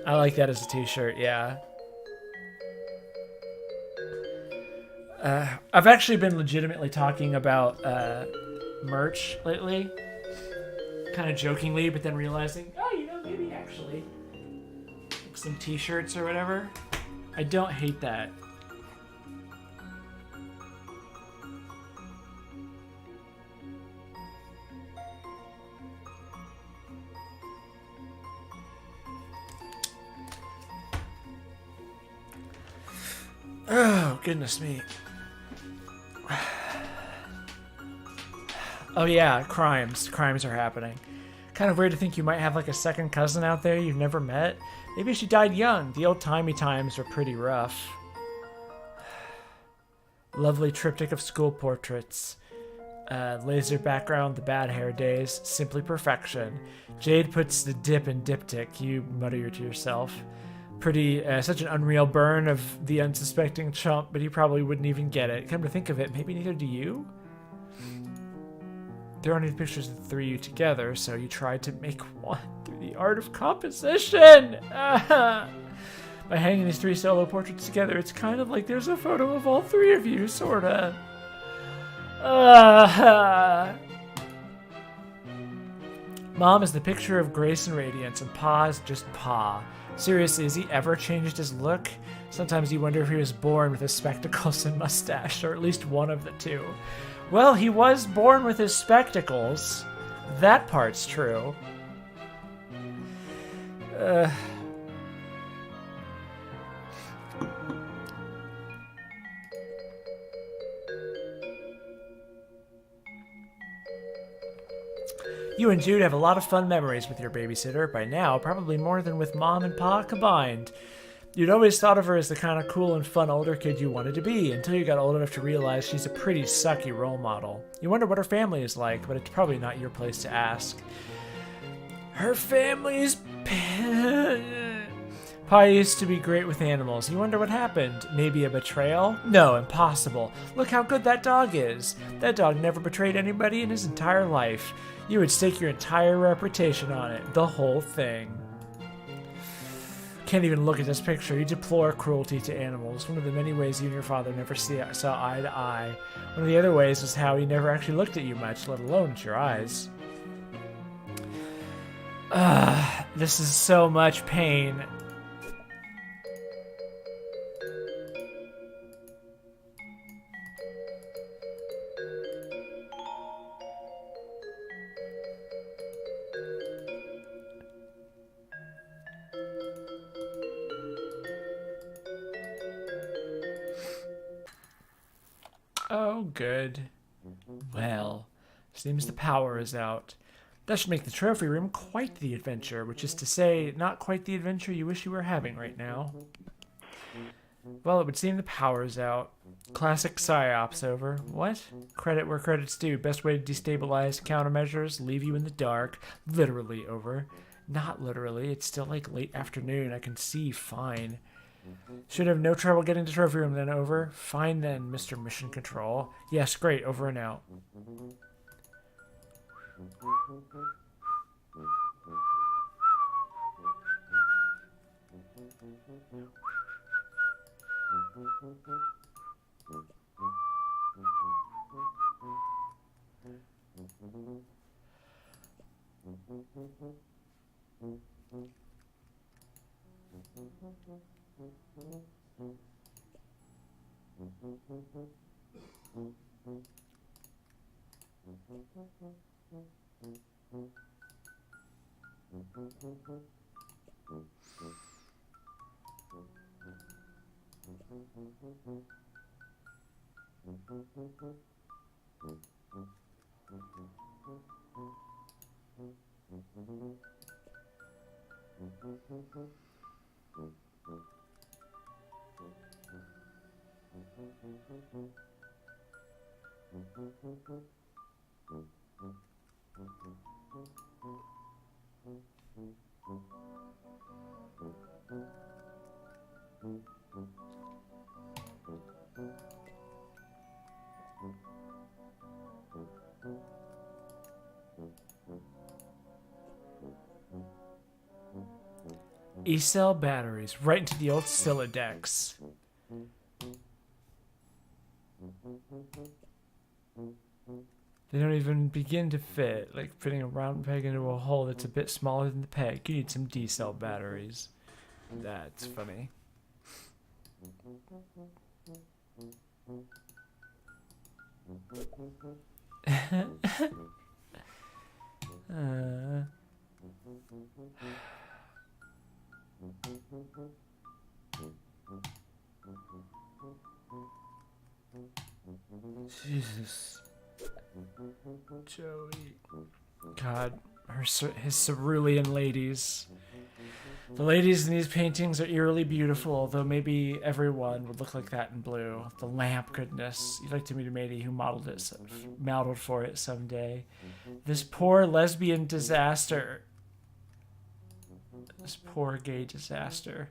Speaker 1: I like that as a t-shirt, yeah. I've actually been legitimately talking about merch lately. Kind of jokingly, but then realizing, oh, you know, maybe actually like some t-shirts or whatever. I don't hate that. Oh, goodness me. Oh yeah, crimes. Crimes are happening. Kind of weird to think you might have like a second cousin out there you've never met. Maybe she died young. The old-timey times were pretty rough. Lovely triptych of school portraits. Laser background, the bad hair days. Simply perfection. Jade puts the dip in diptych, you mutter to yourself. Pretty, such an unreal burn of the unsuspecting chump, but he probably wouldn't even get it. Come to think of it, maybe neither do you? There aren't any pictures of the three of you together, so you tried to make one through the art of composition! By hanging these three solo portraits together, it's kind of like there's a photo of all three of you, sorta. Mom is the picture of grace and radiance, and Pa is just Pa. Seriously, has he ever changed his look? Sometimes you wonder if he was born with his spectacles and mustache, or at least one of the two. Well, he was born with his spectacles. That part's true. You and Jude have a lot of fun memories with your babysitter. By now, probably more than with Mom and Pa combined. You'd always thought of her as the kind of cool and fun older kid you wanted to be, until you got old enough to realize she's a pretty sucky role model. You wonder what her family is like, but it's probably not your place to ask. Her family's... Pa used to be great with animals. You wonder what happened? Maybe a betrayal? No, impossible. Look how good that dog is. That dog never betrayed anybody in his entire life. You would stake your entire reputation on it. The whole thing. Can't even look at this picture. You deplore cruelty to animals. One of the many ways you and your father never saw eye to eye. One of the other ways was how he never actually looked at you much, let alone at your eyes. This is so much pain. Oh, good. Well, seems the power is out. That should make the trophy room quite the adventure, which is to say, not quite the adventure you wish you were having right now. Well, it would seem the power is out. Classic psyops over. What? Credit where credit's due. Best way to destabilize countermeasures, leave you in the dark. Literally over. Not literally, it's still like late afternoon. I can see fine. Should have no trouble getting to trophy room then, over. Fine then, Mr. Mission Control. Yes, great, over and out. E-cell batteries, right into the old Silodex. They don't even begin to fit, like fitting a round peg into a hole that's a bit smaller than the peg. You need some D-cell batteries. That's funny. Jesus. Joey. God. his cerulean ladies. The ladies in these paintings are eerily beautiful, though maybe everyone would look like that in blue. The lamp, goodness. You'd like to meet a matey who modeled for it someday. This poor lesbian disaster. This poor gay disaster.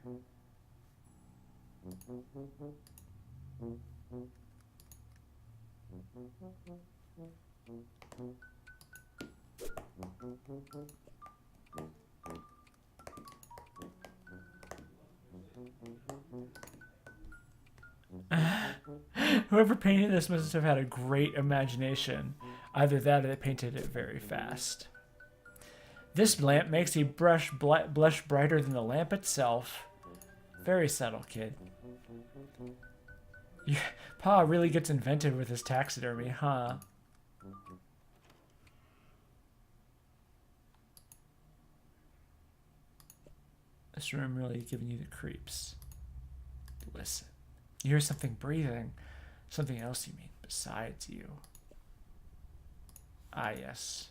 Speaker 1: Whoever painted this must have had a great imagination. Either that or they painted it very fast. This lamp makes a blush brighter than the lamp itself. Very subtle, kid. Pa really gets inventive with his taxidermy, huh? This room really giving you the creeps. Listen. You hear something breathing. Something else, you mean, besides you. Ah, yes.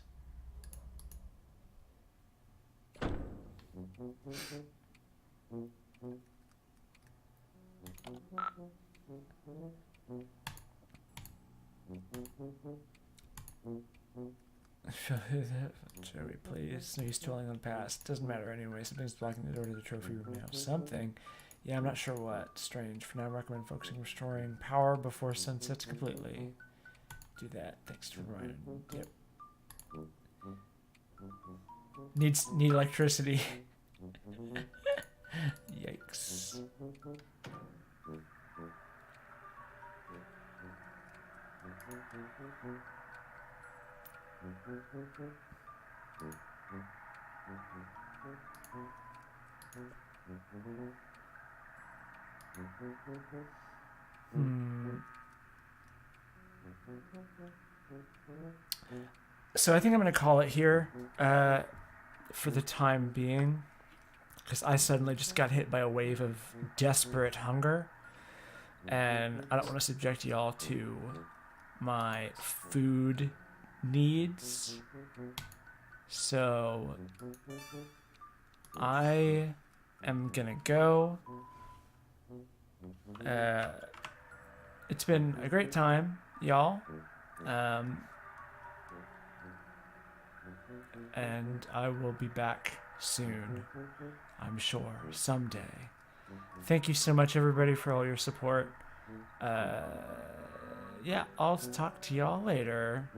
Speaker 1: Joey, please. No use dwelling on the past. Doesn't matter anyway. Something's blocking the door to the trophy room now. Something. Yeah, I'm not sure what. Strange. For now, I recommend focusing on restoring power before sun sets completely. Do that. Thanks for reminding. Yep. Need electricity. Yikes. So I think I'm going to call it here for the time being, because I suddenly just got hit by a wave of desperate hunger, and I don't want to subject y'all to my food needs. So I am going to go. It's been a great time, y'all. And I will be back soon, I'm sure, someday. Thank you so much, everybody, for all your support. Yeah, I'll talk to y'all later.